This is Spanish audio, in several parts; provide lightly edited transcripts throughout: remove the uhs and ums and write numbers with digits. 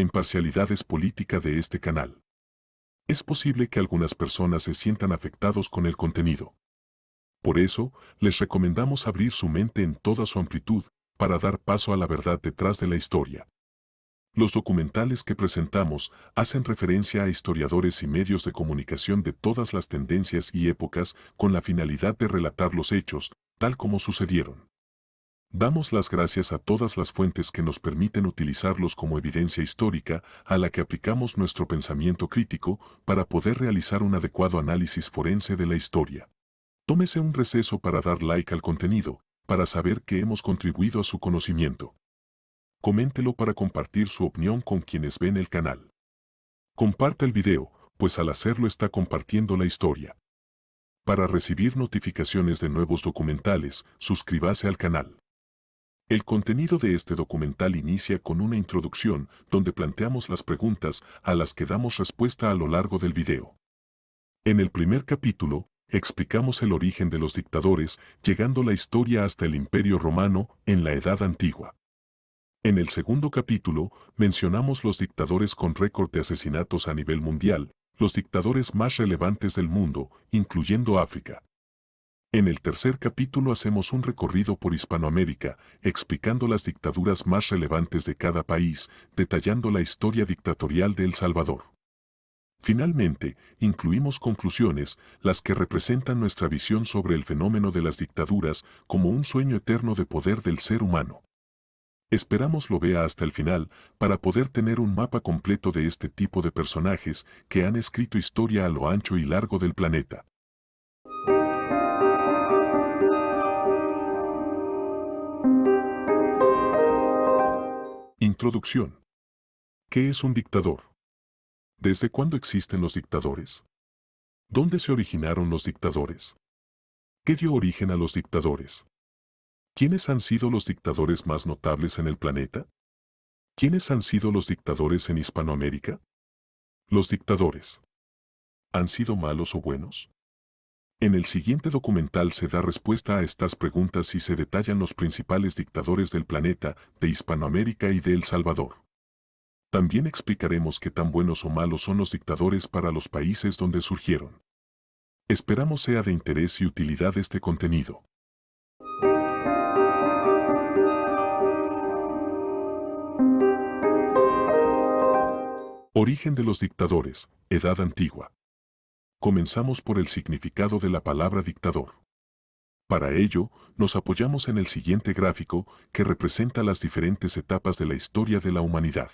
imparcialidad es política de este canal. Es posible que algunas personas se sientan afectados con el contenido. Por eso, les recomendamos abrir su mente en toda su amplitud para dar paso a la verdad detrás de la historia. Los documentales que presentamos hacen referencia a historiadores y medios de comunicación de todas las tendencias y épocas con la finalidad de relatar los hechos, tal como sucedieron. Damos las gracias a todas las fuentes que nos permiten utilizarlos como evidencia histórica a la que aplicamos nuestro pensamiento crítico para poder realizar un adecuado análisis forense de la historia. Tómese un receso para dar like al contenido, para saber que hemos contribuido a su conocimiento. Coméntelo para compartir su opinión con quienes ven el canal. Comparte el video, pues al hacerlo está compartiendo la historia. Para recibir notificaciones de nuevos documentales, suscríbase al canal. El contenido de este documental inicia con una introducción donde planteamos las preguntas a las que damos respuesta a lo largo del video. En el primer capítulo, explicamos el origen de los dictadores, llegando la historia hasta el Imperio Romano en la Edad Antigua. En el segundo capítulo, mencionamos los dictadores con récord de asesinatos a nivel mundial, los dictadores más relevantes del mundo, incluyendo África. En el tercer capítulo hacemos un recorrido por Hispanoamérica, explicando las dictaduras más relevantes de cada país, detallando la historia dictatorial de El Salvador. Finalmente, incluimos conclusiones, las que representan nuestra visión sobre el fenómeno de las dictaduras como un sueño eterno de poder del ser humano. Esperamos lo vea hasta el final para poder tener un mapa completo de este tipo de personajes que han escrito historia a lo ancho y largo del planeta. Introducción. ¿Qué es un dictador? ¿Desde cuándo existen los dictadores? ¿Dónde se originaron los dictadores? ¿Qué dio origen a los dictadores? ¿Quiénes han sido los dictadores más notables en el planeta? ¿Quiénes han sido los dictadores en Hispanoamérica? Los dictadores. ¿Han sido malos o buenos? En el siguiente documental se da respuesta a estas preguntas y se detallan los principales dictadores del planeta, de Hispanoamérica y de El Salvador. También explicaremos qué tan buenos o malos son los dictadores para los países donde surgieron. Esperamos sea de interés y utilidad este contenido. Origen de los dictadores, Edad Antigua. Comenzamos por el significado de la palabra dictador. Para ello, nos apoyamos en el siguiente gráfico que representa las diferentes etapas de la historia de la humanidad.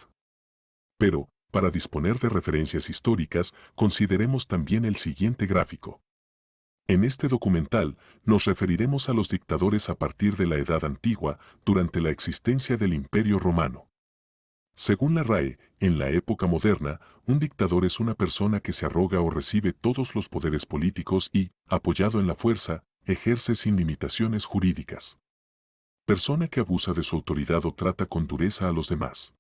Pero, para disponer de referencias históricas, consideremos también el siguiente gráfico. En este documental, nos referiremos a los dictadores a partir de la Edad Antigua, durante la existencia del Imperio Romano. Según la RAE, en la época moderna, un dictador es una persona que se arroga o recibe todos los poderes políticos y, apoyado en la fuerza, ejerce sin limitaciones jurídicas. Persona que abusa de su autoridad o trata con dureza a los demás.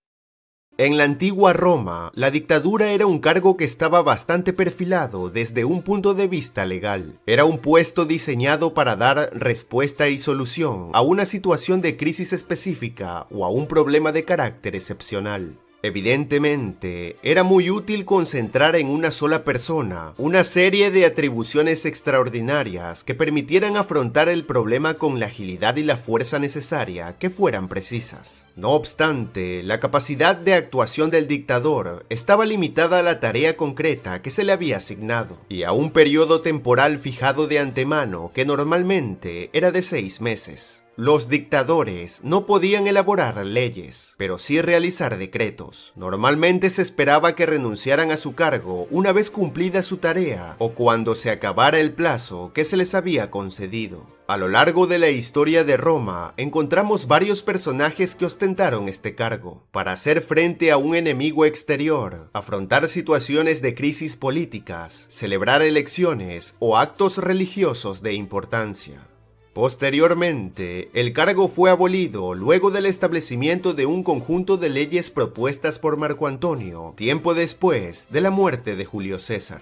En la antigua Roma, la dictadura era un cargo que estaba bastante perfilado desde un punto de vista legal. Era un puesto diseñado para dar respuesta y solución a una situación de crisis específica o a un problema de carácter excepcional. Evidentemente, era muy útil concentrar en una sola persona una serie de atribuciones extraordinarias que permitieran afrontar el problema con la agilidad y la fuerza necesaria que fueran precisas. No obstante, la capacidad de actuación del dictador estaba limitada a la tarea concreta que se le había asignado y a un periodo temporal fijado de antemano que normalmente era de 6 meses. Los dictadores no podían elaborar leyes, pero sí realizar decretos. Normalmente se esperaba que renunciaran a su cargo una vez cumplida su tarea o cuando se acabara el plazo que se les había concedido. A lo largo de la historia de Roma, encontramos varios personajes que ostentaron este cargo para hacer frente a un enemigo exterior, afrontar situaciones de crisis políticas, celebrar elecciones o actos religiosos de importancia. Posteriormente, el cargo fue abolido luego del establecimiento de un conjunto de leyes propuestas por Marco Antonio, tiempo después de la muerte de Julio César.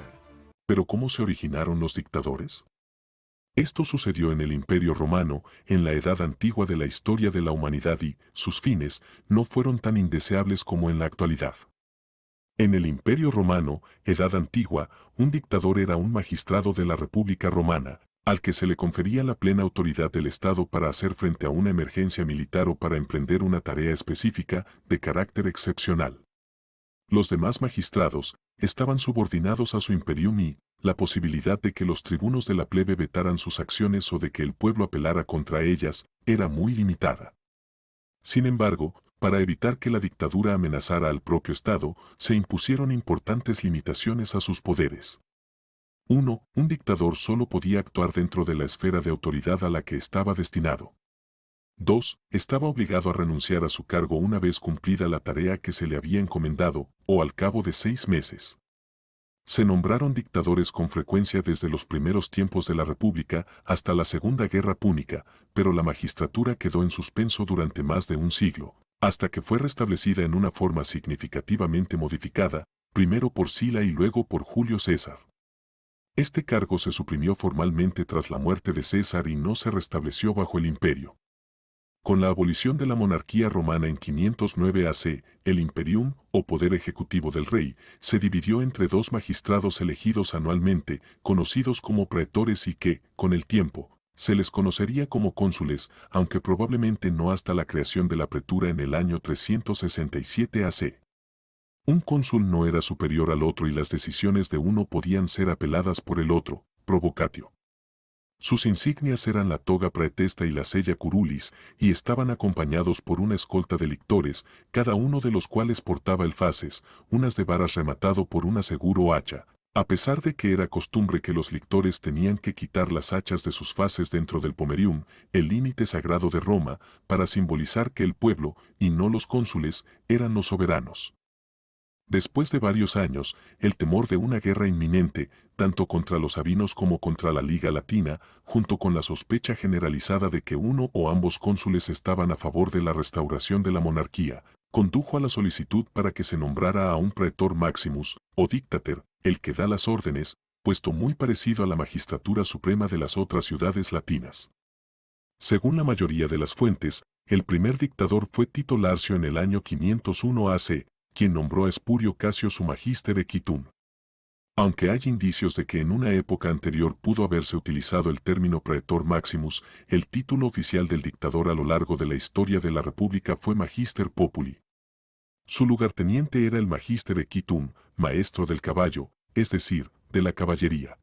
¿Pero cómo se originaron los dictadores? Esto sucedió en el Imperio Romano, en la Edad Antigua de la historia de la humanidad y, sus fines, no fueron tan indeseables como en la actualidad. En el Imperio Romano, Edad Antigua, un dictador era un magistrado de la República Romana, al que se le confería la plena autoridad del Estado para hacer frente a una emergencia militar o para emprender una tarea específica de carácter excepcional. Los demás magistrados estaban subordinados a su imperium y la posibilidad de que los tribunos de la plebe vetaran sus acciones o de que el pueblo apelara contra ellas era muy limitada. Sin embargo, para evitar que la dictadura amenazara al propio Estado, se impusieron importantes limitaciones a sus poderes. 1. Un dictador solo podía actuar dentro de la esfera de autoridad a la que estaba destinado. 2. Estaba obligado a renunciar a su cargo una vez cumplida la tarea que se le había encomendado, o al cabo de 6 meses. Se nombraron dictadores con frecuencia desde los primeros tiempos de la República hasta la Segunda Guerra Púnica, pero la magistratura quedó en suspenso durante más de un siglo, hasta que fue restablecida en una forma significativamente modificada, primero por Sila y luego por Julio César. Este cargo se suprimió formalmente tras la muerte de César y no se restableció bajo el imperio. Con la abolición de la monarquía romana en 509 AC, el imperium, o poder ejecutivo del rey, se dividió entre 2 magistrados elegidos anualmente, conocidos como praetores y que, con el tiempo, se les conocería como cónsules, aunque probablemente no hasta la creación de la pretura en el año 367 AC. Un cónsul no era superior al otro y las decisiones de uno podían ser apeladas por el otro, provocatio. Sus insignias eran la toga praetesta y la sella curulis, y estaban acompañados por una escolta de lictores, cada uno de los cuales portaba el faces, unas de varas rematado por una seguro o hacha, a pesar de que era costumbre que los lictores tenían que quitar las hachas de sus faces dentro del pomerium, el límite sagrado de Roma, para simbolizar que el pueblo, y no los cónsules, eran los soberanos. Después de varios años, el temor de una guerra inminente, tanto contra los sabinos como contra la Liga Latina, junto con la sospecha generalizada de que uno o ambos cónsules estaban a favor de la restauración de la monarquía, condujo a la solicitud para que se nombrara a un praetor maximus, o dictator, el que da las órdenes, puesto muy parecido a la magistratura suprema de las otras ciudades latinas. Según la mayoría de las fuentes, el primer dictador fue Tito Larcio en el año 501 AC, quien nombró a Espurio Casio su magister equitum. Aunque hay indicios de que en una época anterior pudo haberse utilizado el término praetor maximus, el título oficial del dictador a lo largo de la historia de la República fue magister populi. Su lugarteniente era el magister equitum, maestro del caballo, es decir, de la caballería.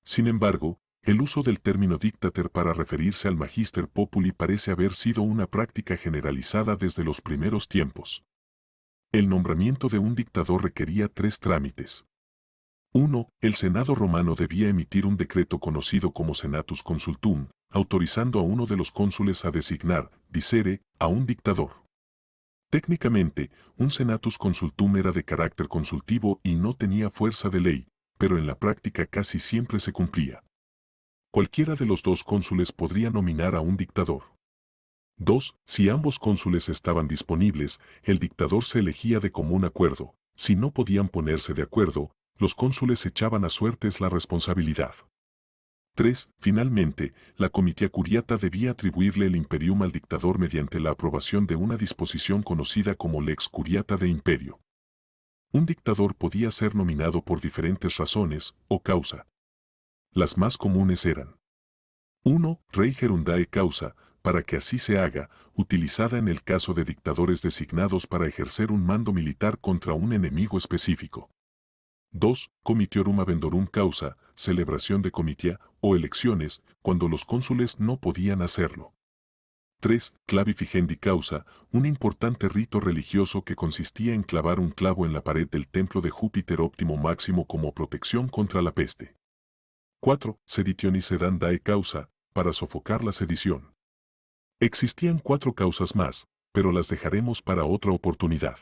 Sin embargo, el uso del término dictator para referirse al magister populi parece haber sido una práctica generalizada desde los primeros tiempos. El nombramiento de un dictador requería 3 trámites. 1. El Senado romano debía emitir un decreto conocido como Senatus Consultum, autorizando a uno de los cónsules a designar, dicere, a un dictador. Técnicamente, un Senatus Consultum era de carácter consultivo y no tenía fuerza de ley, pero en la práctica casi siempre se cumplía. Cualquiera de los 2 cónsules podría nominar a un dictador. 2. Si ambos cónsules estaban disponibles, el dictador se elegía de común acuerdo. Si no podían ponerse de acuerdo, los cónsules echaban a suertes la responsabilidad. 3. Finalmente, la comitia curiata debía atribuirle el imperium al dictador mediante la aprobación de una disposición conocida como lex curiata de imperio. Un dictador podía ser nominado por diferentes razones o causa. Las más comunes eran: 1. Rei gerundae causa, para que así se haga, utilizada en el caso de dictadores designados para ejercer un mando militar contra un enemigo específico. 2. Comitiorum habendorum causa, celebración de comitia, o elecciones, cuando los cónsules no podían hacerlo. 3. Clavifigendi causa, un importante rito religioso que consistía en clavar un clavo en la pared del templo de Júpiter óptimo máximo como protección contra la peste. 4. Seditionis sedandae causa, para sofocar la sedición. Existían 4 causas más, pero las dejaremos para otra oportunidad.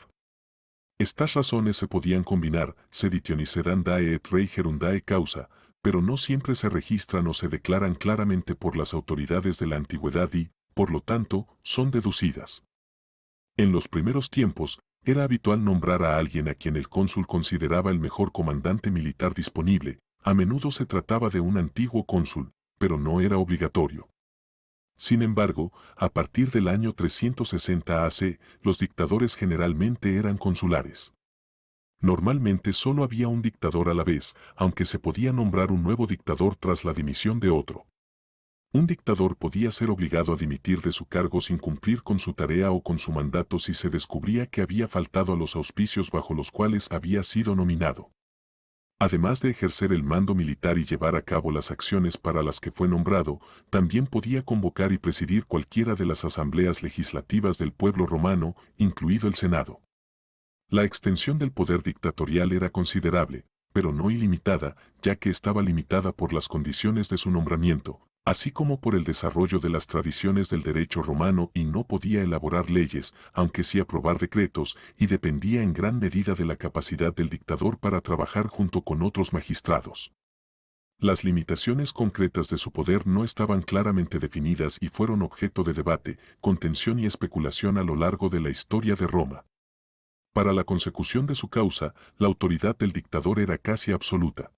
Estas razones se podían combinar, seditionis sedandae et rei gerundae causa, pero no siempre se registran o se declaran claramente por las autoridades de la antigüedad y, por lo tanto, son deducidas. En los primeros tiempos, era habitual nombrar a alguien a quien el cónsul consideraba el mejor comandante militar disponible. A menudo se trataba de un antiguo cónsul, pero no era obligatorio. Sin embargo, a partir del año 360 AC, los dictadores generalmente eran consulares. Normalmente solo había un dictador a la vez, aunque se podía nombrar un nuevo dictador tras la dimisión de otro. Un dictador podía ser obligado a dimitir de su cargo sin cumplir con su tarea o con su mandato si se descubría que había faltado a los auspicios bajo los cuales había sido nominado. Además de ejercer el mando militar y llevar a cabo las acciones para las que fue nombrado, también podía convocar y presidir cualquiera de las asambleas legislativas del pueblo romano, incluido el Senado. La extensión del poder dictatorial era considerable, pero no ilimitada, ya que estaba limitada por las condiciones de su nombramiento, así como por el desarrollo de las tradiciones del derecho romano, y no podía elaborar leyes, aunque sí aprobar decretos, y dependía en gran medida de la capacidad del dictador para trabajar junto con otros magistrados. Las limitaciones concretas de su poder no estaban claramente definidas y fueron objeto de debate, contención y especulación a lo largo de la historia de Roma. Para la consecución de su causa, la autoridad del dictador era casi absoluta.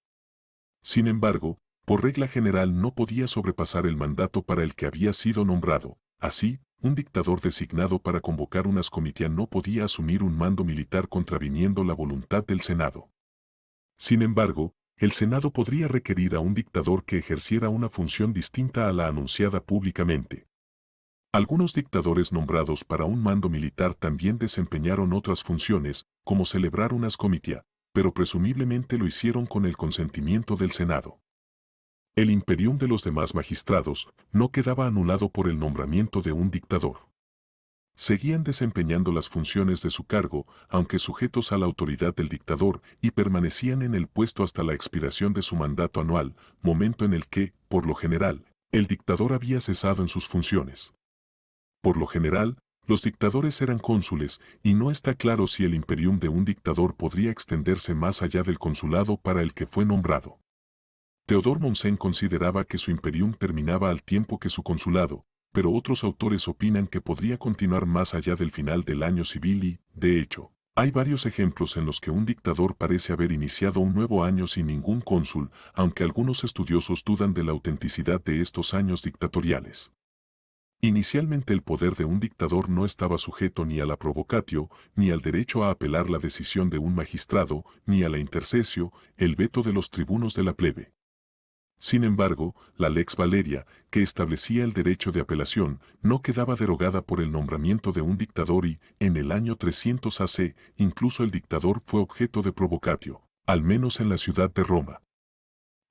Sin embargo, por regla general no podía sobrepasar el mandato para el que había sido nombrado. Así, un dictador designado para convocar unas comitías no podía asumir un mando militar contraviniendo la voluntad del Senado. Sin embargo, el Senado podría requerir a un dictador que ejerciera una función distinta a la anunciada públicamente. Algunos dictadores nombrados para un mando militar también desempeñaron otras funciones, como celebrar unas comitías, pero presumiblemente lo hicieron con el consentimiento del Senado. El imperium de los demás magistrados no quedaba anulado por el nombramiento de un dictador. Seguían desempeñando las funciones de su cargo, aunque sujetos a la autoridad del dictador, y permanecían en el puesto hasta la expiración de su mandato anual, momento en el que, por lo general, el dictador había cesado en sus funciones. Por lo general, los dictadores eran cónsules, y no está claro si el imperium de un dictador podría extenderse más allá del consulado para el que fue nombrado. Théodore Mommsen consideraba que su imperium terminaba al tiempo que su consulado, pero otros autores opinan que podría continuar más allá del final del año civil y, de hecho, hay varios ejemplos en los que un dictador parece haber iniciado un nuevo año sin ningún cónsul, aunque algunos estudiosos dudan de la autenticidad de estos años dictatoriales. Inicialmente el poder de un dictador no estaba sujeto ni a la provocatio, ni al derecho a apelar la decisión de un magistrado, ni a la intercesio, el veto de los tribunos de la plebe. Sin embargo, la Lex Valeria, que establecía el derecho de apelación, no quedaba derogada por el nombramiento de un dictador y, en el año 300 AC, incluso el dictador fue objeto de provocatio, al menos en la ciudad de Roma.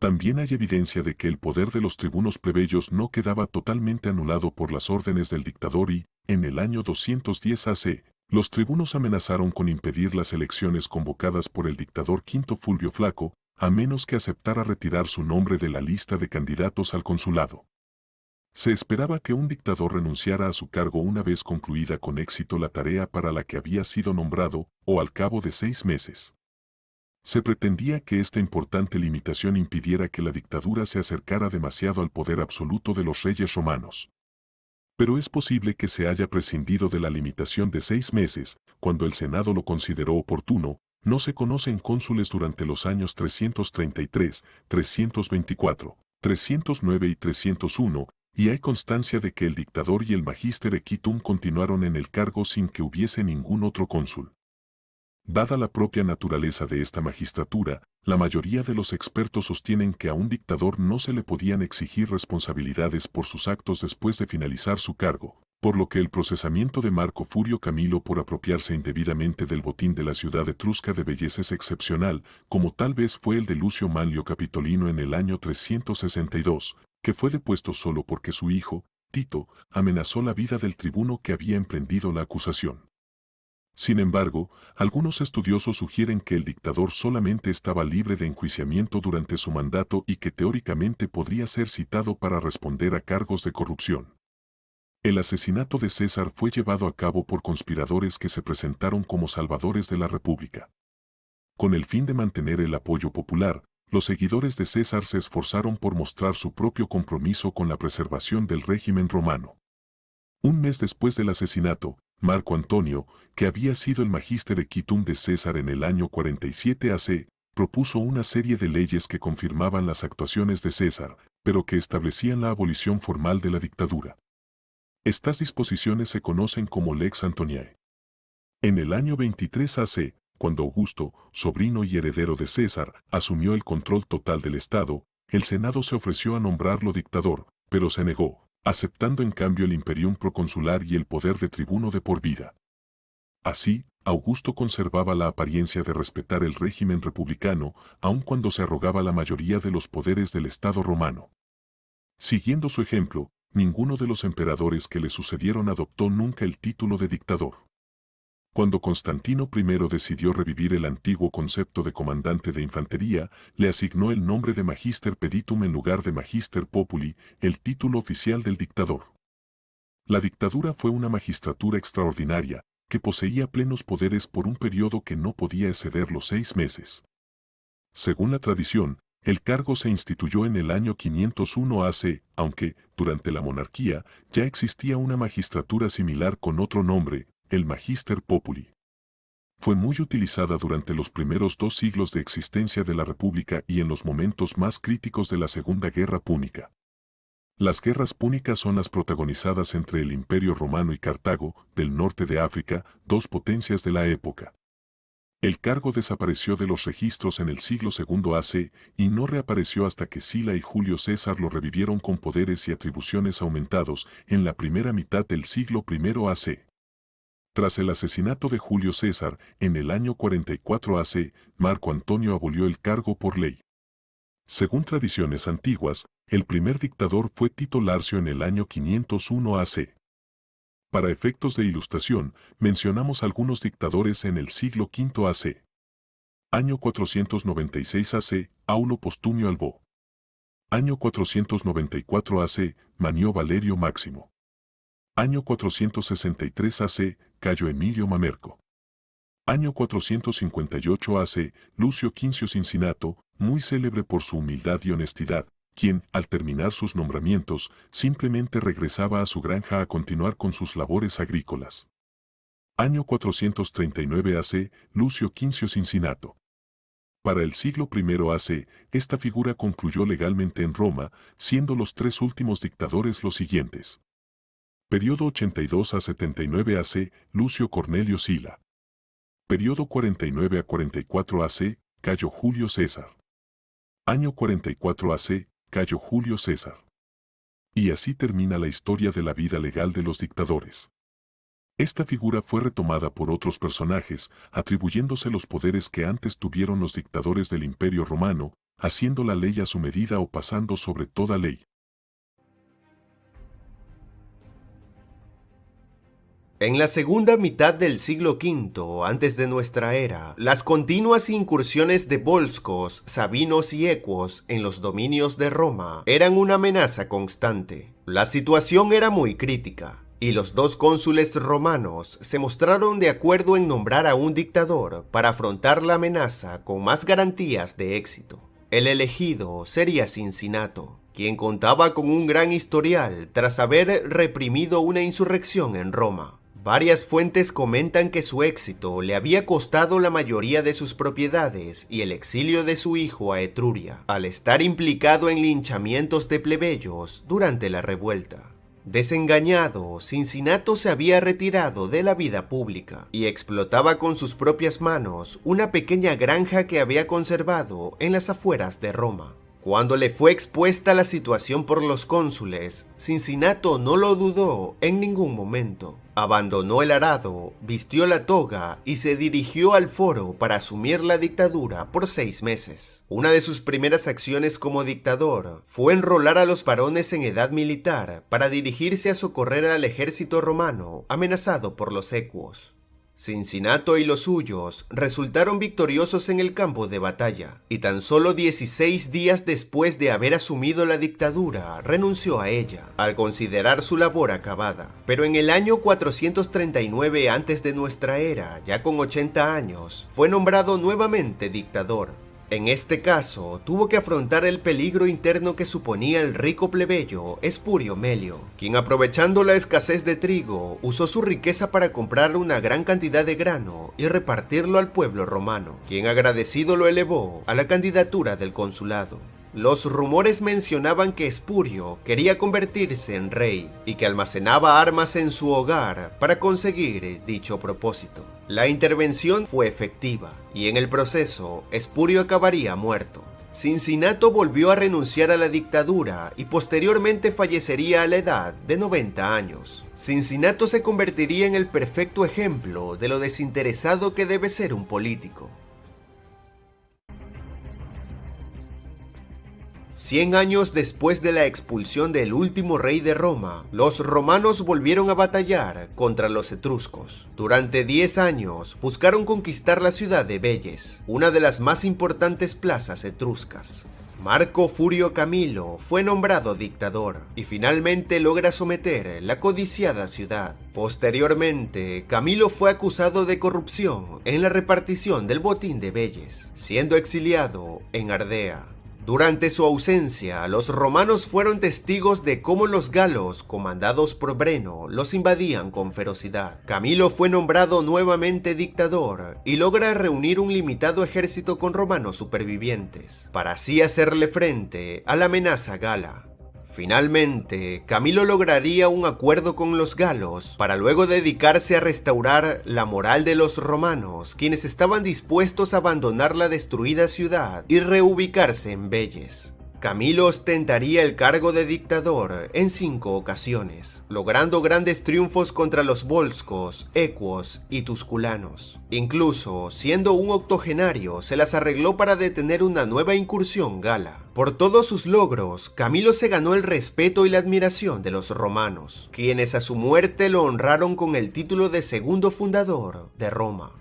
También hay evidencia de que el poder de los tribunos plebeyos no quedaba totalmente anulado por las órdenes del dictador y, en el año 210 AC, los tribunos amenazaron con impedir las elecciones convocadas por el dictador Quinto Fulvio Flaco, a menos que aceptara retirar su nombre de la lista de candidatos al consulado. Se esperaba que un dictador renunciara a su cargo una vez concluida con éxito la tarea para la que había sido nombrado, o al cabo de 6 meses. Se pretendía que esta importante limitación impidiera que la dictadura se acercara demasiado al poder absoluto de los reyes romanos. Pero es posible que se haya prescindido de la limitación de 6 meses, cuando el Senado lo consideró oportuno. No se conocen cónsules durante los años 333, 324, 309 y 301, y hay constancia de que el dictador y el magister equitum continuaron en el cargo sin que hubiese ningún otro cónsul. Dada la propia naturaleza de esta magistratura, la mayoría de los expertos sostienen que a un dictador no se le podían exigir responsabilidades por sus actos después de finalizar su cargo, por lo que el procesamiento de Marco Furio Camilo por apropiarse indebidamente del botín de la ciudad etrusca de belleza es excepcional, como tal vez fue el de Lucio Manlio Capitolino en el año 362, que fue depuesto solo porque su hijo, Tito, amenazó la vida del tribuno que había emprendido la acusación. Sin embargo, algunos estudiosos sugieren que el dictador solamente estaba libre de enjuiciamiento durante su mandato y que teóricamente podría ser citado para responder a cargos de corrupción. El asesinato de César fue llevado a cabo por conspiradores que se presentaron como salvadores de la República. Con el fin de mantener el apoyo popular, los seguidores de César se esforzaron por mostrar su propio compromiso con la preservación del régimen romano. Un mes después del asesinato, Marco Antonio, que había sido el magister equitum de César en el año 47 AC, propuso una serie de leyes que confirmaban las actuaciones de César, pero que establecían la abolición formal de la dictadura. Estas disposiciones se conocen como Lex Antoniae. En el año 23 AC, Cuando Augusto, sobrino y heredero de César, asumió el control total del Estado, el Senado se ofreció a nombrarlo dictador, pero se negó, aceptando en cambio el imperium proconsular y el poder de tribuno de por vida. Así, Augusto conservaba la apariencia de respetar el régimen republicano, aun cuando se arrogaba la mayoría de los poderes del Estado romano. Siguiendo su ejemplo, ninguno de los emperadores que le sucedieron adoptó nunca el título de dictador. Cuando Constantino I decidió revivir el antiguo concepto de comandante de infantería, le asignó el nombre de Magister Peditum en lugar de Magister Populi, el título oficial del dictador. La dictadura fue una magistratura extraordinaria, que poseía plenos poderes por un periodo que no podía exceder los 6 meses. Según la tradición, el cargo se instituyó en el año 501 AC, aunque, durante la monarquía, ya existía una magistratura similar con otro nombre, el Magister Populi. Fue muy utilizada durante los primeros 2 siglos de existencia de la República y en los momentos más críticos de la Segunda Guerra Púnica. Las guerras púnicas son las protagonizadas entre el Imperio Romano y Cartago, del norte de África, 2 potencias de la época. El cargo desapareció de los registros en el siglo II AC y no reapareció hasta que Sila y Julio César lo revivieron con poderes y atribuciones aumentados en la primera mitad del siglo I AC. Tras el asesinato de Julio César, en el año 44 AC, Marco Antonio abolió el cargo por ley. Según tradiciones antiguas, el primer dictador fue Tito Larcio en el año 501 AC. Para efectos de ilustración, mencionamos algunos dictadores en el siglo V AC. Año 496 AC, Aulo Postumio Albó. Año 494 AC, Manio Valerio Máximo. Año 463 AC, Cayo Emilio Mamerco. Año 458 AC, Lucio Quincio Cincinato, muy célebre por su humildad y honestidad, quien, al terminar sus nombramientos, simplemente regresaba a su granja a continuar con sus labores agrícolas. Año 439 AC, Lucio Quincio Cincinato. Para el siglo I AC, esta figura concluyó legalmente en Roma, siendo los 3 últimos dictadores los siguientes. Periodo 82 a 79 AC, Lucio Cornelio Sila. Periodo 49 a 44 AC, Cayo Julio César. Año 44 AC, Cayo Julio César. Y así termina la historia de la vida legal de los dictadores. Esta figura fue retomada por otros personajes, atribuyéndose los poderes que antes tuvieron los dictadores del Imperio Romano, haciendo la ley a su medida o pasando sobre toda ley. En la segunda mitad del siglo V antes de nuestra era, las continuas incursiones de volscos, sabinos y ecuos en los dominios de Roma eran una amenaza constante. La situación era muy crítica, y los 2 cónsules romanos se mostraron de acuerdo en nombrar a un dictador para afrontar la amenaza con más garantías de éxito. El elegido sería Cincinato, quien contaba con un gran historial tras haber reprimido una insurrección en Roma. Varias fuentes comentan que su éxito le había costado la mayoría de sus propiedades y el exilio de su hijo a Etruria, al estar implicado en linchamientos de plebeyos durante la revuelta. Desengañado, Cincinato se había retirado de la vida pública y explotaba con sus propias manos una pequeña granja que había conservado en las afueras de Roma. Cuando le fue expuesta la situación por los cónsules, Cincinato no lo dudó en ningún momento. Abandonó el arado, vistió la toga y se dirigió al foro para asumir la dictadura por 6 meses. Una de sus primeras acciones como dictador fue enrolar a los varones en edad militar para dirigirse a socorrer al ejército romano amenazado por los ecuos. Cincinato y los suyos resultaron victoriosos en el campo de batalla, y tan solo 16 días después de haber asumido la dictadura, renunció a ella, al considerar su labor acabada. Pero en el año 439 antes de nuestra era, ya con 80 años, fue nombrado nuevamente dictador. En este caso, tuvo que afrontar el peligro interno que suponía el rico plebeyo Espurio Melio, quien aprovechando la escasez de trigo, usó su riqueza para comprar una gran cantidad de grano y repartirlo al pueblo romano, quien agradecido lo elevó a la candidatura del consulado. Los rumores mencionaban que Espurio quería convertirse en rey y que almacenaba armas en su hogar para conseguir dicho propósito. La intervención fue efectiva y en el proceso Espurio acabaría muerto. Cincinato volvió a renunciar a la dictadura y posteriormente fallecería a la edad de 90 años. Cincinato se convertiría en el perfecto ejemplo de lo desinteresado que debe ser un político. 100 años después de la expulsión del último rey de Roma, los romanos volvieron a batallar contra los etruscos. Durante 10 años buscaron conquistar la ciudad de Velles, una de las más importantes plazas etruscas. Marco Furio Camilo fue nombrado dictador y finalmente logra someter la codiciada ciudad. Posteriormente, Camilo fue acusado de corrupción en la repartición del botín de Velles, siendo exiliado en Ardea. Durante su ausencia, los romanos fueron testigos de cómo los galos, comandados por Breno, los invadían con ferocidad. Camilo fue nombrado nuevamente dictador y logra reunir un limitado ejército con romanos supervivientes, para así hacerle frente a la amenaza gala. Finalmente, Camilo lograría un acuerdo con los galos para luego dedicarse a restaurar la moral de los romanos, quienes estaban dispuestos a abandonar la destruida ciudad y reubicarse en Velles. Camilo ostentaría el cargo de dictador en 5 ocasiones, logrando grandes triunfos contra los volscos, ecuos y tusculanos. Incluso, siendo un octogenario, se las arregló para detener una nueva incursión gala. Por todos sus logros, Camilo se ganó el respeto y la admiración de los romanos, quienes a su muerte lo honraron con el título de segundo fundador de Roma.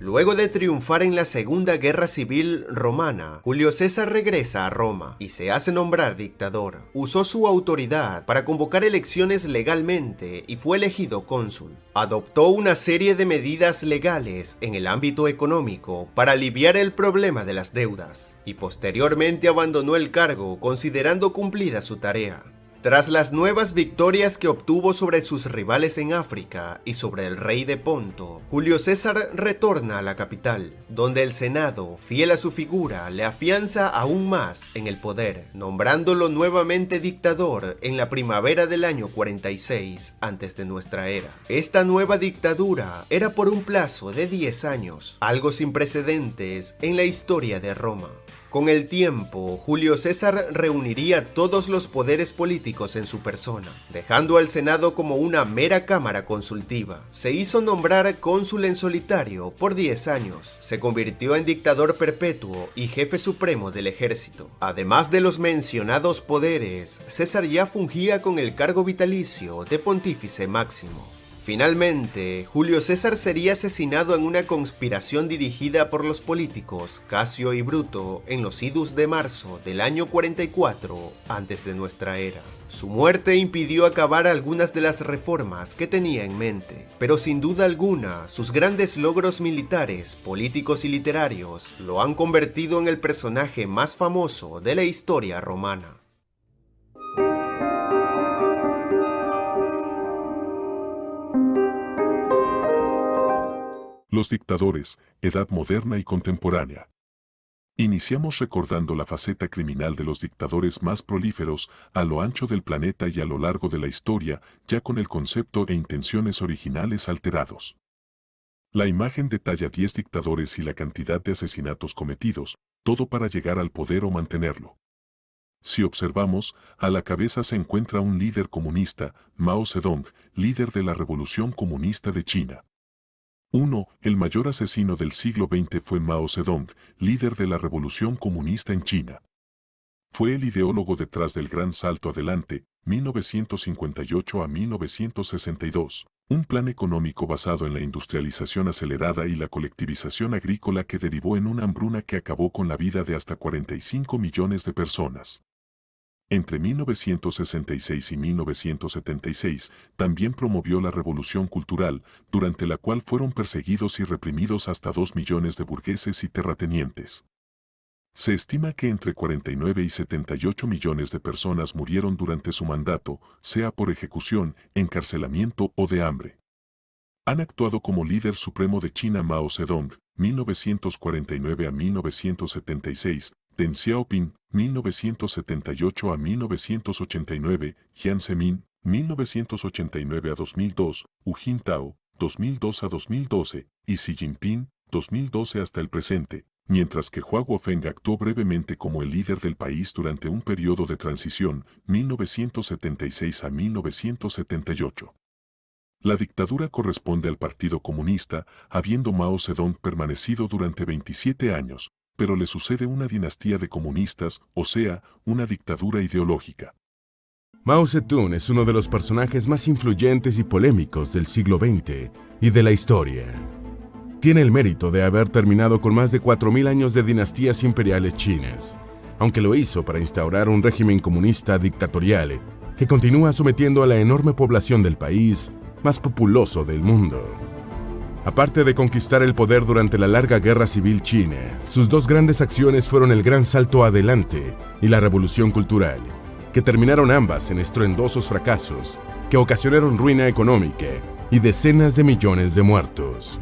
Luego de triunfar en la Segunda Guerra Civil Romana, Julio César regresa a Roma y se hace nombrar dictador. Usó su autoridad para convocar elecciones legalmente y fue elegido cónsul. Adoptó una serie de medidas legales en el ámbito económico para aliviar el problema de las deudas y posteriormente abandonó el cargo considerando cumplida su tarea. Tras las nuevas victorias que obtuvo sobre sus rivales en África y sobre el rey de Ponto, Julio César retorna a la capital, donde el Senado, fiel a su figura, le afianza aún más en el poder, nombrándolo nuevamente dictador en la primavera del año 46 antes de nuestra era. Esta nueva dictadura era por un plazo de 10 años, algo sin precedentes en la historia de Roma. Con el tiempo, Julio César reuniría todos los poderes políticos en su persona, dejando al Senado como una mera cámara consultiva. Se hizo nombrar cónsul en solitario por 10 años. Se convirtió en dictador perpetuo y jefe supremo del ejército. Además de los mencionados poderes, César ya fungía con el cargo vitalicio de pontífice máximo. Finalmente, Julio César sería asesinado en una conspiración dirigida por los políticos Casio y Bruto en los idus de marzo del año 44 antes de nuestra era. Su muerte impidió acabar algunas de las reformas que tenía en mente, pero sin duda alguna, sus grandes logros militares, políticos y literarios lo han convertido en el personaje más famoso de la historia romana. Los dictadores, edad moderna y contemporánea. Iniciamos recordando la faceta criminal de los dictadores más prolíferos a lo ancho del planeta y a lo largo de la historia, ya con el concepto e intenciones originales alterados. La imagen detalla 10 dictadores y la cantidad de asesinatos cometidos, todo para llegar al poder o mantenerlo. Si observamos, a la cabeza se encuentra un líder comunista, Mao Zedong, líder de la Revolución Comunista de China. 1. El mayor asesino del siglo XX fue Mao Zedong, líder de la Revolución Comunista en China. Fue el ideólogo detrás del Gran Salto Adelante, 1958 a 1962, un plan económico basado en la industrialización acelerada y la colectivización agrícola que derivó en una hambruna que acabó con la vida de hasta 45 millones de personas. Entre 1966 y 1976, también promovió la Revolución Cultural, durante la cual fueron perseguidos y reprimidos hasta 2 millones de burgueses y terratenientes. Se estima que entre 49 y 78 millones de personas murieron durante su mandato, sea por ejecución, encarcelamiento o de hambre. Han actuado como líder supremo de China Mao Zedong, 1949 a 1976, Deng Xiaoping, 1978 a 1989, Jiang Zemin, 1989 a 2002, Hu Jintao, 2002 a 2012, y Xi Jinping, 2012 hasta el presente, mientras que Hua Guofeng actuó brevemente como el líder del país durante un periodo de transición, 1976 a 1978. La dictadura corresponde al Partido Comunista, habiendo Mao Zedong permanecido durante 27 años, pero le sucede una dinastía de comunistas, o sea, una dictadura ideológica. Mao Zedong es uno de los personajes más influyentes y polémicos del siglo XX y de la historia. Tiene el mérito de haber terminado con más de 4.000 años de dinastías imperiales chinas, aunque lo hizo para instaurar un régimen comunista dictatorial que continúa sometiendo a la enorme población del país más populoso del mundo. Aparte de conquistar el poder durante la larga guerra civil china, sus dos grandes acciones fueron el Gran Salto Adelante y la Revolución Cultural, que terminaron ambas en estruendosos fracasos que ocasionaron ruina económica y decenas de millones de muertos.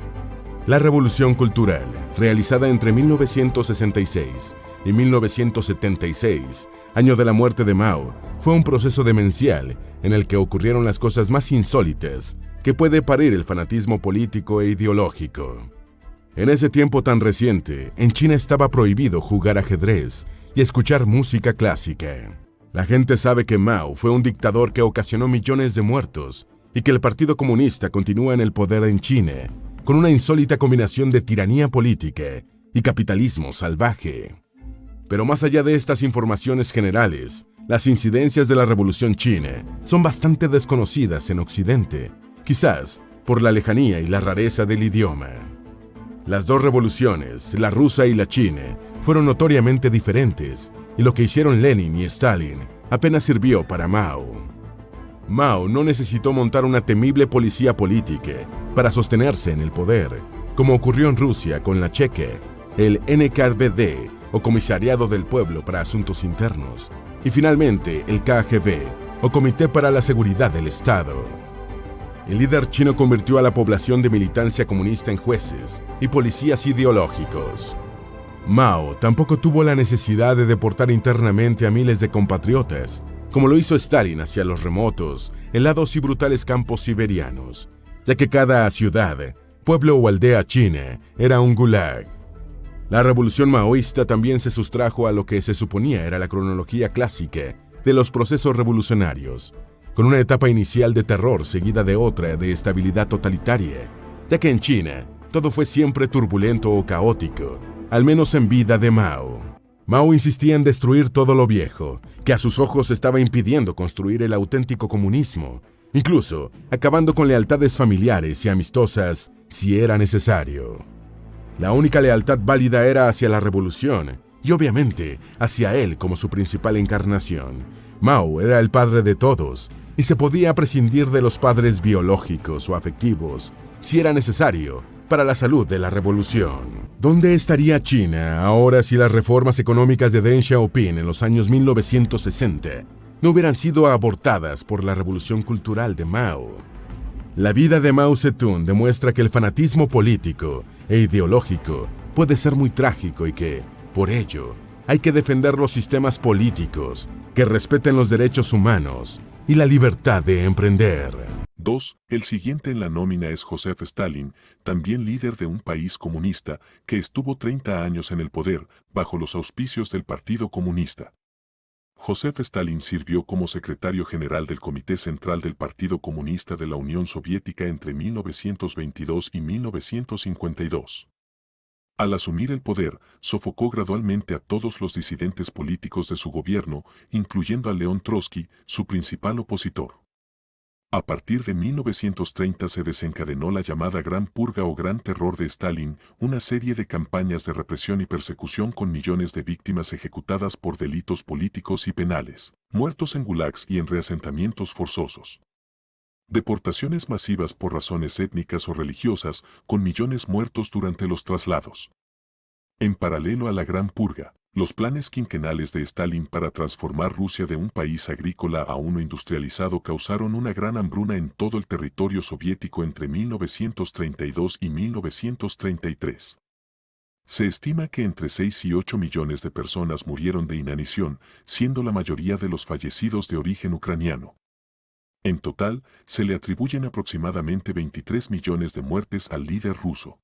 La Revolución Cultural, realizada entre 1966 y 1976, año de la muerte de Mao, fue un proceso demencial en el que ocurrieron las cosas más insólitas que puede parir el fanatismo político e ideológico. En ese tiempo tan reciente, en China estaba prohibido jugar ajedrez y escuchar música clásica. La gente sabe que Mao fue un dictador que ocasionó millones de muertos y que el Partido Comunista continúa en el poder en China, con una insólita combinación de tiranía política y capitalismo salvaje. Pero más allá de estas informaciones generales, las incidencias de la Revolución China son bastante desconocidas en Occidente, quizás por la lejanía y la rareza del idioma. Las dos revoluciones, la rusa y la china, fueron notoriamente diferentes, y lo que hicieron Lenin y Stalin apenas sirvió para Mao. Mao no necesitó montar una temible policía política para sostenerse en el poder, como ocurrió en Rusia con la Checa, el NKVD, o Comisariado del Pueblo para Asuntos Internos, y finalmente el KGB, o Comité para la Seguridad del Estado. El líder chino convirtió a la población de militancia comunista en jueces y policías ideológicos. Mao tampoco tuvo la necesidad de deportar internamente a miles de compatriotas, como lo hizo Stalin hacia los remotos, helados y brutales campos siberianos, ya que cada ciudad, pueblo o aldea china era un gulag. La revolución maoísta también se sustrajo a lo que se suponía era la cronología clásica de los procesos revolucionarios, con una etapa inicial de terror seguida de otra de estabilidad totalitaria, ya que en China todo fue siempre turbulento o caótico, al menos en vida de Mao. Mao insistía en destruir todo lo viejo, que a sus ojos estaba impidiendo construir el auténtico comunismo, incluso acabando con lealtades familiares y amistosas si era necesario. La única lealtad válida era hacia la revolución, y obviamente hacia él como su principal encarnación. Mao era el padre de todos, y se podía prescindir de los padres biológicos o afectivos, si era necesario, para la salud de la revolución. ¿Dónde estaría China ahora si las reformas económicas de Deng Xiaoping en los años 1960 no hubieran sido abortadas por la revolución cultural de Mao? La vida de Mao Zedong demuestra que el fanatismo político e ideológico puede ser muy trágico y que, por ello, hay que defender los sistemas políticos que respeten los derechos humanos y la libertad de emprender. 2. El siguiente en la nómina es Joseph Stalin, también líder de un país comunista que estuvo 30 años en el poder bajo los auspicios del Partido Comunista. Joseph Stalin sirvió como secretario general del Comité Central del Partido Comunista de la Unión Soviética entre 1922 y 1952. Al asumir el poder, sofocó gradualmente a todos los disidentes políticos de su gobierno, incluyendo a León Trotsky, su principal opositor. A partir de 1930 se desencadenó la llamada Gran Purga o Gran Terror de Stalin, una serie de campañas de represión y persecución con millones de víctimas ejecutadas por delitos políticos y penales, muertos en gulags y en reasentamientos forzosos. Deportaciones masivas por razones étnicas o religiosas, con millones muertos durante los traslados. En paralelo a la Gran Purga, Los planes quinquenales de Stalin para transformar Rusia de un país agrícola a uno industrializado causaron una gran hambruna en todo el territorio soviético entre 1932 y 1933. Se estima que entre 6 y 8 millones de personas murieron de inanición, siendo la mayoría de los fallecidos de origen ucraniano. En total, se le atribuyen aproximadamente 23 millones de muertes al líder ruso.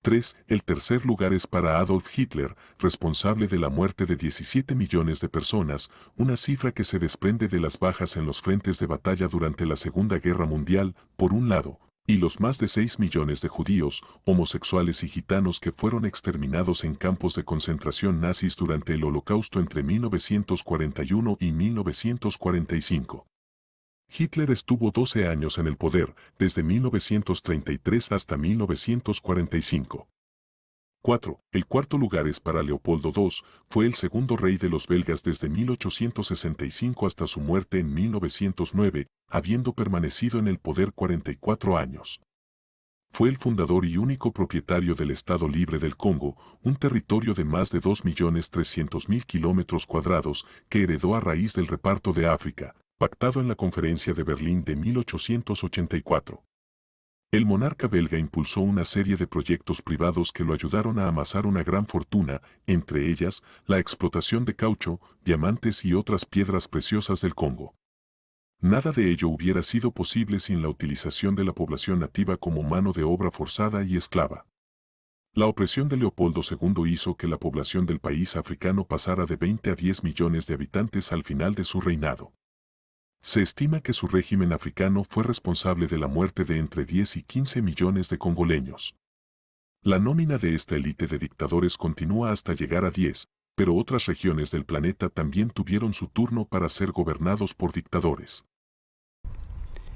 3. El tercer lugar es para Adolf Hitler, responsable de la muerte de 17 millones de personas, una cifra que se desprende de las bajas en los frentes de batalla durante la Segunda Guerra Mundial, por un lado, y los más de 6 millones de judíos, homosexuales y gitanos que fueron exterminados en campos de concentración nazis durante el Holocausto entre 1941 y 1945. Hitler estuvo 12 años en el poder, desde 1933 hasta 1945. 4. El cuarto lugar es para Leopoldo II, fue el segundo rey de los belgas desde 1865 hasta su muerte en 1909, habiendo permanecido en el poder 44 años. Fue el fundador y único propietario del Estado Libre del Congo, un territorio de más de 2.300.000 kilómetros cuadrados que heredó a raíz del reparto de África, pactado en la Conferencia de Berlín de 1884. El monarca belga impulsó una serie de proyectos privados que lo ayudaron a amasar una gran fortuna, entre ellas la explotación de caucho, diamantes y otras piedras preciosas del Congo. Nada de ello hubiera sido posible sin la utilización de la población nativa como mano de obra forzada y esclava. La opresión de Leopoldo II hizo que la población del país africano pasara de 20 a 10 millones de habitantes al final de su reinado. Se estima que su régimen africano fue responsable de la muerte de entre 10 y 15 millones de congoleños. La nómina de esta élite de dictadores continúa hasta llegar a 10, pero otras regiones del planeta también tuvieron su turno para ser gobernados por dictadores.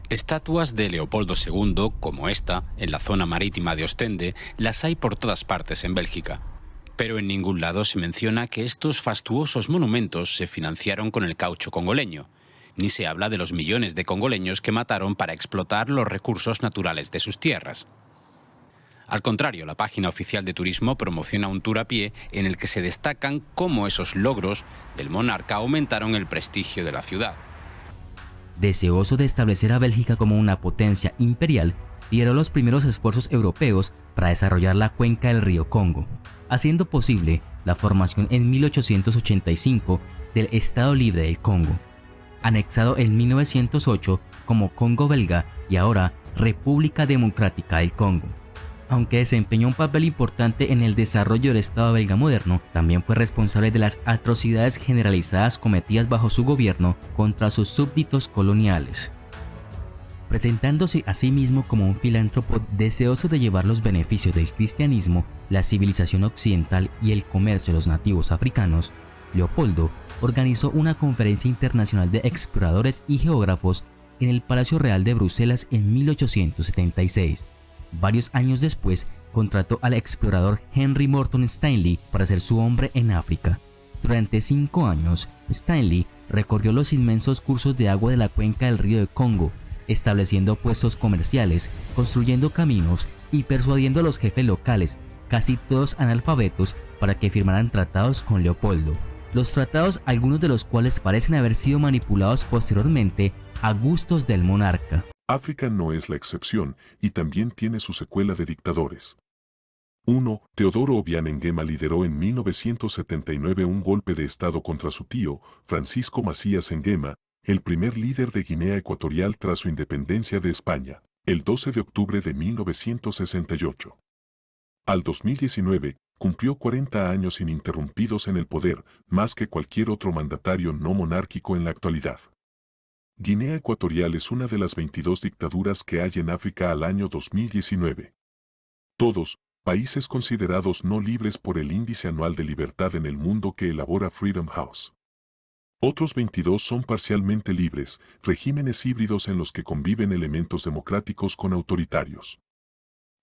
Estatuas de Leopoldo II, como esta, en la zona marítima de Ostende, las hay por todas partes en Bélgica. Pero en ningún lado se menciona que estos fastuosos monumentos se financiaron con el caucho congoleño, ni se habla de los millones de congoleños que mataron para explotar los recursos naturales de sus tierras. Al contrario, la página oficial de turismo promociona un tour a pie en el que se destacan cómo esos logros del monarca aumentaron el prestigio de la ciudad. Deseoso de establecer a Bélgica como una potencia imperial, lideró los primeros esfuerzos europeos para desarrollar la cuenca del río Congo, haciendo posible la formación en 1885 del Estado Libre del Congo, anexado en 1908 como Congo belga y ahora República Democrática del Congo. Aunque desempeñó un papel importante en el desarrollo del Estado belga moderno, también fue responsable de las atrocidades generalizadas cometidas bajo su gobierno contra sus súbditos coloniales. Presentándose a sí mismo como un filántropo deseoso de llevar los beneficios del cristianismo, la civilización occidental y el comercio de los nativos africanos, Leopoldo organizó una conferencia internacional de exploradores y geógrafos en el Palacio Real de Bruselas en 1876. Varios años después, contrató al explorador Henry Morton Stanley para ser su hombre en África. Durante 5 años, Stanley recorrió los inmensos cursos de agua de la cuenca del río de Congo, estableciendo puestos comerciales, construyendo caminos y persuadiendo a los jefes locales, casi todos analfabetos, para que firmaran tratados con Leopoldo. Los tratados, algunos de los cuales parecen haber sido manipulados posteriormente a gustos del monarca. África no es la excepción y también tiene su secuela de dictadores. 1. Teodoro Obiang Nguema lideró en 1979 un golpe de estado contra su tío, Francisco Macías Nguema, el primer líder de Guinea Ecuatorial tras su independencia de España, el 12 de octubre de 1968. Al 2019, cumplió 40 años ininterrumpidos en el poder, más que cualquier otro mandatario no monárquico en la actualidad. Guinea Ecuatorial es una de las 22 dictaduras que hay en África al año 2019. Todos, países considerados no libres por el Índice Anual de Libertad en el Mundo que elabora Freedom House. Otros 22 son parcialmente libres, regímenes híbridos en los que conviven elementos democráticos con autoritarios.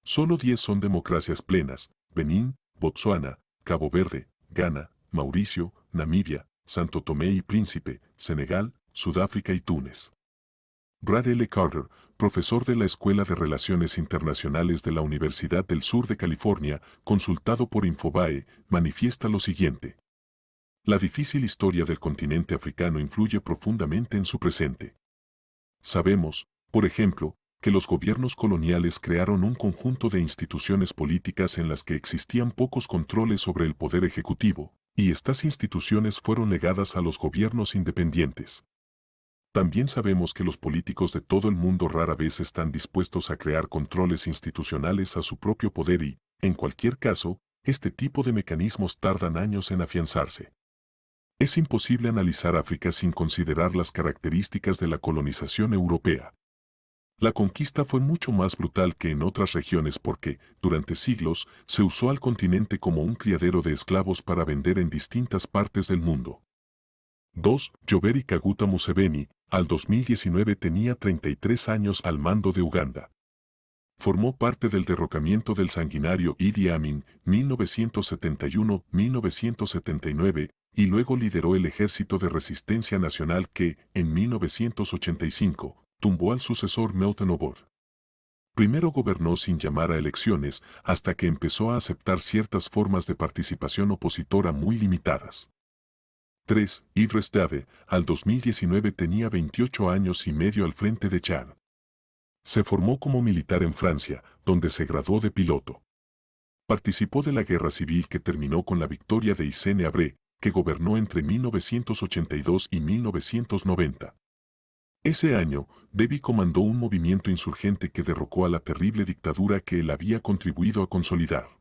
Solo 10 son democracias plenas: Benín, Botsuana, Cabo Verde, Ghana, Mauricio, Namibia, Santo Tomé y Príncipe, Senegal, Sudáfrica y Túnez. Brad L. Carter, profesor de la Escuela de Relaciones Internacionales de la Universidad del Sur de California, consultado por Infobae, manifiesta lo siguiente. La difícil historia del continente africano influye profundamente en su presente. Sabemos, por ejemplo, que los gobiernos coloniales crearon un conjunto de instituciones políticas en las que existían pocos controles sobre el poder ejecutivo, y estas instituciones fueron legadas a los gobiernos independientes. También sabemos que los políticos de todo el mundo rara vez están dispuestos a crear controles institucionales a su propio poder y, en cualquier caso, este tipo de mecanismos tardan años en afianzarse. Es imposible analizar África sin considerar las características de la colonización europea. La conquista fue mucho más brutal que en otras regiones porque, durante siglos, se usó al continente como un criadero de esclavos para vender en distintas partes del mundo. 2. Yoweri Kaguta Museveni, al 2019 tenía 33 años al mando de Uganda. Formó parte del derrocamiento del sanguinario Idi Amin, 1971-1979, y luego lideró el Ejército de Resistencia Nacional que, en 1985, tumbó al sucesor Milton Obote. Primero gobernó sin llamar a elecciones hasta que empezó a aceptar ciertas formas de participación opositora muy limitadas. 3. Idriss Déby, al 2019 tenía 28 años y medio al frente de Chad. Se formó como militar en Francia, donde se graduó de piloto. Participó de la guerra civil que terminó con la victoria de Hissène Habré, que gobernó entre 1982 y 1990. Ese año, Déby comandó un movimiento insurgente que derrocó a la terrible dictadura que él había contribuido a consolidar.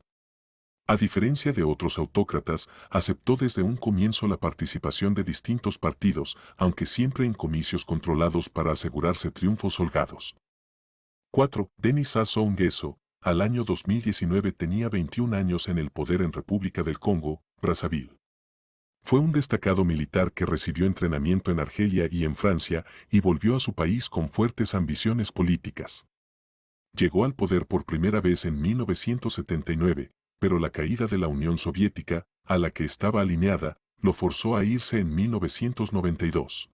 A diferencia de otros autócratas, aceptó desde un comienzo la participación de distintos partidos, aunque siempre en comicios controlados para asegurarse triunfos holgados. 4. Denis Sassou Nguesso, al año 2019 tenía 21 años en el poder en República del Congo, Brazzaville. Fue un destacado militar que recibió entrenamiento en Argelia y en Francia y volvió a su país con fuertes ambiciones políticas. Llegó al poder por primera vez en 1979, pero la caída de la Unión Soviética, a la que estaba alineada, lo forzó a irse en 1992.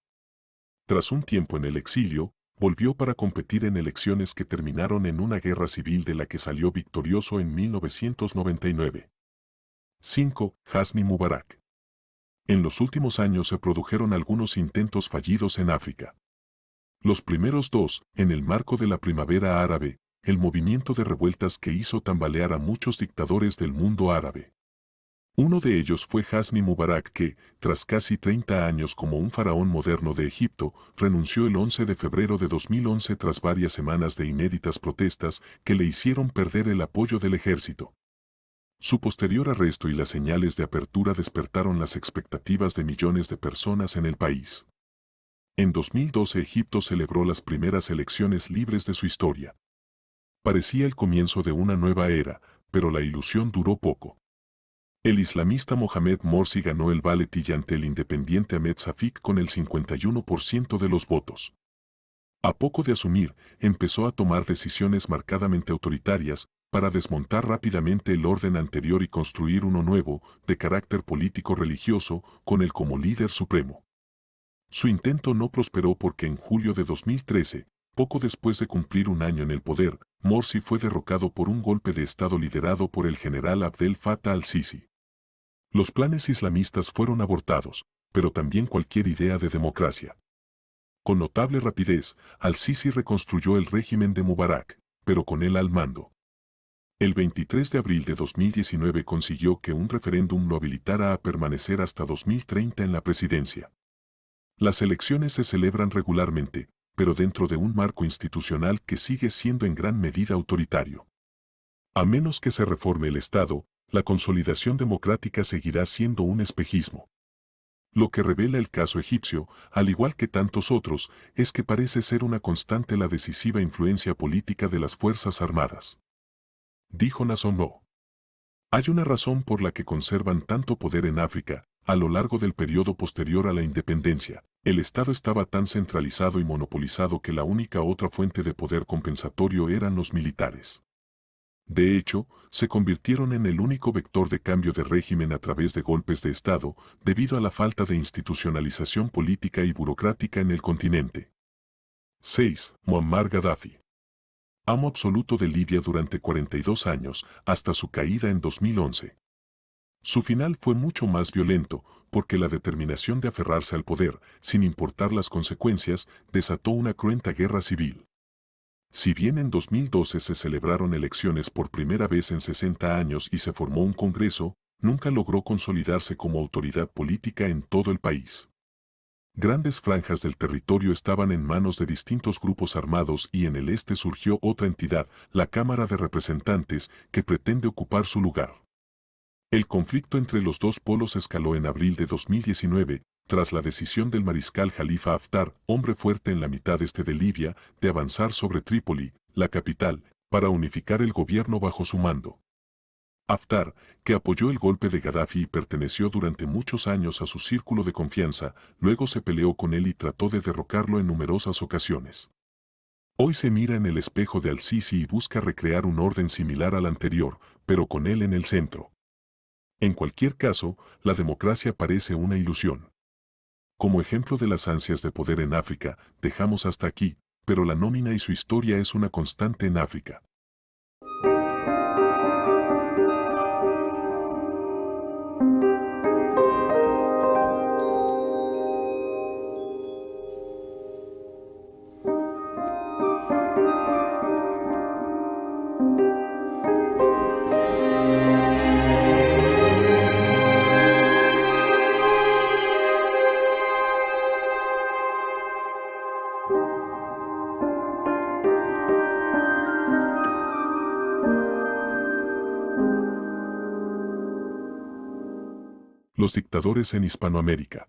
Tras un tiempo en el exilio, volvió para competir en elecciones que terminaron en una guerra civil de la que salió victorioso en 1999. 5. Hosni Mubarak. En los últimos años se produjeron algunos intentos fallidos en África. Los primeros dos, en el marco de la primavera árabe, el movimiento de revueltas que hizo tambalear a muchos dictadores del mundo árabe. Uno de ellos fue Hosni Mubarak que, tras casi 30 años como un faraón moderno de Egipto, renunció el 11 de febrero de 2011 tras varias semanas de inéditas protestas que le hicieron perder el apoyo del ejército. Su posterior arresto y las señales de apertura despertaron las expectativas de millones de personas en el país. En 2012 Egipto celebró las primeras elecciones libres de su historia. Parecía el comienzo de una nueva era, pero la ilusión duró poco. El islamista Mohamed Morsi ganó el baletillo ante el independiente Ahmed Shafik con el 51% de los votos. A poco de asumir, empezó a tomar decisiones marcadamente autoritarias, para desmontar rápidamente el orden anterior y construir uno nuevo, de carácter político-religioso, con él como líder supremo. Su intento no prosperó porque en julio de 2013, poco después de cumplir un año en el poder, Morsi fue derrocado por un golpe de Estado liderado por el general Abdel Fattah al-Sisi. Los planes islamistas fueron abortados, pero también cualquier idea de democracia. Con notable rapidez, al-Sisi reconstruyó el régimen de Mubarak, pero con él al mando. El 23 de abril de 2019 consiguió que un referéndum lo habilitara a permanecer hasta 2030 en la presidencia. Las elecciones se celebran regularmente, pero dentro de un marco institucional que sigue siendo en gran medida autoritario. A menos que se reforme el Estado, la consolidación democrática seguirá siendo un espejismo. Lo que revela el caso egipcio, al igual que tantos otros, es que parece ser una constante la decisiva influencia política de las Fuerzas Armadas. Dijo Nasonó. Hay una razón por la que conservan tanto poder en África. A lo largo del periodo posterior a la independencia, el Estado estaba tan centralizado y monopolizado que la única otra fuente de poder compensatorio eran los militares. De hecho, se convirtieron en el único vector de cambio de régimen a través de golpes de Estado, debido a la falta de institucionalización política y burocrática en el continente. 6. Muammar Gaddafi. Amo absoluto de Libia durante 42 años, hasta su caída en 2011. Su final fue mucho más violento, porque la determinación de aferrarse al poder, sin importar las consecuencias, desató una cruenta guerra civil. Si bien en 2012 se celebraron elecciones por primera vez en 60 años y se formó un Congreso, nunca logró consolidarse como autoridad política en todo el país. Grandes franjas del territorio estaban en manos de distintos grupos armados y en el este surgió otra entidad, la Cámara de Representantes, que pretende ocupar su lugar. El conflicto entre los dos polos escaló en abril de 2019, tras la decisión del mariscal Khalifa Haftar, hombre fuerte en la mitad este de Libia, de avanzar sobre Trípoli, la capital, para unificar el gobierno bajo su mando. Haftar, que apoyó el golpe de Gaddafi y perteneció durante muchos años a su círculo de confianza, luego se peleó con él y trató de derrocarlo en numerosas ocasiones. Hoy se mira en el espejo de al-Sisi y busca recrear un orden similar al anterior, pero con él en el centro. En cualquier caso, la democracia parece una ilusión. Como ejemplo de las ansias de poder en África, dejamos hasta aquí, pero la nómina y su historia es una constante en África. Los dictadores en Hispanoamérica.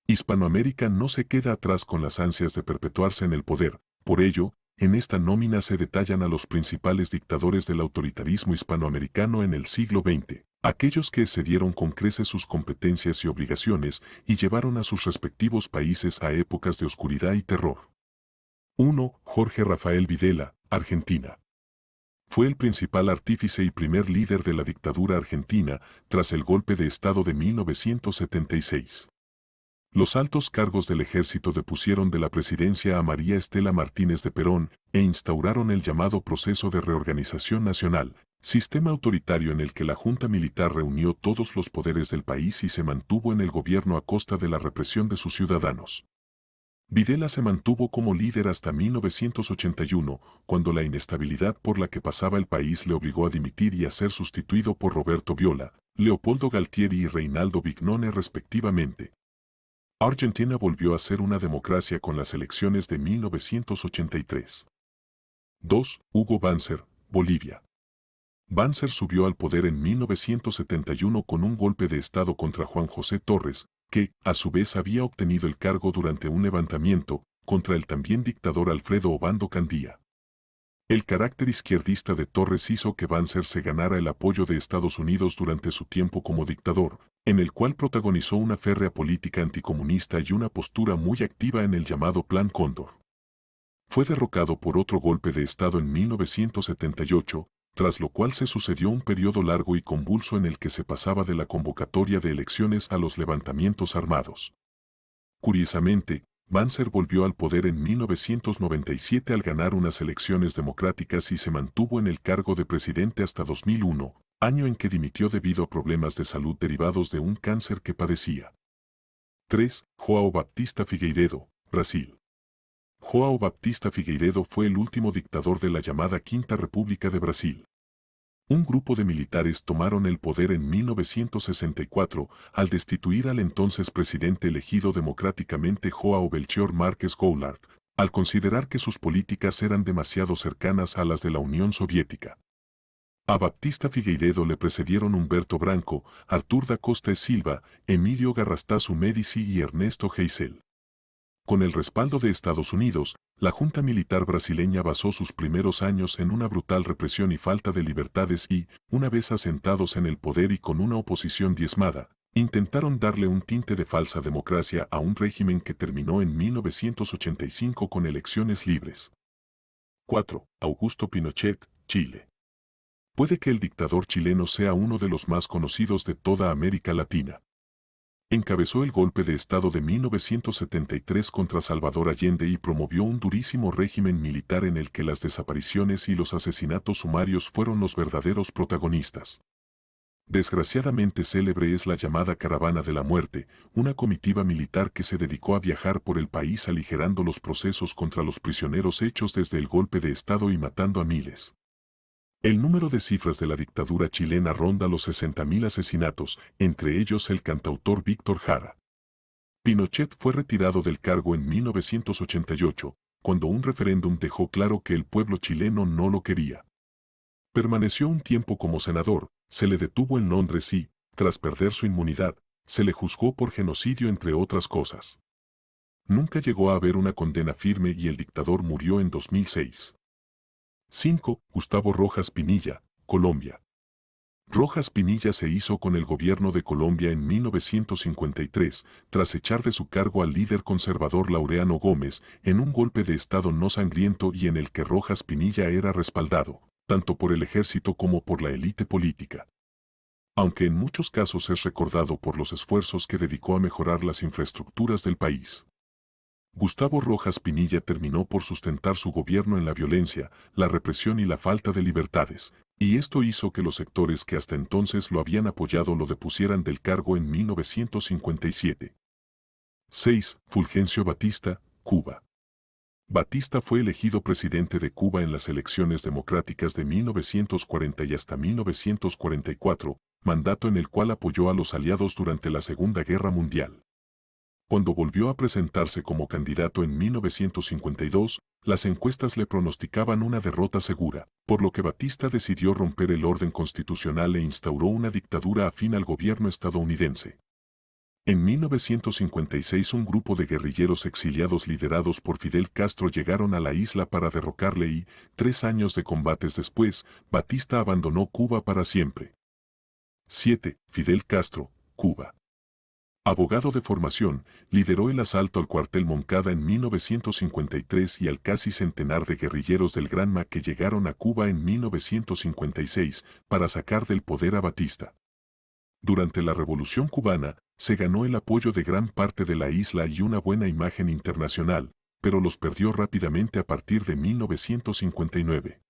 Hispanoamérica no se queda atrás con las ansias de perpetuarse en el poder, por ello, en esta nómina se detallan a los principales dictadores del autoritarismo hispanoamericano en el siglo XX, aquellos que excedieron con creces sus competencias y obligaciones y llevaron a sus respectivos países a épocas de oscuridad y terror. 1. Jorge Rafael Videla, Argentina. Fue el principal artífice y primer líder de la dictadura argentina tras el golpe de Estado de 1976. Los altos cargos del ejército depusieron de la presidencia a María Estela Martínez de Perón e instauraron el llamado Proceso de Reorganización Nacional, sistema autoritario en el que la Junta Militar reunió todos los poderes del país y se mantuvo en el gobierno a costa de la represión de sus ciudadanos. Videla se mantuvo como líder hasta 1981, cuando la inestabilidad por la que pasaba el país le obligó a dimitir y a ser sustituido por Roberto Viola, Leopoldo Galtieri y Reinaldo Vignone respectivamente. Argentina volvió a ser una democracia con las elecciones de 1983. 2. Hugo Banzer, Bolivia. Banzer subió al poder en 1971 con un golpe de Estado contra Juan José Torres, que, a su vez, había obtenido el cargo durante un levantamiento contra el también dictador Alfredo Obando Candía. El carácter izquierdista de Torres hizo que Banzer se ganara el apoyo de Estados Unidos durante su tiempo como dictador, en el cual protagonizó una férrea política anticomunista y una postura muy activa en el llamado Plan Cóndor. Fue derrocado por otro golpe de Estado en 1978, tras lo cual se sucedió un periodo largo y convulso en el que se pasaba de la convocatoria de elecciones a los levantamientos armados. Curiosamente, Banzer volvió al poder en 1997 al ganar unas elecciones democráticas y se mantuvo en el cargo de presidente hasta 2001, año en que dimitió debido a problemas de salud derivados de un cáncer que padecía. 3. João Baptista Figueiredo, Brasil. João Baptista Figueiredo fue el último dictador de la llamada Quinta República de Brasil. Un grupo de militares tomaron el poder en 1964 al destituir al entonces presidente elegido democráticamente João Belchior Marques Goulart, al considerar que sus políticas eran demasiado cercanas a las de la Unión Soviética. A Baptista Figueiredo le precedieron Humberto Branco, Artur da Costa e Silva, Emílio Garrastazu Médici y Ernesto Geisel. Con el respaldo de Estados Unidos, la Junta Militar brasileña basó sus primeros años en una brutal represión y falta de libertades y, una vez asentados en el poder y con una oposición diezmada, intentaron darle un tinte de falsa democracia a un régimen que terminó en 1985 con elecciones libres. 4. Augusto Pinochet, Chile. Puede que el dictador chileno sea uno de los más conocidos de toda América Latina. Encabezó el golpe de Estado de 1973 contra Salvador Allende y promovió un durísimo régimen militar en el que las desapariciones y los asesinatos sumarios fueron los verdaderos protagonistas. Desgraciadamente célebre es la llamada Caravana de la Muerte, una comitiva militar que se dedicó a viajar por el país aligerando los procesos contra los prisioneros hechos desde el golpe de Estado y matando a miles. El número de cifras de la dictadura chilena ronda los 60.000 asesinatos, entre ellos el cantautor Víctor Jara. Pinochet fue retirado del cargo en 1988, cuando un referéndum dejó claro que el pueblo chileno no lo quería. Permaneció un tiempo como senador, se le detuvo en Londres y, tras perder su inmunidad, se le juzgó por genocidio entre otras cosas. Nunca llegó a haber una condena firme y el dictador murió en 2006. 5. Gustavo Rojas Pinilla, Colombia. Rojas Pinilla se hizo con el gobierno de Colombia en 1953, tras echar de su cargo al líder conservador Laureano Gómez en un golpe de Estado no sangriento y en el que Rojas Pinilla era respaldado, tanto por el ejército como por la élite política. Aunque en muchos casos es recordado por los esfuerzos que dedicó a mejorar las infraestructuras del país. Gustavo Rojas Pinilla terminó por sustentar su gobierno en la violencia, la represión y la falta de libertades, y esto hizo que los sectores que hasta entonces lo habían apoyado lo depusieran del cargo en 1957. 6. Fulgencio Batista, Cuba. Batista fue elegido presidente de Cuba en las elecciones democráticas de 1940 y hasta 1944, mandato en el cual apoyó a los aliados durante la Segunda Guerra Mundial. Cuando volvió a presentarse como candidato en 1952, las encuestas le pronosticaban una derrota segura, por lo que Batista decidió romper el orden constitucional e instauró una dictadura afín al gobierno estadounidense. En 1956 un grupo de guerrilleros exiliados liderados por Fidel Castro llegaron a la isla para derrocarle y, 3 años de combates después, Batista abandonó Cuba para siempre. 7. Fidel Castro, Cuba. Abogado de formación, lideró el asalto al cuartel Moncada en 1953 y al casi centenar de guerrilleros del Granma que llegaron a Cuba en 1956 para sacar del poder a Batista. Durante la Revolución Cubana, se ganó el apoyo de gran parte de la isla y una buena imagen internacional, pero los perdió rápidamente a partir de 1959.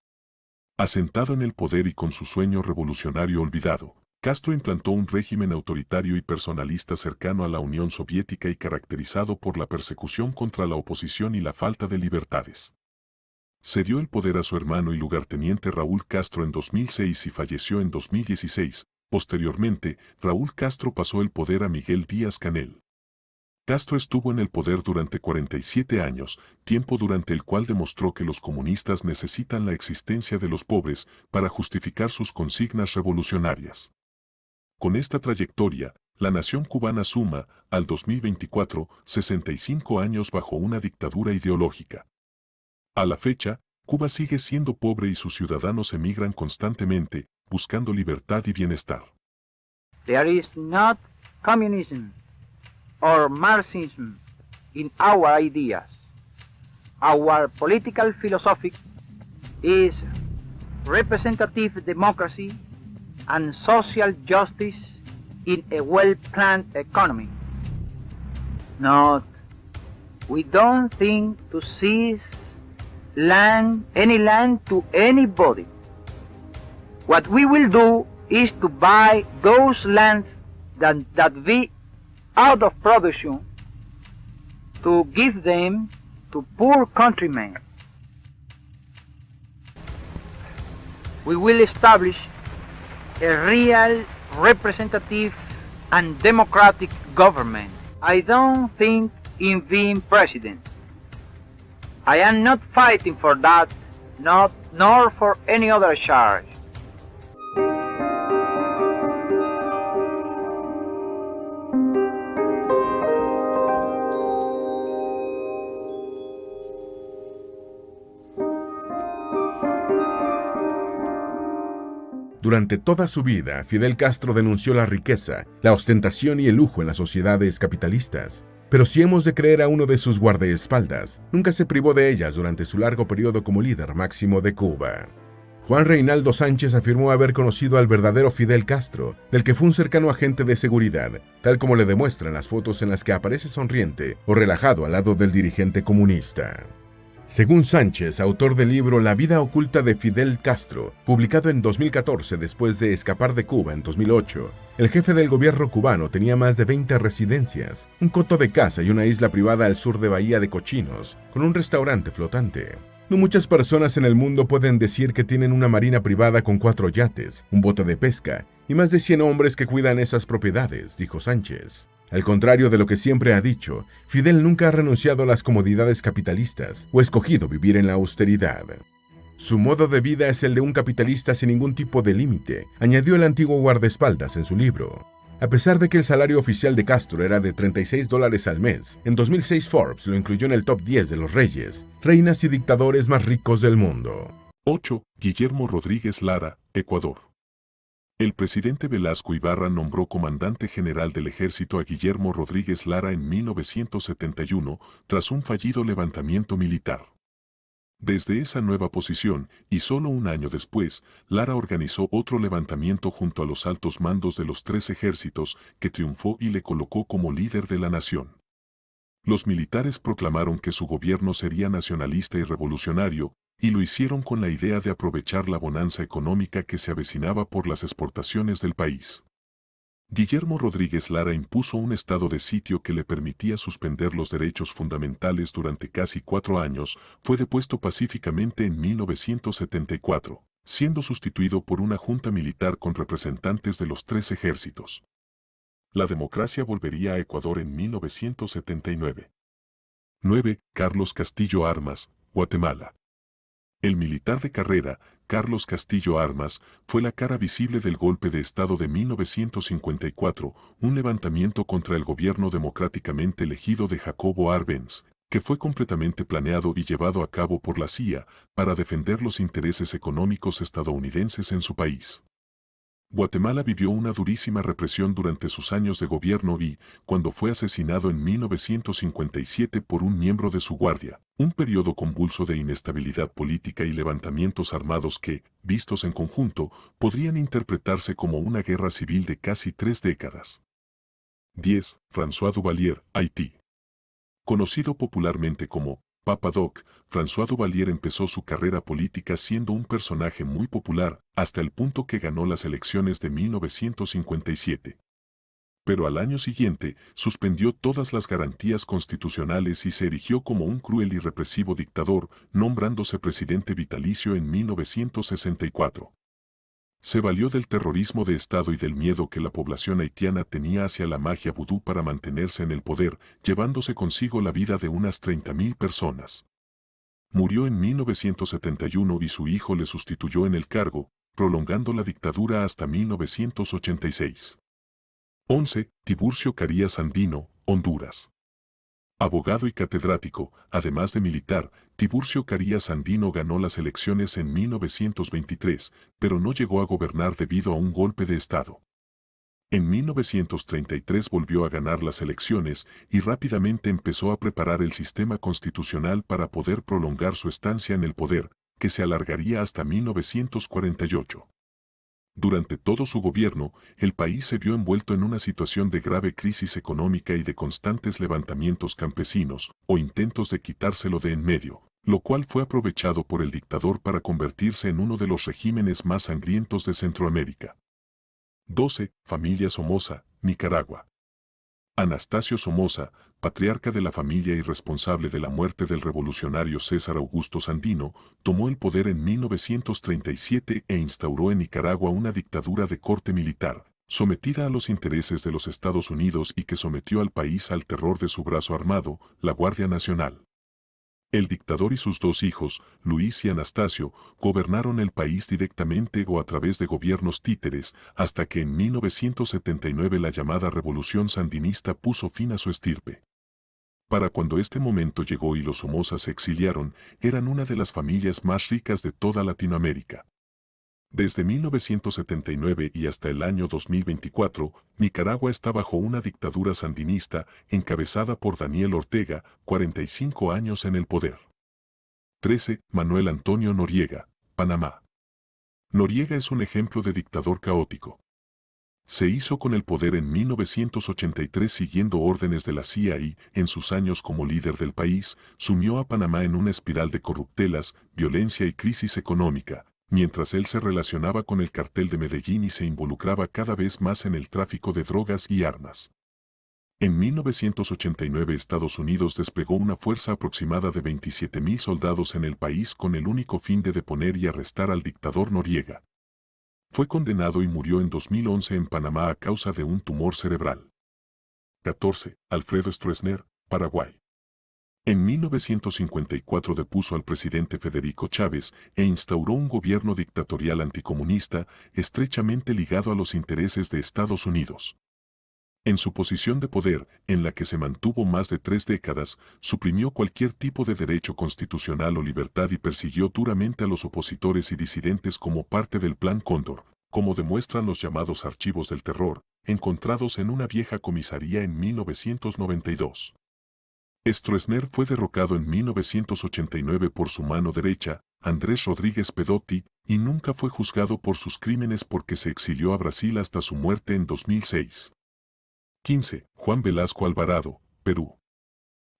Asentado en el poder y con su sueño revolucionario olvidado, Castro implantó un régimen autoritario y personalista cercano a la Unión Soviética y caracterizado por la persecución contra la oposición y la falta de libertades. Cedió el poder a su hermano y lugarteniente Raúl Castro en 2006 y falleció en 2016. Posteriormente, Raúl Castro pasó el poder a Miguel Díaz-Canel. Castro estuvo en el poder durante 47 años, tiempo durante el cual demostró que los comunistas necesitan la existencia de los pobres para justificar sus consignas revolucionarias. Con esta trayectoria, la nación cubana suma, al 2024, 65 años bajo una dictadura ideológica. A la fecha, Cuba sigue siendo pobre y sus ciudadanos emigran constantemente, buscando libertad y bienestar. There is not communism or Marxism in our ideas. Our political philosophy is representative democracy and social justice in a well-planned economy. Not, we don't think to seize any land to anybody. What we will do is to buy those lands that we out of production to give them to poor countrymen. We will establish a real representative and democratic government. I don't think in being president. I am not fighting for that, nor for any other charge. Durante toda su vida, Fidel Castro denunció la riqueza, la ostentación y el lujo en las sociedades capitalistas. Pero si hemos de creer a uno de sus guardaespaldas, nunca se privó de ellas durante su largo periodo como líder máximo de Cuba. Juan Reinaldo Sánchez afirmó haber conocido al verdadero Fidel Castro, del que fue un cercano agente de seguridad, tal como le demuestran las fotos en las que aparece sonriente o relajado al lado del dirigente comunista. Según Sánchez, autor del libro La vida oculta de Fidel Castro, publicado en 2014 después de escapar de Cuba en 2008, el jefe del gobierno cubano tenía más de 20 residencias, un coto de caza y una isla privada al sur de Bahía de Cochinos, con un restaurante flotante. No muchas personas en el mundo pueden decir que tienen una marina privada con 4 yates, un bote de pesca y más de 100 hombres que cuidan esas propiedades, dijo Sánchez. Al contrario de lo que siempre ha dicho, Fidel nunca ha renunciado a las comodidades capitalistas o escogido vivir en la austeridad. Su modo de vida es el de un capitalista sin ningún tipo de límite, añadió el antiguo guardaespaldas en su libro. A pesar de que el salario oficial de Castro era de $36 al mes, en 2006 Forbes lo incluyó en el top 10 de los reyes, reinas y dictadores más ricos del mundo. 8. Guillermo Rodríguez Lara, Ecuador. El presidente Velasco Ibarra nombró comandante general del ejército a Guillermo Rodríguez Lara en 1971 tras un fallido levantamiento militar. Desde esa nueva posición, y solo un año después, Lara organizó otro levantamiento junto a los altos mandos de los 3 ejércitos, que triunfó y le colocó como líder de la nación. Los militares proclamaron que su gobierno sería nacionalista y revolucionario, y lo hicieron con la idea de aprovechar la bonanza económica que se avecinaba por las exportaciones del país. Guillermo Rodríguez Lara impuso un estado de sitio que le permitía suspender los derechos fundamentales durante casi 4 años, fue depuesto pacíficamente en 1974, siendo sustituido por una junta militar con representantes de los 3 ejércitos. La democracia volvería a Ecuador en 1979. 9. Carlos Castillo Armas, Guatemala. El militar de carrera, Carlos Castillo Armas, fue la cara visible del golpe de Estado de 1954, un levantamiento contra el gobierno democráticamente elegido de Jacobo Arbenz, que fue completamente planeado y llevado a cabo por la CIA para defender los intereses económicos estadounidenses en su país. Guatemala vivió una durísima represión durante sus años de gobierno y, cuando fue asesinado en 1957 por un miembro de su guardia, un periodo convulso de inestabilidad política y levantamientos armados que, vistos en conjunto, podrían interpretarse como una guerra civil de casi 3 décadas. 10. François Duvalier, Haití. Conocido popularmente como Papa Doc, François Duvalier empezó su carrera política siendo un personaje muy popular hasta el punto que ganó las elecciones de 1957. Pero al año siguiente suspendió todas las garantías constitucionales y se erigió como un cruel y represivo dictador, nombrándose presidente vitalicio en 1964. Se valió del terrorismo de Estado y del miedo que la población haitiana tenía hacia la magia vudú para mantenerse en el poder, llevándose consigo la vida de unas 30.000 personas. Murió en 1971 y su hijo le sustituyó en el cargo, prolongando la dictadura hasta 1986. 11. Tiburcio Carías Andino, Honduras. Abogado y catedrático, además de militar, Tiburcio Carías Andino ganó las elecciones en 1923, pero no llegó a gobernar debido a un golpe de Estado. En 1933 volvió a ganar las elecciones y rápidamente empezó a preparar el sistema constitucional para poder prolongar su estancia en el poder, que se alargaría hasta 1948. Durante todo su gobierno, el país se vio envuelto en una situación de grave crisis económica y de constantes levantamientos campesinos o intentos de quitárselo de en medio, lo cual fue aprovechado por el dictador para convertirse en uno de los regímenes más sangrientos de Centroamérica. 12. Familia Somoza, Nicaragua. Anastasio Somoza, patriarca de la familia y responsable de la muerte del revolucionario César Augusto Sandino, tomó el poder en 1937 e instauró en Nicaragua una dictadura de corte militar, sometida a los intereses de los Estados Unidos y que sometió al país al terror de su brazo armado, la Guardia Nacional. El dictador y sus 2 hijos, Luis y Anastasio, gobernaron el país directamente o a través de gobiernos títeres, hasta que en 1979 la llamada Revolución Sandinista puso fin a su estirpe. Para cuando este momento llegó y los Somoza se exiliaron, eran una de las familias más ricas de toda Latinoamérica. Desde 1979 y hasta el año 2024, Nicaragua está bajo una dictadura sandinista encabezada por Daniel Ortega, 45 años en el poder. 13. Manuel Antonio Noriega, Panamá. Noriega es un ejemplo de dictador caótico. Se hizo con el poder en 1983 siguiendo órdenes de la CIA y, en sus años como líder del país, sumió a Panamá en una espiral de corruptelas, violencia y crisis económica, mientras él se relacionaba con el cartel de Medellín y se involucraba cada vez más en el tráfico de drogas y armas. En 1989 Estados Unidos desplegó una fuerza aproximada de 27.000 soldados en el país con el único fin de deponer y arrestar al dictador Noriega. Fue condenado y murió en 2011 en Panamá a causa de un tumor cerebral. 14. Alfredo Stroessner, Paraguay. En 1954 depuso al presidente Federico Chávez e instauró un gobierno dictatorial anticomunista estrechamente ligado a los intereses de Estados Unidos. En su posición de poder, en la que se mantuvo más de 3 décadas, suprimió cualquier tipo de derecho constitucional o libertad y persiguió duramente a los opositores y disidentes como parte del Plan Cóndor, como demuestran los llamados archivos del terror, encontrados en una vieja comisaría en 1992. Stroessner fue derrocado en 1989 por su mano derecha, Andrés Rodríguez Pedotti, y nunca fue juzgado por sus crímenes porque se exilió a Brasil hasta su muerte en 2006. 15. Juan Velasco Alvarado, Perú.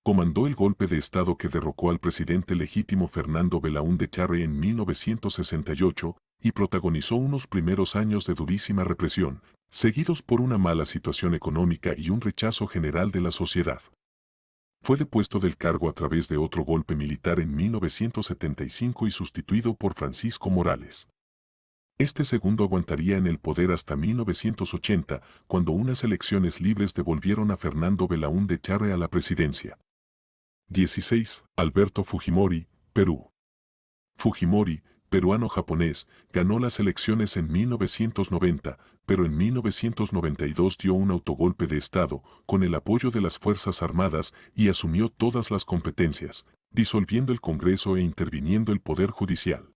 Comandó el golpe de Estado que derrocó al presidente legítimo Fernando Belaúnde Terry en 1968 y protagonizó unos primeros años de durísima represión, seguidos por una mala situación económica y un rechazo general de la sociedad. Fue depuesto del cargo a través de otro golpe militar en 1975 y sustituido por Francisco Morales. Este segundo aguantaría en el poder hasta 1980, cuando unas elecciones libres devolvieron a Fernando Belaúnde Terry a la presidencia. 16. Alberto Fujimori, Perú. Fujimori, peruano-japonés, ganó las elecciones en 1990, pero en 1992 dio un autogolpe de Estado, con el apoyo de las Fuerzas Armadas, y asumió todas las competencias, disolviendo el Congreso e interviniendo el Poder Judicial.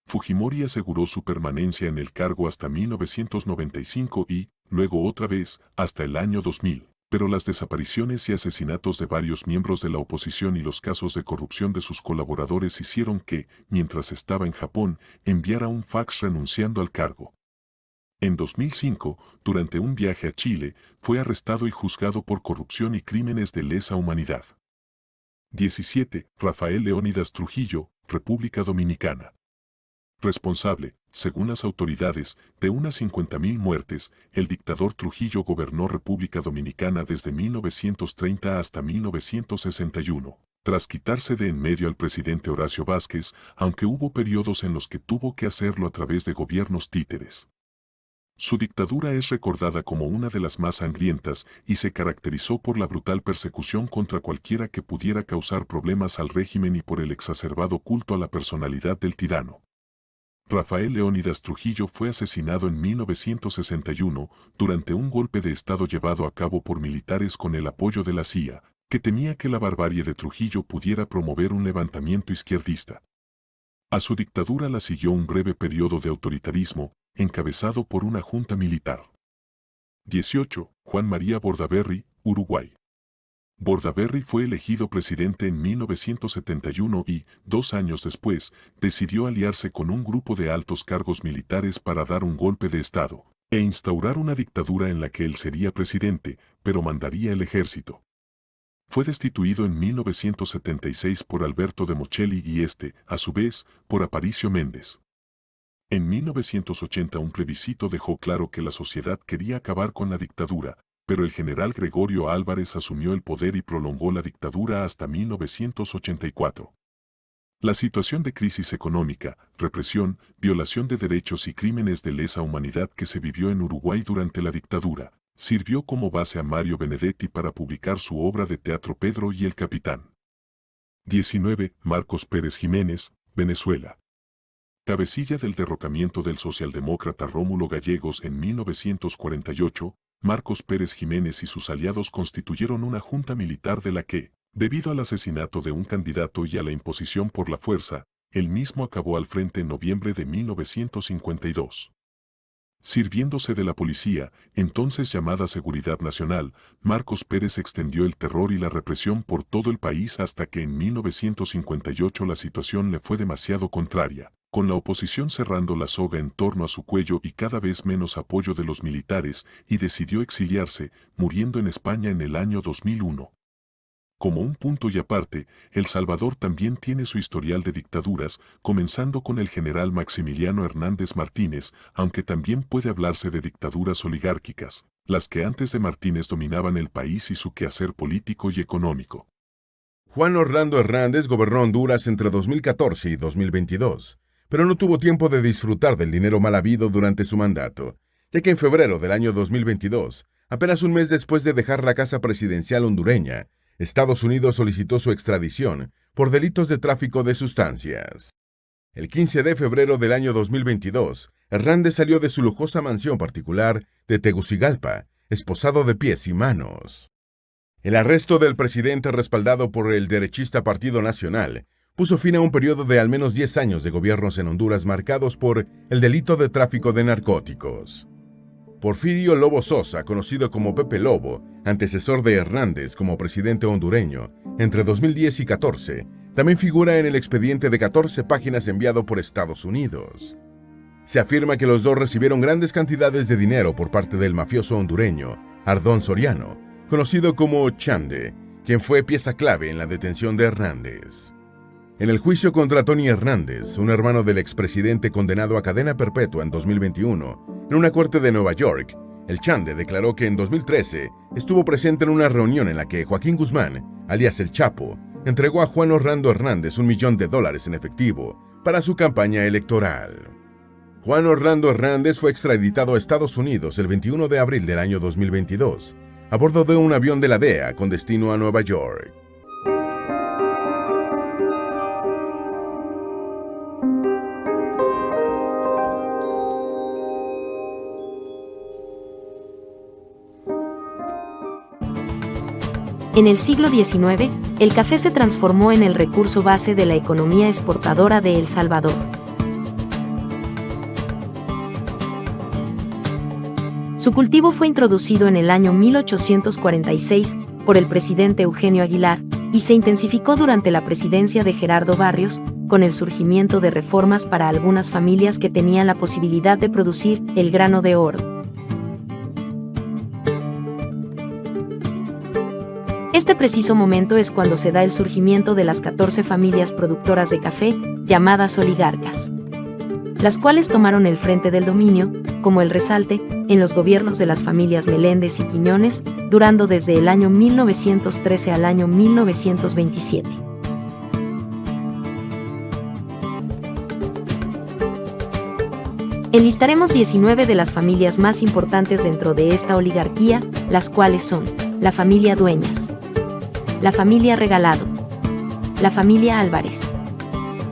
Fujimori aseguró su permanencia en el cargo hasta 1995 y, luego otra vez, hasta el año 2000, pero las desapariciones y asesinatos de varios miembros de la oposición y los casos de corrupción de sus colaboradores hicieron que, mientras estaba en Japón, enviara un fax renunciando al cargo. En 2005, durante un viaje a Chile, fue arrestado y juzgado por corrupción y crímenes de lesa humanidad. 17. Rafael Leónidas Trujillo, República Dominicana. Responsable, según las autoridades, de unas 50.000 muertes, el dictador Trujillo gobernó República Dominicana desde 1930 hasta 1961, tras quitarse de en medio al presidente Horacio Vázquez, aunque hubo periodos en los que tuvo que hacerlo a través de gobiernos títeres. Su dictadura es recordada como una de las más sangrientas y se caracterizó por la brutal persecución contra cualquiera que pudiera causar problemas al régimen y por el exacerbado culto a la personalidad del tirano. Rafael Leónidas Trujillo fue asesinado en 1961 durante un golpe de Estado llevado a cabo por militares con el apoyo de la CIA, que temía que la barbarie de Trujillo pudiera promover un levantamiento izquierdista. A su dictadura la siguió un breve periodo de autoritarismo, encabezado por una junta militar. 18. Juan María Bordaberry, Uruguay. Bordaberry fue elegido presidente en 1971 y, 2 años después, decidió aliarse con un grupo de altos cargos militares para dar un golpe de Estado e instaurar una dictadura en la que él sería presidente, pero mandaría el ejército. Fue destituido en 1976 por Alberto de Mochelli y a su vez, por Aparicio Méndez. En 1980 un plebiscito dejó claro que la sociedad quería acabar con la dictadura, pero el general Gregorio Álvarez asumió el poder y prolongó la dictadura hasta 1984. La situación de crisis económica, represión, violación de derechos y crímenes de lesa humanidad que se vivió en Uruguay durante la dictadura, sirvió como base a Mario Benedetti para publicar su obra de teatro Pedro y el Capitán. 19. Marcos Pérez Jiménez, Venezuela. Cabecilla del derrocamiento del socialdemócrata Rómulo Gallegos en 1948, Marcos Pérez Jiménez y sus aliados constituyeron una junta militar de la que, debido al asesinato de un candidato y a la imposición por la fuerza, él mismo acabó al frente en noviembre de 1952. Sirviéndose de la policía, entonces llamada Seguridad Nacional, Marcos Pérez extendió el terror y la represión por todo el país hasta que en 1958 la situación le fue demasiado contraria, con la oposición cerrando la soga en torno a su cuello y cada vez menos apoyo de los militares, y decidió exiliarse, muriendo en España en el año 2001. Como un punto y aparte, El Salvador también tiene su historial de dictaduras, comenzando con el general Maximiliano Hernández Martínez, aunque también puede hablarse de dictaduras oligárquicas, las que antes de Martínez dominaban el país y su quehacer político y económico. Juan Orlando Hernández gobernó Honduras entre 2014 y 2022, pero no tuvo tiempo de disfrutar del dinero mal habido durante su mandato, ya que en febrero del año 2022, apenas un mes después de dejar la casa presidencial hondureña, Estados Unidos solicitó su extradición por delitos de tráfico de sustancias. El 15 de febrero del año 2022, Hernández salió de su lujosa mansión particular de Tegucigalpa, esposado de pies y manos. El arresto del presidente, respaldado por el derechista Partido Nacional, puso fin a un periodo de al menos 10 años de gobiernos en Honduras marcados por el delito de tráfico de narcóticos. Porfirio Lobo Sosa, conocido como Pepe Lobo, antecesor de Hernández como presidente hondureño, entre 2010 y 2014, también figura en el expediente de 14 páginas enviado por Estados Unidos. Se afirma que los dos recibieron grandes cantidades de dinero por parte del mafioso hondureño, Ardón Soriano, conocido como Chande, quien fue pieza clave en la detención de Hernández. En el juicio contra Tony Hernández, un hermano del expresidente condenado a cadena perpetua en 2021, en una corte de Nueva York, el Chande declaró que en 2013 estuvo presente en una reunión en la que Joaquín Guzmán, alias El Chapo, entregó a Juan Orlando Hernández $1 millón en efectivo para su campaña electoral. Juan Orlando Hernández fue extraditado a Estados Unidos el 21 de abril del año 2022, a bordo de un avión de la DEA con destino a Nueva York. En el siglo XIX, el café se transformó en el recurso base de la economía exportadora de El Salvador. Su cultivo fue introducido en el año 1846 por el presidente Eugenio Aguilar y se intensificó durante la presidencia de Gerardo Barrios, con el surgimiento de reformas para algunas familias que tenían la posibilidad de producir el grano de oro. Este preciso momento es cuando se da el surgimiento de las 14 familias productoras de café, llamadas oligarcas, las cuales tomaron el frente del dominio, como el resalte, en los gobiernos de las familias Meléndez y Quiñones, durando desde el año 1913 al año 1927. Enlistaremos 19 de las familias más importantes dentro de esta oligarquía, las cuales son la familia Dueñas, la familia Regalado, la familia Álvarez,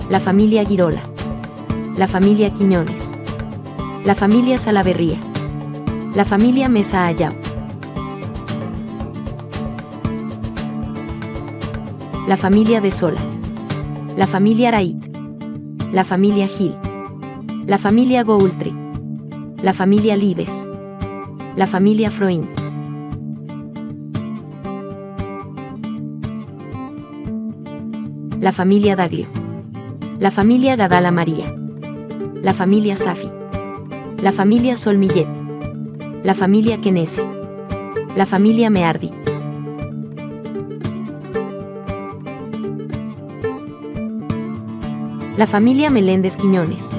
la familia Girola, la familia Quiñones, la familia Salaverría, la familia Mesa Ayau, la familia de Sola, la familia Arait, la familia Gil, la familia Goultri, la familia Libes, la familia Freund, la familia Daglio, la familia Gadala María, la familia Safi, la familia Solmillet, la familia Quenese, la familia Meardi, la familia Meléndez Quiñones.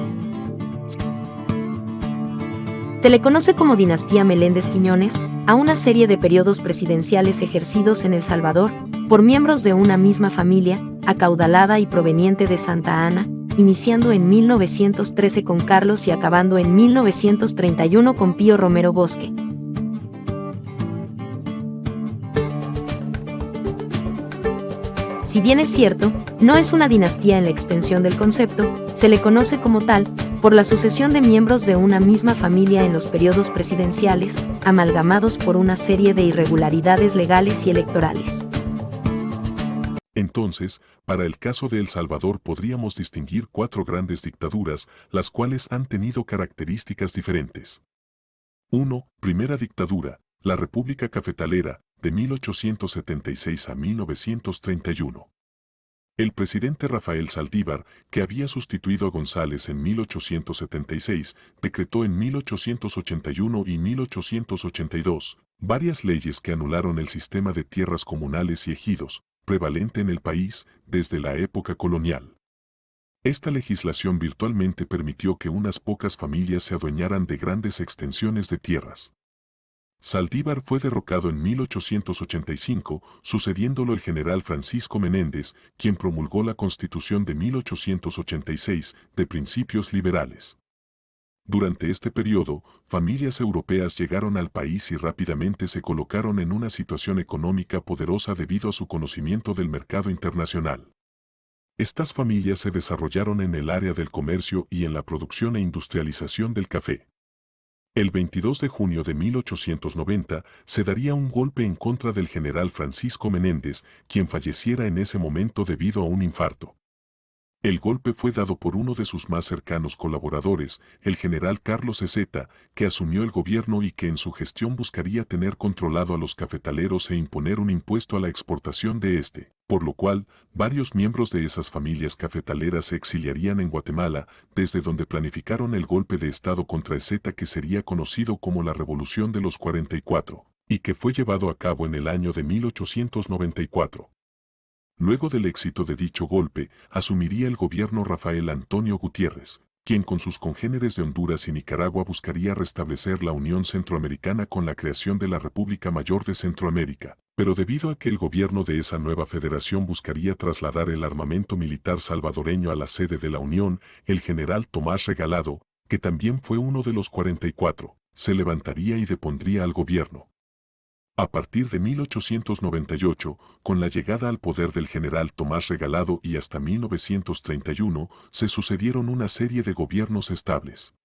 Se le conoce como dinastía Meléndez Quiñones a una serie de periodos presidenciales ejercidos en El Salvador por miembros de una misma familia, acaudalada y proveniente de Santa Ana, iniciando en 1913 con Carlos y acabando en 1931 con Pío Romero Bosque. Si bien es cierto, no es una dinastía en la extensión del concepto, se le conoce como tal por la sucesión de miembros de una misma familia en los periodos presidenciales, amalgamados por una serie de irregularidades legales y electorales. Entonces, para el caso de El Salvador podríamos distinguir 4 grandes dictaduras, las cuales han tenido características diferentes. 1. Primera dictadura, la República Cafetalera, de 1876 a 1931. El presidente Rafael Saldívar, que había sustituido a González en 1876, decretó en 1881 y 1882 varias leyes que anularon el sistema de tierras comunales y ejidos, prevalente en el país desde la época colonial. Esta legislación virtualmente permitió que unas pocas familias se adueñaran de grandes extensiones de tierras. Saldívar fue derrocado en 1885, sucediéndolo el general Francisco Menéndez, quien promulgó la Constitución de 1886 de principios liberales. Durante este periodo, familias europeas llegaron al país y rápidamente se colocaron en una situación económica poderosa debido a su conocimiento del mercado internacional. Estas familias se desarrollaron en el área del comercio y en la producción e industrialización del café. El 22 de junio de 1890 se daría un golpe en contra del general Francisco Menéndez, quien falleciera en ese momento debido a un infarto. El golpe fue dado por uno de sus más cercanos colaboradores, el general Carlos Ezeta, que asumió el gobierno y que en su gestión buscaría tener controlado a los cafetaleros e imponer un impuesto a la exportación de este, por lo cual varios miembros de esas familias cafetaleras se exiliarían en Guatemala, desde donde planificaron el golpe de Estado contra Ezeta que sería conocido como la Revolución de los 44, y que fue llevado a cabo en el año de 1894. Luego del éxito de dicho golpe, asumiría el gobierno Rafael Antonio Gutiérrez, quien con sus congéneres de Honduras y Nicaragua buscaría restablecer la Unión Centroamericana con la creación de la República Mayor de Centroamérica. Pero debido a que el gobierno de esa nueva federación buscaría trasladar el armamento militar salvadoreño a la sede de la Unión, el general Tomás Regalado, que también fue uno de los 44, se levantaría y depondría al gobierno. A partir de 1898, con la llegada al poder del general Tomás Regalado y hasta 1931, se sucedieron una serie de gobiernos estables.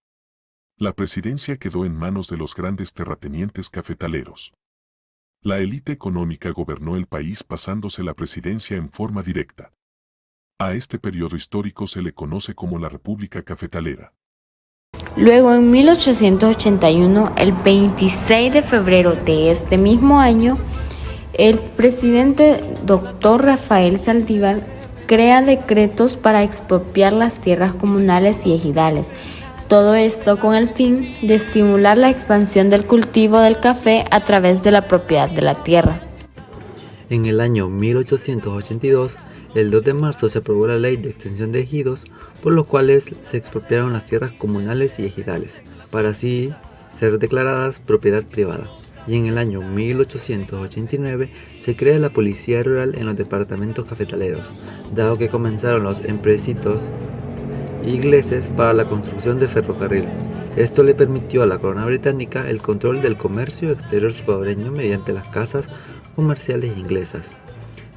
La presidencia quedó en manos de los grandes terratenientes cafetaleros. La élite económica gobernó el país pasándose la presidencia en forma directa. A este periodo histórico se le conoce como la República Cafetalera. Luego, en 1881, el 26 de febrero de este mismo año, el presidente Dr. Rafael Saldívar crea decretos para expropiar las tierras comunales y ejidales. Todo esto con el fin de estimular la expansión del cultivo del café a través de la propiedad de la tierra. En el año 1882, el 2 de marzo se aprobó la Ley de Extensión de Ejidos, por lo cuales se expropiaron las tierras comunales y ejidales, para así ser declaradas propiedad privada. Y en el año 1889 se crea la Policía Rural en los departamentos cafetaleros, dado que comenzaron los empresitos ingleses para la construcción de ferrocarril. Esto le permitió a la corona británica el control del comercio exterior salvadoreño mediante las casas comerciales inglesas.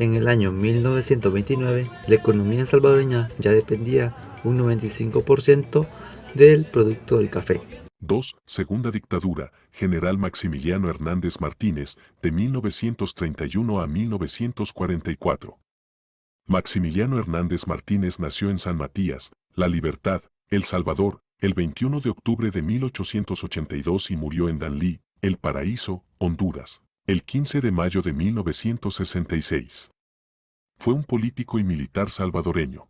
En el año 1929, la economía salvadoreña ya dependía un 95% del producto del café. 2. Segunda dictadura, General Maximiliano Hernández Martínez, de 1931 a 1944. Maximiliano Hernández Martínez nació en San Matías, La Libertad, El Salvador, el 21 de octubre de 1882 y murió en Danlí, El Paraíso, Honduras, el 15 de mayo de 1966. Fue un político y militar salvadoreño.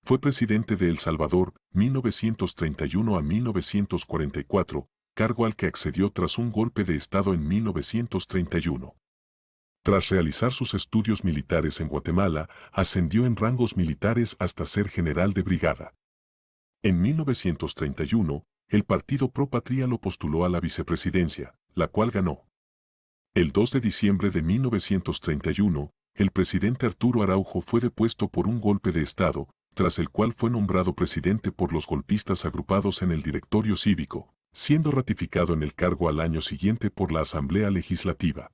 Fue presidente de El Salvador, 1931 a 1944, cargo al que accedió tras un golpe de Estado en 1931. Tras realizar sus estudios militares en Guatemala, ascendió en rangos militares hasta ser general de brigada. En 1931, el Partido Pro Patria lo postuló a la vicepresidencia, la cual ganó. El 2 de diciembre de 1931, el presidente Arturo Araujo fue depuesto por un golpe de Estado, tras el cual fue nombrado presidente por los golpistas agrupados en el directorio cívico, siendo ratificado en el cargo al año siguiente por la Asamblea Legislativa.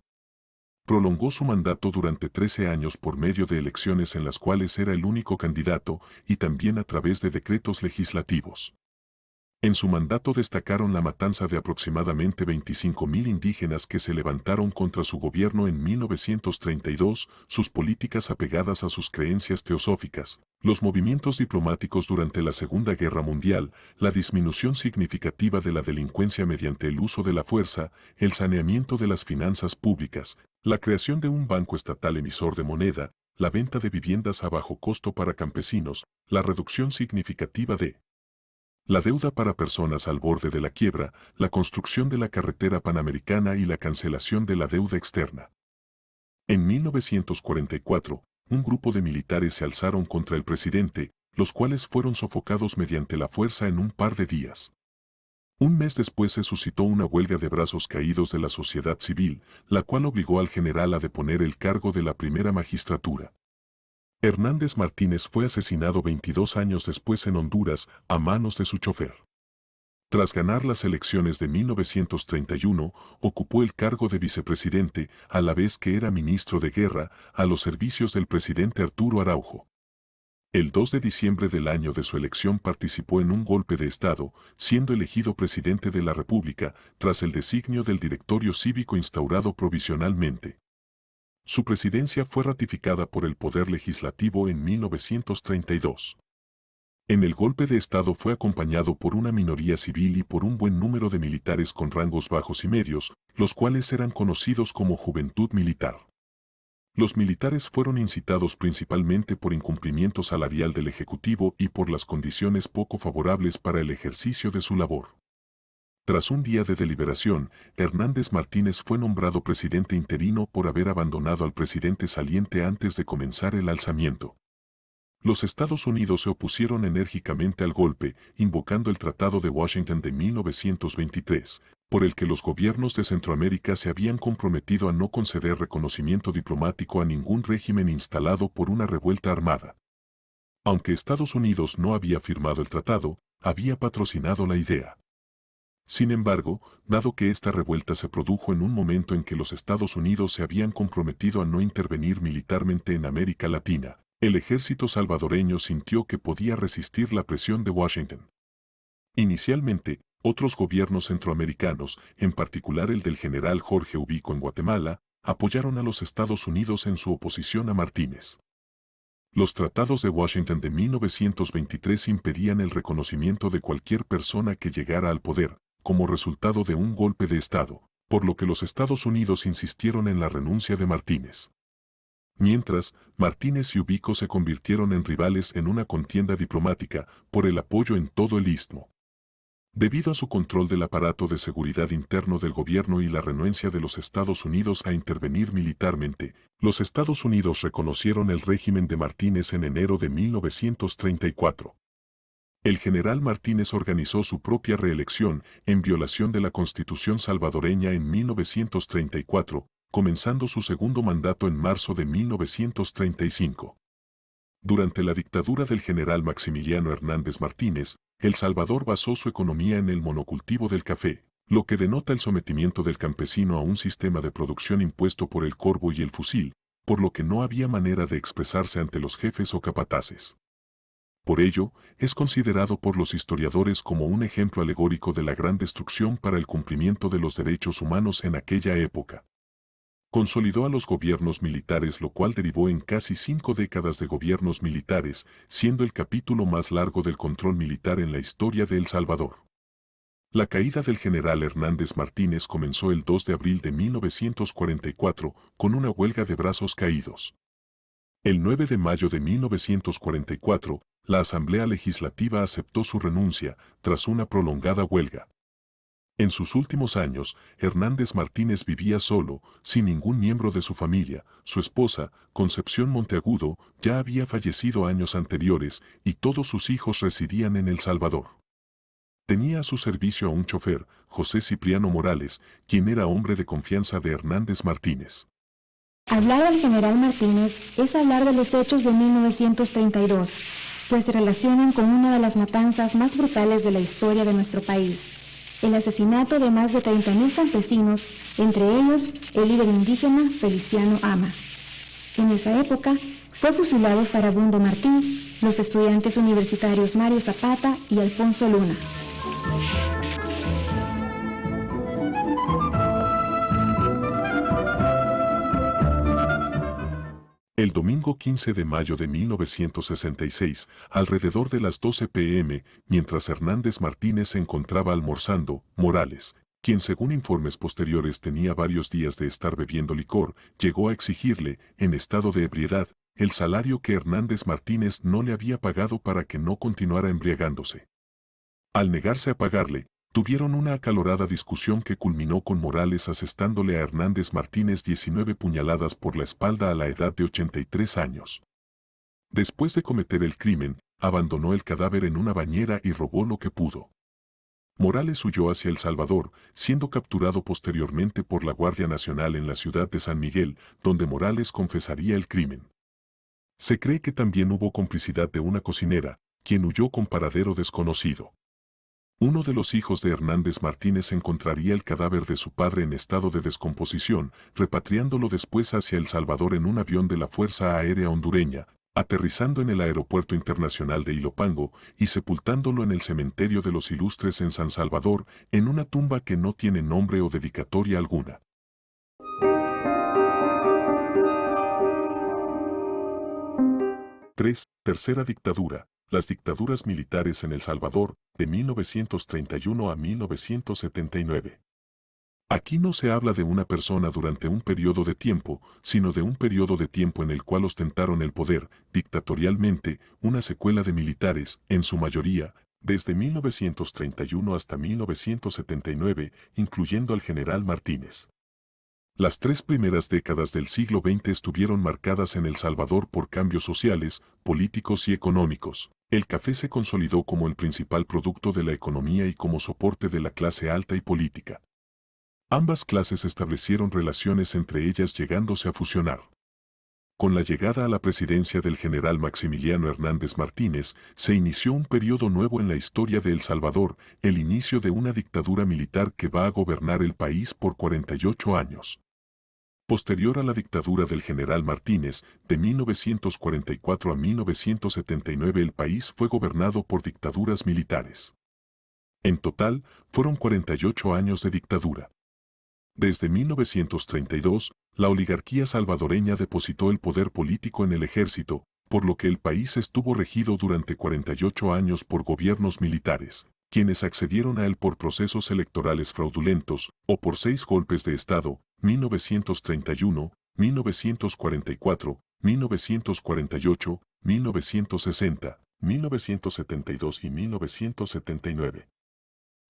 Prolongó su mandato durante 13 años por medio de elecciones en las cuales era el único candidato y también a través de decretos legislativos. En su mandato destacaron la matanza de aproximadamente 25.000 indígenas que se levantaron contra su gobierno en 1932, sus políticas apegadas a sus creencias teosóficas, los movimientos diplomáticos durante la Segunda Guerra Mundial, la disminución significativa de la delincuencia mediante el uso de la fuerza, el saneamiento de las finanzas públicas, la creación de un banco estatal emisor de moneda, la venta de viviendas a bajo costo para campesinos, la reducción significativa de la deuda para personas al borde de la quiebra, la construcción de la carretera panamericana y la cancelación de la deuda externa. En 1944, un grupo de militares se alzaron contra el presidente, los cuales fueron sofocados mediante la fuerza en un par de días. Un mes después se suscitó una huelga de brazos caídos de la sociedad civil, la cual obligó al general a deponer el cargo de la primera magistratura. Hernández Martínez fue asesinado 22 años después en Honduras a manos de su chofer. Tras ganar las elecciones de 1931, ocupó el cargo de vicepresidente, a la vez que era ministro de guerra, a los servicios del presidente Arturo Araujo. El 2 de diciembre del año de su elección participó en un golpe de Estado, siendo elegido presidente de la República, tras el designio del directorio cívico instaurado provisionalmente. Su presidencia fue ratificada por el Poder Legislativo en 1932. En el golpe de Estado fue acompañado por una minoría civil y por un buen número de militares con rangos bajos y medios, los cuales eran conocidos como Juventud Militar. Los militares fueron incitados principalmente por incumplimiento salarial del Ejecutivo y por las condiciones poco favorables para el ejercicio de su labor. Tras un día de deliberación, Hernández Martínez fue nombrado presidente interino por haber abandonado al presidente saliente antes de comenzar el alzamiento. Los Estados Unidos se opusieron enérgicamente al golpe, invocando el Tratado de Washington de 1923, por el que los gobiernos de Centroamérica se habían comprometido a no conceder reconocimiento diplomático a ningún régimen instalado por una revuelta armada. Aunque Estados Unidos no había firmado el tratado, había patrocinado la idea. Sin embargo, dado que esta revuelta se produjo en un momento en que los Estados Unidos se habían comprometido a no intervenir militarmente en América Latina, el ejército salvadoreño sintió que podía resistir la presión de Washington. Inicialmente, otros gobiernos centroamericanos, en particular el del general Jorge Ubico en Guatemala, apoyaron a los Estados Unidos en su oposición a Martínez. Los tratados de Washington de 1923 impedían el reconocimiento de cualquier persona que llegara al poder, como resultado de un golpe de Estado, por lo que los Estados Unidos insistieron en la renuncia de Martínez. Mientras, Martínez y Ubico se convirtieron en rivales en una contienda diplomática por el apoyo en todo el istmo. Debido a su control del aparato de seguridad interno del gobierno y la renuencia de los Estados Unidos a intervenir militarmente, los Estados Unidos reconocieron el régimen de Martínez en enero de 1934. El general Martínez organizó su propia reelección en violación de la Constitución salvadoreña en 1934, comenzando su segundo mandato en marzo de 1935. Durante la dictadura del general Maximiliano Hernández Martínez, El Salvador basó su economía en el monocultivo del café, lo que denota el sometimiento del campesino a un sistema de producción impuesto por el corvo y el fusil, por lo que no había manera de expresarse ante los jefes o capataces. Por ello, es considerado por los historiadores como un ejemplo alegórico de la gran destrucción para el cumplimiento de los derechos humanos en aquella época. Consolidó a los gobiernos militares, lo cual derivó en casi 5 décadas de gobiernos militares, siendo el capítulo más largo del control militar en la historia de El Salvador. La caída del general Hernández Martínez comenzó el 2 de abril de 1944 con una huelga de brazos caídos. El 9 de mayo de 1944, la Asamblea Legislativa aceptó su renuncia tras una prolongada huelga. En sus últimos años, Hernández Martínez vivía solo, sin ningún miembro de su familia. Su esposa, Concepción Monteagudo, ya había fallecido años anteriores y todos sus hijos residían en El Salvador. Tenía a su servicio a un chofer, José Cipriano Morales, quien era hombre de confianza de Hernández Martínez. Hablar al general Martínez es hablar de los hechos de 1932, pues se relacionan con una de las matanzas más brutales de la historia de nuestro país. El asesinato de más de 30.000 campesinos, entre ellos el líder indígena Feliciano Ama. En esa época fue fusilado Farabundo Martí, los estudiantes universitarios Mario Zapata y Alfonso Luna. El domingo 15 de mayo de 1966, alrededor de las 12 p.m., mientras Hernández Martínez se encontraba almorzando, Morales, quien según informes posteriores tenía varios días de estar bebiendo licor, llegó a exigirle, en estado de ebriedad, el salario que Hernández Martínez no le había pagado para que no continuara embriagándose. Al negarse a pagarle, tuvieron una acalorada discusión que culminó con Morales asestándole a Hernández Martínez 19 puñaladas por la espalda a la edad de 83 años. Después de cometer el crimen, abandonó el cadáver en una bañera y robó lo que pudo. Morales huyó hacia El Salvador, siendo capturado posteriormente por la Guardia Nacional en la ciudad de San Miguel, donde Morales confesaría el crimen. Se cree que también hubo complicidad de una cocinera, quien huyó con paradero desconocido. Uno de los hijos de Hernández Martínez encontraría el cadáver de su padre en estado de descomposición, repatriándolo después hacia El Salvador en un avión de la Fuerza Aérea Hondureña, aterrizando en el Aeropuerto Internacional de Ilopango y sepultándolo en el Cementerio de los Ilustres en San Salvador, en una tumba que no tiene nombre o dedicatoria alguna. Tercera dictadura. Las dictaduras militares en El Salvador, de 1931 a 1979. Aquí no se habla de una persona durante un periodo de tiempo, sino de un periodo de tiempo en el cual ostentaron el poder, dictatorialmente, una secuela de militares, en su mayoría, desde 1931 hasta 1979, incluyendo al general Martínez. Las 3 primeras décadas del siglo XX estuvieron marcadas en El Salvador por cambios sociales, políticos y económicos. El café se consolidó como el principal producto de la economía y como soporte de la clase alta y política. Ambas clases establecieron relaciones entre ellas llegándose a fusionar. Con la llegada a la presidencia del general Maximiliano Hernández Martínez, se inició un periodo nuevo en la historia de El Salvador, el inicio de una dictadura militar que va a gobernar el país por 48 años. Posterior a la dictadura del general Martínez, de 1944 a 1979 el país fue gobernado por dictaduras militares. En total, fueron 48 años de dictadura. Desde 1932, la oligarquía salvadoreña depositó el poder político en el ejército, por lo que el país estuvo regido durante 48 años por gobiernos militares, quienes accedieron a él por procesos electorales fraudulentos, o por 6 golpes de Estado, 1931, 1944, 1948, 1960, 1972 y 1979.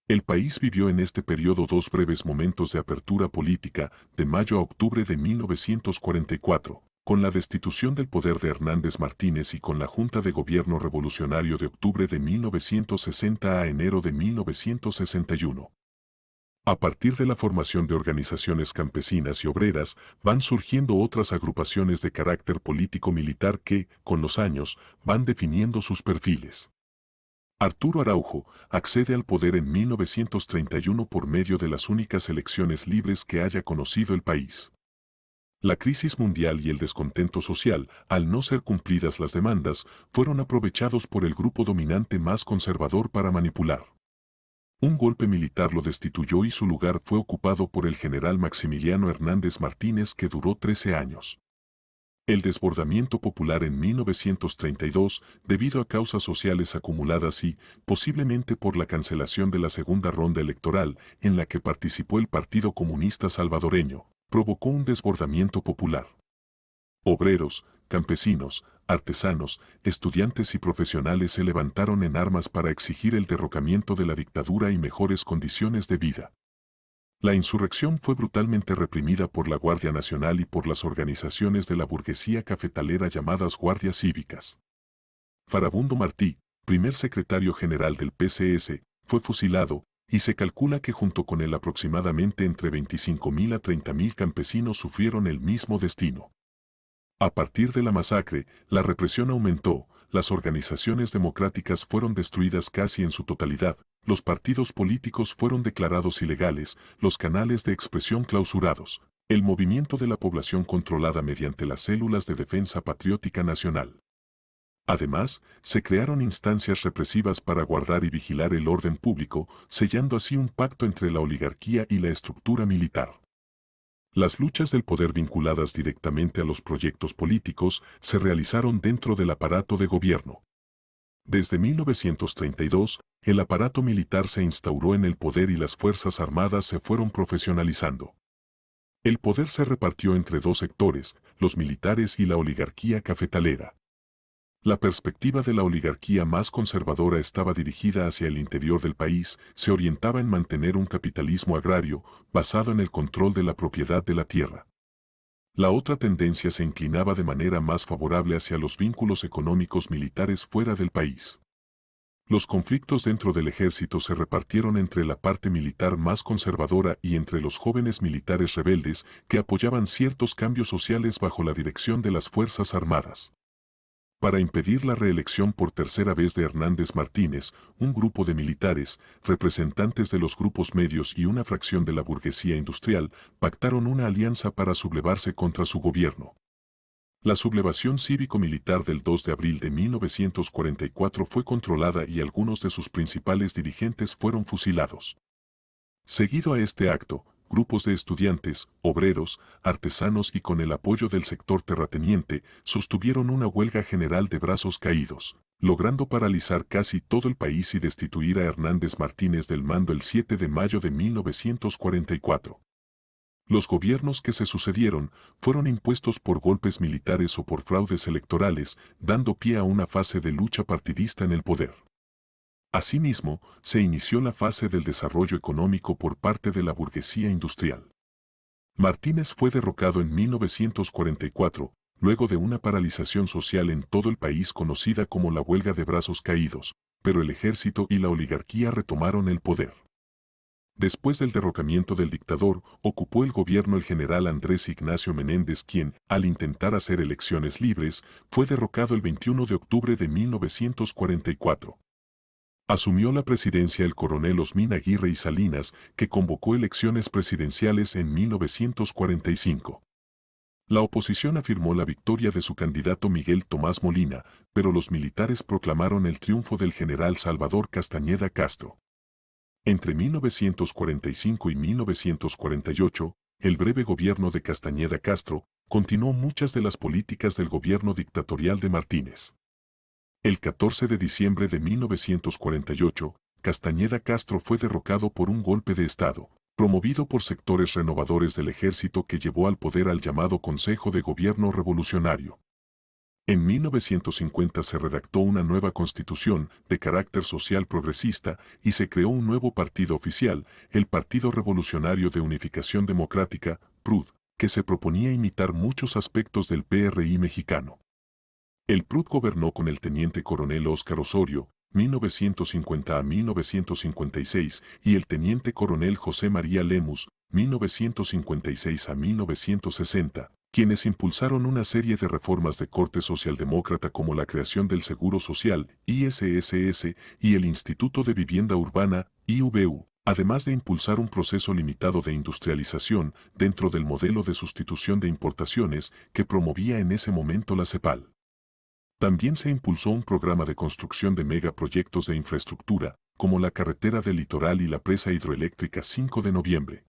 El país vivió en este periodo 2 breves momentos de apertura política, de mayo a octubre de 1944, con la destitución del poder de Hernández Martínez y con la Junta de Gobierno Revolucionario de octubre de 1960 a enero de 1961. A partir de la formación de organizaciones campesinas y obreras, van surgiendo otras agrupaciones de carácter político-militar que, con los años, van definiendo sus perfiles. Arturo Araujo accede al poder en 1931 por medio de las únicas elecciones libres que haya conocido el país. La crisis mundial y el descontento social, al no ser cumplidas las demandas, fueron aprovechados por el grupo dominante más conservador para manipular. Un golpe militar lo destituyó y su lugar fue ocupado por el general Maximiliano Hernández Martínez que duró 13 años. El desbordamiento popular en 1932, debido a causas sociales acumuladas y, posiblemente por la cancelación de la segunda ronda electoral en la que participó el Partido Comunista Salvadoreño, provocó un desbordamiento popular. Obreros, campesinos, artesanos, estudiantes y profesionales se levantaron en armas para exigir el derrocamiento de la dictadura y mejores condiciones de vida. La insurrección fue brutalmente reprimida por la Guardia Nacional y por las organizaciones de la burguesía cafetalera llamadas guardias cívicas. Farabundo Martí, primer secretario general del PCS, fue fusilado, y se calcula que junto con él aproximadamente entre 25.000 a 30.000 campesinos sufrieron el mismo destino. A partir de la masacre, la represión aumentó, las organizaciones democráticas fueron destruidas casi en su totalidad, los partidos políticos fueron declarados ilegales, los canales de expresión clausurados, el movimiento de la población controlada mediante las células de defensa patriótica nacional. Además, se crearon instancias represivas para guardar y vigilar el orden público, sellando así un pacto entre la oligarquía y la estructura militar. Las luchas del poder vinculadas directamente a los proyectos políticos se realizaron dentro del aparato de gobierno. Desde 1932, el aparato militar se instauró en el poder y las Fuerzas Armadas se fueron profesionalizando. El poder se repartió entre dos sectores, los militares y la oligarquía cafetalera. La perspectiva de la oligarquía más conservadora estaba dirigida hacia el interior del país, se orientaba en mantener un capitalismo agrario basado en el control de la propiedad de la tierra. La otra tendencia se inclinaba de manera más favorable hacia los vínculos económicos militares fuera del país. Los conflictos dentro del ejército se repartieron entre la parte militar más conservadora y entre los jóvenes militares rebeldes que apoyaban ciertos cambios sociales bajo la dirección de las Fuerzas Armadas. Para impedir la reelección por tercera vez de Hernández Martínez, un grupo de militares, representantes de los grupos medios y una fracción de la burguesía industrial, pactaron una alianza para sublevarse contra su gobierno. La sublevación cívico-militar del 2 de abril de 1944 fue controlada y algunos de sus principales dirigentes fueron fusilados. Seguido a este acto, grupos de estudiantes, obreros, artesanos y con el apoyo del sector terrateniente, sostuvieron una huelga general de brazos caídos, logrando paralizar casi todo el país y destituir a Hernández Martínez del mando el 7 de mayo de 1944. Los gobiernos que se sucedieron fueron impuestos por golpes militares o por fraudes electorales, dando pie a una fase de lucha partidista en el poder. Asimismo, se inició la fase del desarrollo económico por parte de la burguesía industrial. Martínez fue derrocado en 1944, luego de una paralización social en todo el país conocida como la huelga de brazos caídos, pero el ejército y la oligarquía retomaron el poder. Después del derrocamiento del dictador, ocupó el gobierno el general Andrés Ignacio Menéndez, quien, al intentar hacer elecciones libres, fue derrocado el 21 de octubre de 1944. Asumió la presidencia el coronel Osmin Aguirre y Salinas, que convocó elecciones presidenciales en 1945. La oposición afirmó la victoria de su candidato Miguel Tomás Molina, pero los militares proclamaron el triunfo del general Salvador Castañeda Castro. Entre 1945 y 1948, el breve gobierno de Castañeda Castro continuó muchas de las políticas del gobierno dictatorial de Martínez. El 14 de diciembre de 1948, Castañeda Castro fue derrocado por un golpe de Estado, promovido por sectores renovadores del ejército que llevó al poder al llamado Consejo de Gobierno Revolucionario. En 1950 se redactó una nueva constitución de carácter social progresista y se creó un nuevo partido oficial, el Partido Revolucionario de Unificación Democrática, PRUD, que se proponía imitar muchos aspectos del PRI mexicano. El PRUD gobernó con el teniente coronel Óscar Osorio, 1950 a 1956, y el teniente coronel José María Lemus, 1956 a 1960, quienes impulsaron una serie de reformas de corte socialdemócrata como la creación del Seguro Social, ISSS, y el Instituto de Vivienda Urbana, IVU, además de impulsar un proceso limitado de industrialización dentro del modelo de sustitución de importaciones que promovía en ese momento la CEPAL. También se impulsó un programa de construcción de megaproyectos de infraestructura, como la carretera del Litoral y la presa hidroeléctrica 5 de noviembre.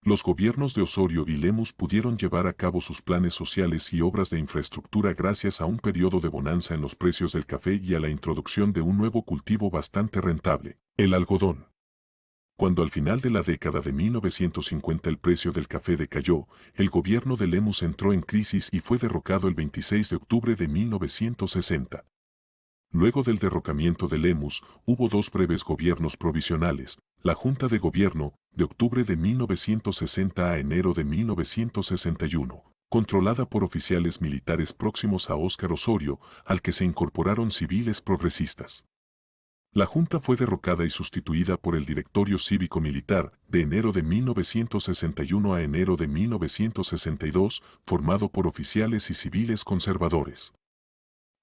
Los gobiernos de Osorio y Lemus pudieron llevar a cabo sus planes sociales y obras de infraestructura gracias a un periodo de bonanza en los precios del café y a la introducción de un nuevo cultivo bastante rentable, el algodón. Cuando al final de la década de 1950 el precio del café decayó, el gobierno de Lemus entró en crisis y fue derrocado el 26 de octubre de 1960. Luego del derrocamiento de Lemus, hubo dos breves gobiernos provisionales, la Junta de Gobierno, de octubre de 1960 a enero de 1961, controlada por oficiales militares próximos a Óscar Osorio, al que se incorporaron civiles progresistas. La Junta fue derrocada y sustituida por el Directorio Cívico-Militar, de enero de 1961 a enero de 1962, formado por oficiales y civiles conservadores.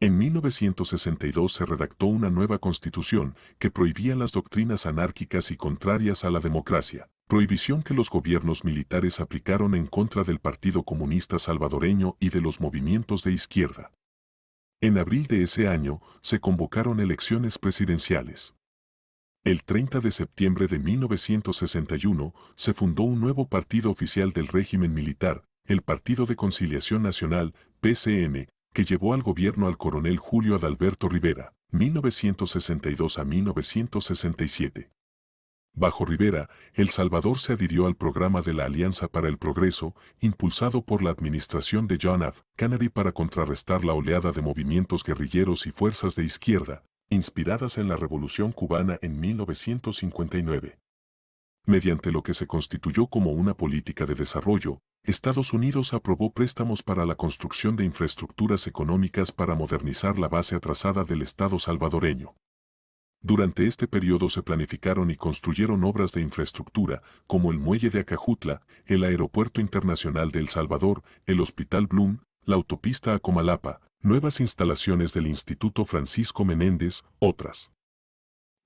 En 1962 se redactó una nueva constitución que prohibía las doctrinas anárquicas y contrarias a la democracia, prohibición que los gobiernos militares aplicaron en contra del Partido Comunista Salvadoreño y de los movimientos de izquierda. En abril de ese año se convocaron elecciones presidenciales. El 30 de septiembre de 1961 se fundó un nuevo partido oficial del régimen militar, el Partido de Conciliación Nacional, PCN, que llevó al gobierno al coronel Julio Adalberto Rivera, 1962 a 1967. Bajo Rivera, El Salvador se adhirió al programa de la Alianza para el Progreso, impulsado por la administración de John F. Kennedy para contrarrestar la oleada de movimientos guerrilleros y fuerzas de izquierda, inspiradas en la Revolución Cubana en 1959. Mediante lo que se constituyó como una política de desarrollo, Estados Unidos aprobó préstamos para la construcción de infraestructuras económicas para modernizar la base atrasada del Estado salvadoreño. Durante este periodo se planificaron y construyeron obras de infraestructura, como el muelle de Acajutla, el Aeropuerto Internacional de El Salvador, el Hospital Bloom, la autopista a Comalapa, nuevas instalaciones del Instituto Francisco Menéndez, otras.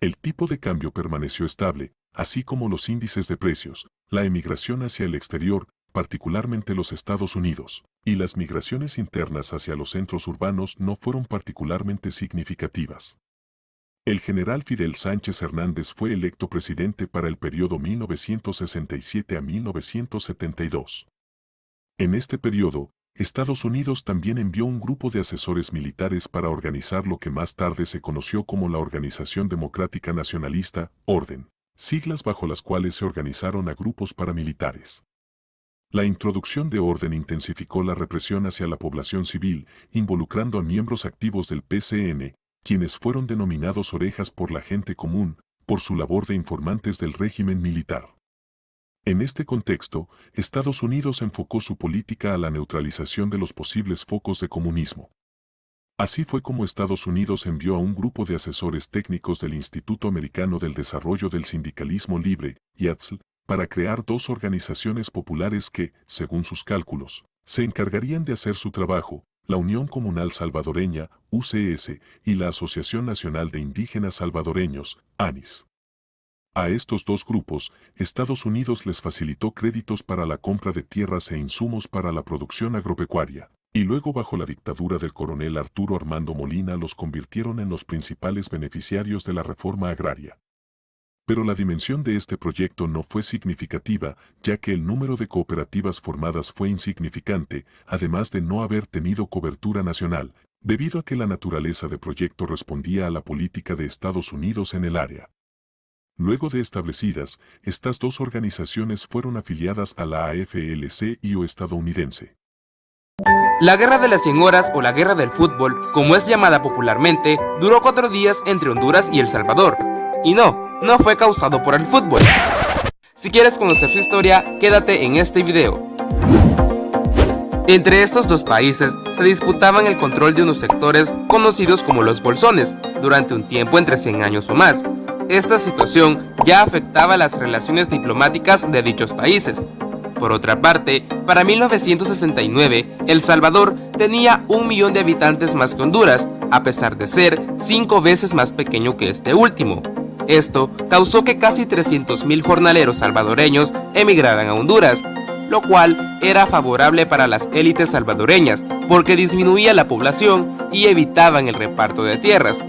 El tipo de cambio permaneció estable, así como los índices de precios, la emigración hacia el exterior, particularmente los Estados Unidos, y las migraciones internas hacia los centros urbanos no fueron particularmente significativas. El general Fidel Sánchez Hernández fue electo presidente para el periodo 1967 a 1972. En este periodo, Estados Unidos también envió un grupo de asesores militares para organizar lo que más tarde se conoció como la Organización Democrática Nacionalista, Orden, siglas bajo las cuales se organizaron a grupos paramilitares. La introducción de Orden intensificó la represión hacia la población civil, involucrando a miembros activos del PCN, quienes fueron denominados orejas por la gente común, por su labor de informantes del régimen militar. En este contexto, Estados Unidos enfocó su política a la neutralización de los posibles focos de comunismo. Así fue como Estados Unidos envió a un grupo de asesores técnicos del Instituto Americano del Desarrollo del Sindicalismo Libre, IATSL, para crear dos organizaciones populares que, según sus cálculos, se encargarían de hacer su trabajo, la Unión Comunal Salvadoreña, UCS, y la Asociación Nacional de Indígenas Salvadoreños, ANIS. A estos dos grupos, Estados Unidos les facilitó créditos para la compra de tierras e insumos para la producción agropecuaria, y luego bajo la dictadura del coronel Arturo Armando Molina los convirtieron en los principales beneficiarios de la reforma agraria. Pero la dimensión de este proyecto no fue significativa, ya que el número de cooperativas formadas fue insignificante, además de no haber tenido cobertura nacional, debido a que la naturaleza del proyecto respondía a la política de Estados Unidos en el área. Luego de establecidas, estas dos organizaciones fueron afiliadas a la AFL-CIO estadounidense. La Guerra de las 100 Horas o la Guerra del Fútbol, como es llamada popularmente, duró 4 días entre Honduras y El Salvador. Y no fue causado por el fútbol. Si quieres conocer su historia, quédate en este video. Entre estos dos países se disputaban el control de unos sectores conocidos como los bolsones, durante un tiempo entre 100 años o más. Esta situación ya afectaba las relaciones diplomáticas de dichos países. Por otra parte, para 1969, El Salvador tenía 1 millón de habitantes más que Honduras, a pesar de ser 5 veces más pequeño que este último. Esto causó que casi 300.000 jornaleros salvadoreños emigraran a Honduras, lo cual era favorable para las élites salvadoreñas porque disminuía la población y evitaban el reparto de tierras.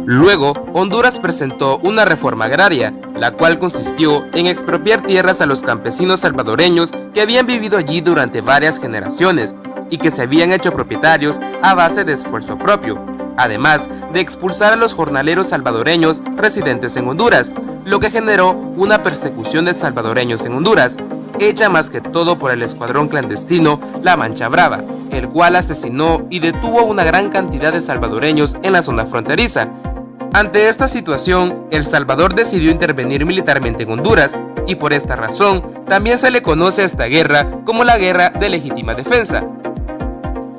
Luego, Honduras presentó una reforma agraria, la cual consistió en expropiar tierras a los campesinos salvadoreños que habían vivido allí durante varias generaciones y que se habían hecho propietarios a base de esfuerzo propio, además de expulsar a los jornaleros salvadoreños residentes en Honduras, lo que generó una persecución de salvadoreños en Honduras, hecha más que todo por el escuadrón clandestino La Mancha Brava, el cual asesinó y detuvo a una gran cantidad de salvadoreños en la zona fronteriza. Ante esta situación, El Salvador decidió intervenir militarmente en Honduras, y por esta razón también se le conoce a esta guerra como la Guerra de Legítima Defensa.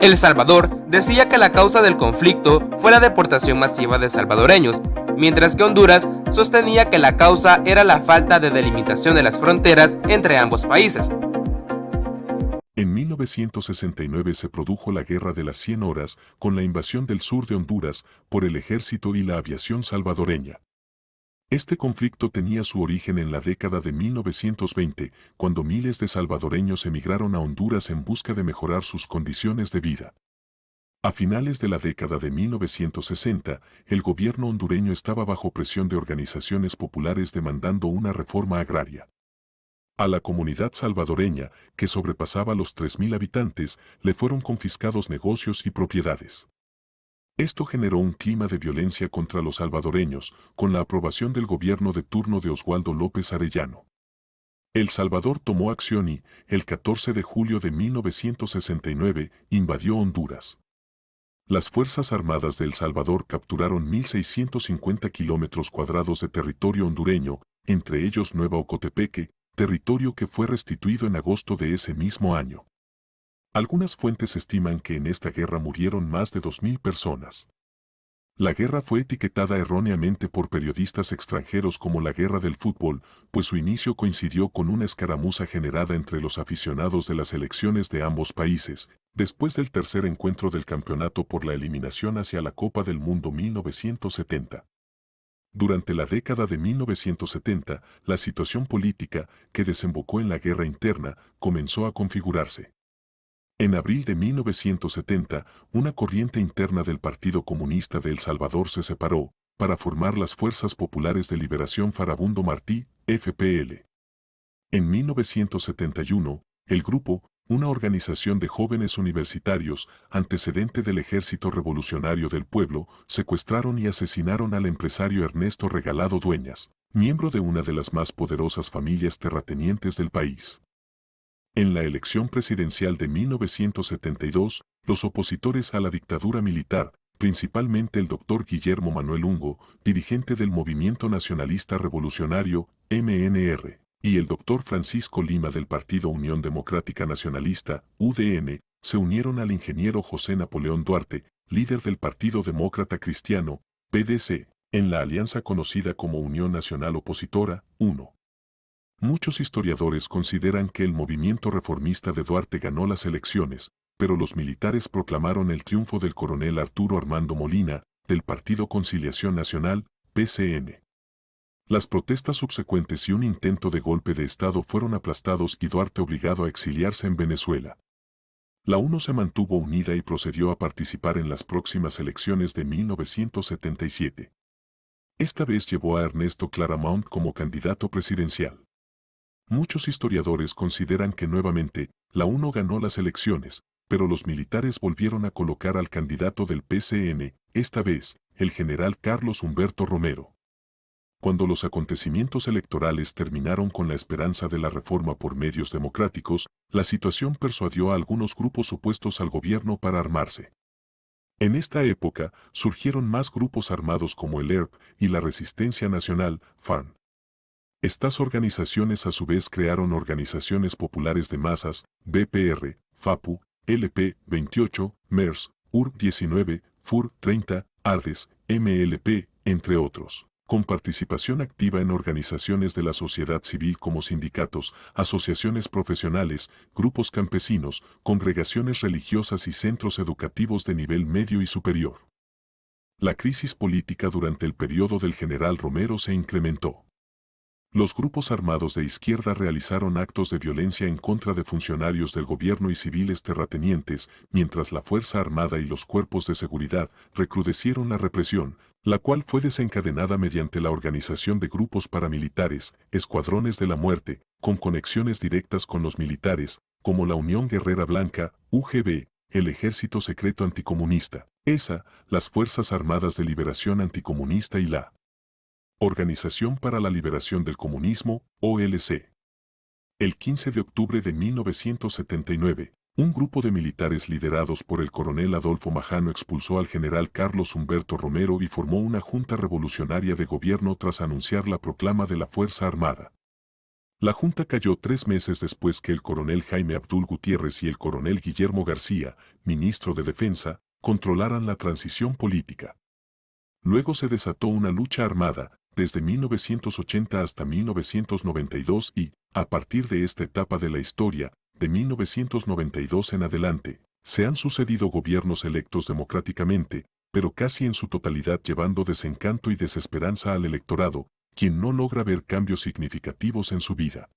El Salvador decía que la causa del conflicto fue la deportación masiva de salvadoreños, mientras que Honduras sostenía que la causa era la falta de delimitación de las fronteras entre ambos países. En 1969 se produjo la Guerra de las 100 Horas con la invasión del sur de Honduras por el ejército y la aviación salvadoreña. Este conflicto tenía su origen en la década de 1920, cuando miles de salvadoreños emigraron a Honduras en busca de mejorar sus condiciones de vida. A finales de la década de 1960, el gobierno hondureño estaba bajo presión de organizaciones populares demandando una reforma agraria. A la comunidad salvadoreña, que sobrepasaba los 3.000 habitantes, le fueron confiscados negocios y propiedades. Esto generó un clima de violencia contra los salvadoreños, con la aprobación del gobierno de turno de Oswaldo López Arellano. El Salvador tomó acción y, el 14 de julio de 1969, invadió Honduras. Las Fuerzas Armadas de El Salvador capturaron 1.650 kilómetros cuadrados de territorio hondureño, entre ellos Nueva Ocotepeque, territorio que fue restituido en agosto de ese mismo año. Algunas fuentes estiman que en esta guerra murieron más de 2.000 personas. La guerra fue etiquetada erróneamente por periodistas extranjeros como la guerra del fútbol, pues su inicio coincidió con una escaramuza generada entre los aficionados de las selecciones de ambos países, después del tercer encuentro del campeonato por la eliminación hacia la Copa del Mundo 1970. Durante la década de 1970, la situación política, que desembocó en la guerra interna, comenzó a configurarse. En abril de 1970, una corriente interna del Partido Comunista de El Salvador se separó, para formar las Fuerzas Populares de Liberación Farabundo Martí, FPL. En 1971, el grupo, una organización de jóvenes universitarios, antecedente del Ejército Revolucionario del Pueblo, secuestraron y asesinaron al empresario Ernesto Regalado Dueñas, miembro de una de las más poderosas familias terratenientes del país. En la elección presidencial de 1972, los opositores a la dictadura militar, principalmente el doctor Guillermo Manuel Ungo, dirigente del Movimiento Nacionalista Revolucionario, MNR, y el doctor Francisco Lima del Partido Unión Democrática Nacionalista, UDN, se unieron al ingeniero José Napoleón Duarte, líder del Partido Demócrata Cristiano, PDC, en la alianza conocida como Unión Nacional Opositora, UNO. Muchos historiadores consideran que el movimiento reformista de Duarte ganó las elecciones, pero los militares proclamaron el triunfo del coronel Arturo Armando Molina, del Partido Conciliación Nacional, PCN. Las protestas subsecuentes y un intento de golpe de Estado fueron aplastados y Duarte obligado a exiliarse en Venezuela. La UNO se mantuvo unida y procedió a participar en las próximas elecciones de 1977. Esta vez llevó a Ernesto Claramunt como candidato presidencial. Muchos historiadores consideran que nuevamente, la UNO ganó las elecciones, pero los militares volvieron a colocar al candidato del PCN, esta vez, el general Carlos Humberto Romero. Cuando los acontecimientos electorales terminaron con la esperanza de la reforma por medios democráticos, la situación persuadió a algunos grupos opuestos al gobierno para armarse. En esta época, surgieron más grupos armados como el ERP y la Resistencia Nacional, FARN. Estas organizaciones a su vez crearon organizaciones populares de masas, BPR, FAPU, LP28, MERS, UR19, FUR30, ARDES, MLP, entre otros, con participación activa en organizaciones de la sociedad civil como sindicatos, asociaciones profesionales, grupos campesinos, congregaciones religiosas y centros educativos de nivel medio y superior. La crisis política durante el periodo del general Romero se incrementó. Los grupos armados de izquierda realizaron actos de violencia en contra de funcionarios del gobierno y civiles terratenientes, mientras la Fuerza Armada y los cuerpos de seguridad recrudecieron la represión, la cual fue desencadenada mediante la organización de grupos paramilitares, escuadrones de la muerte, con conexiones directas con los militares, como la Unión Guerrera Blanca, UGB, el Ejército Secreto Anticomunista, ESA, las Fuerzas Armadas de Liberación Anticomunista y la Organización para la Liberación del Comunismo, OLC. El 15 de octubre de 1979, un grupo de militares liderados por el coronel Adolfo Majano expulsó al general Carlos Humberto Romero y formó una junta revolucionaria de gobierno tras anunciar la proclama de la Fuerza Armada. La junta cayó 3 meses después que el coronel Jaime Abdul Gutiérrez y el coronel Guillermo García, ministro de Defensa, controlaran la transición política. Luego se desató una lucha armada, desde 1980 hasta 1992 y, a partir de esta etapa de la historia, de 1992 en adelante, se han sucedido gobiernos electos democráticamente, pero casi en su totalidad llevando desencanto y desesperanza al electorado, quien no logra ver cambios significativos en su vida.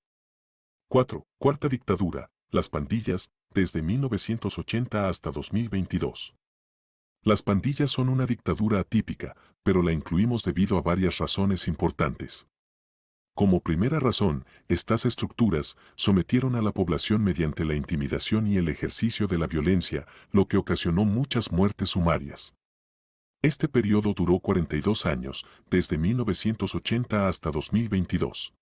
4. Cuarta dictadura, las pandillas, desde 1980 hasta 2022. Las pandillas son una dictadura atípica, pero la incluimos debido a varias razones importantes. Como primera razón, estas estructuras sometieron a la población mediante la intimidación y el ejercicio de la violencia, lo que ocasionó muchas muertes sumarias. Este periodo duró 42 años, desde 1980 hasta 2022.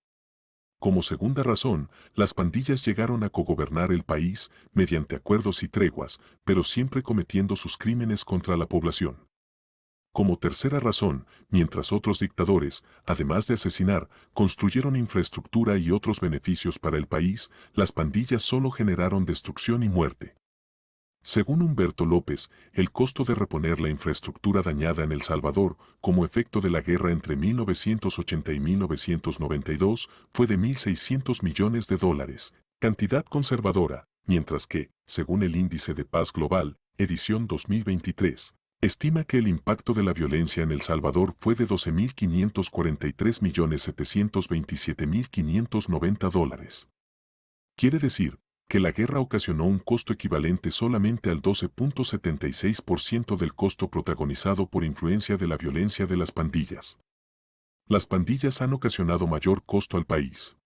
Como segunda razón, las pandillas llegaron a cogobernar el país mediante acuerdos y treguas, pero siempre cometiendo sus crímenes contra la población. Como tercera razón, mientras otros dictadores, además de asesinar, construyeron infraestructura y otros beneficios para el país, las pandillas solo generaron destrucción y muerte. Según Humberto López, el costo de reponer la infraestructura dañada en El Salvador, como efecto de la guerra entre 1980 y 1992, fue de $1.600 millones, cantidad conservadora, mientras que, según el Índice de Paz Global, edición 2023, estima que el impacto de la violencia en El Salvador fue de $12.543.727.590. Quiere decir, que la guerra ocasionó un costo equivalente solamente al 12.76% del costo protagonizado por influencia de la violencia de las pandillas. Las pandillas han ocasionado mayor costo al país.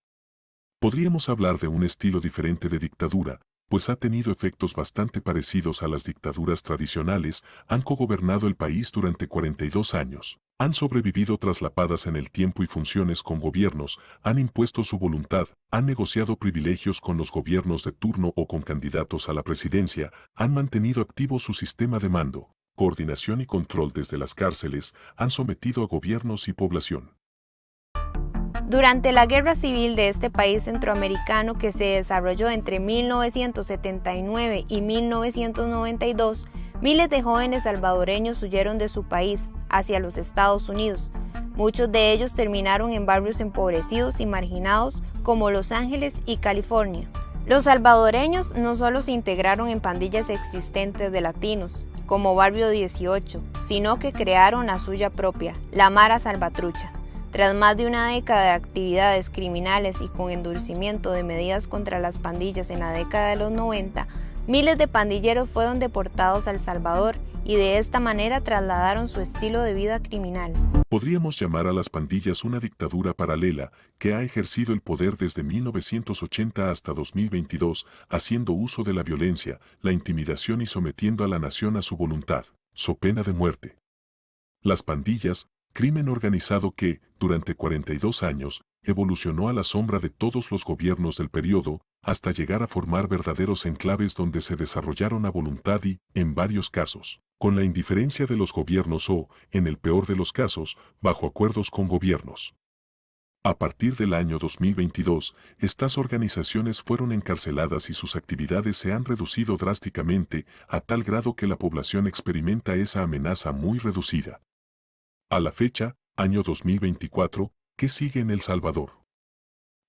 Podríamos hablar de un estilo diferente de dictadura, pues ha tenido efectos bastante parecidos a las dictaduras tradicionales, han cogobernado el país durante 42 años. Han sobrevivido traslapadas en el tiempo y funciones con gobiernos, han impuesto su voluntad, han negociado privilegios con los gobiernos de turno o con candidatos a la presidencia, han mantenido activo su sistema de mando, coordinación y control desde las cárceles, han sometido a gobiernos y población. Durante la guerra civil de este país centroamericano que se desarrolló entre 1979 y 1992, miles de jóvenes salvadoreños huyeron de su país hacia los Estados Unidos. Muchos de ellos terminaron en barrios empobrecidos y marginados como Los Ángeles y California. Los salvadoreños no solo se integraron en pandillas existentes de latinos, como Barrio 18, sino que crearon la suya propia, la Mara Salvatrucha. Tras más de una década de actividades criminales y con endurecimiento de medidas contra las pandillas en la década de los 90, miles de pandilleros fueron deportados a El Salvador y de esta manera trasladaron su estilo de vida criminal. Podríamos llamar a las pandillas una dictadura paralela que ha ejercido el poder desde 1980 hasta 2022, haciendo uso de la violencia, la intimidación y sometiendo a la nación a su voluntad, so pena de muerte. Las pandillas, crimen organizado que, durante 42 años, evolucionó a la sombra de todos los gobiernos del periodo, hasta llegar a formar verdaderos enclaves donde se desarrollaron a voluntad y, en varios casos, con la indiferencia de los gobiernos o, en el peor de los casos, bajo acuerdos con gobiernos. A partir del año 2022, estas organizaciones fueron encarceladas y sus actividades se han reducido drásticamente, a tal grado que la población experimenta esa amenaza muy reducida. A la fecha, año 2024, ¿qué sigue en El Salvador?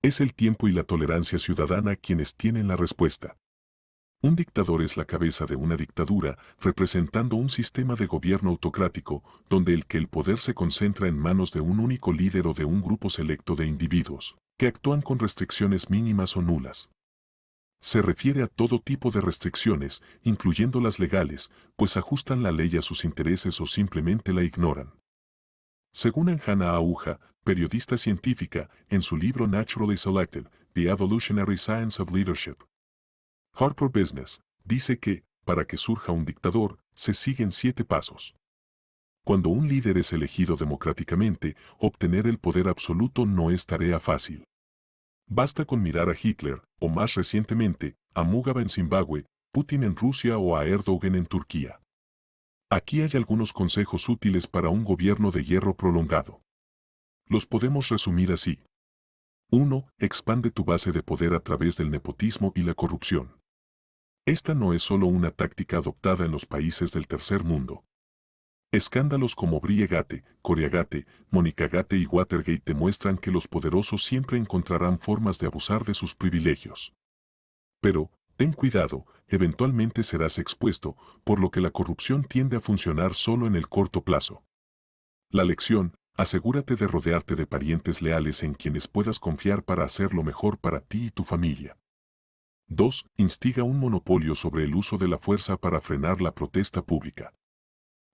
Es el tiempo y la tolerancia ciudadana quienes tienen la respuesta. Un dictador es la cabeza de una dictadura, representando un sistema de gobierno autocrático, donde el poder se concentra en manos de un único líder o de un grupo selecto de individuos, que actúan con restricciones mínimas o nulas. Se refiere a todo tipo de restricciones, incluyendo las legales, pues ajustan la ley a sus intereses o simplemente la ignoran. Según Anjana Aúja, periodista científica, en su libro Naturally Selected, The Evolutionary Science of Leadership, Harper Business, dice que, para que surja un dictador, se siguen 7 pasos. Cuando un líder es elegido democráticamente, obtener el poder absoluto no es tarea fácil. Basta con mirar a Hitler, o más recientemente, a Mugabe en Zimbabue, Putin en Rusia o a Erdogan en Turquía. Aquí hay algunos consejos útiles para un gobierno de hierro prolongado. Los podemos resumir así. 1. Expande tu base de poder a través del nepotismo y la corrupción. Esta no es solo una táctica adoptada en los países del tercer mundo. Escándalos como Briegate, Coreagate, Monicagate y Watergate demuestran que los poderosos siempre encontrarán formas de abusar de sus privilegios. Pero, ten cuidado, eventualmente serás expuesto, por lo que la corrupción tiende a funcionar solo en el corto plazo. La lección: asegúrate de rodearte de parientes leales en quienes puedas confiar para hacer lo mejor para ti y tu familia. 2. Instiga un monopolio sobre el uso de la fuerza para frenar la protesta pública.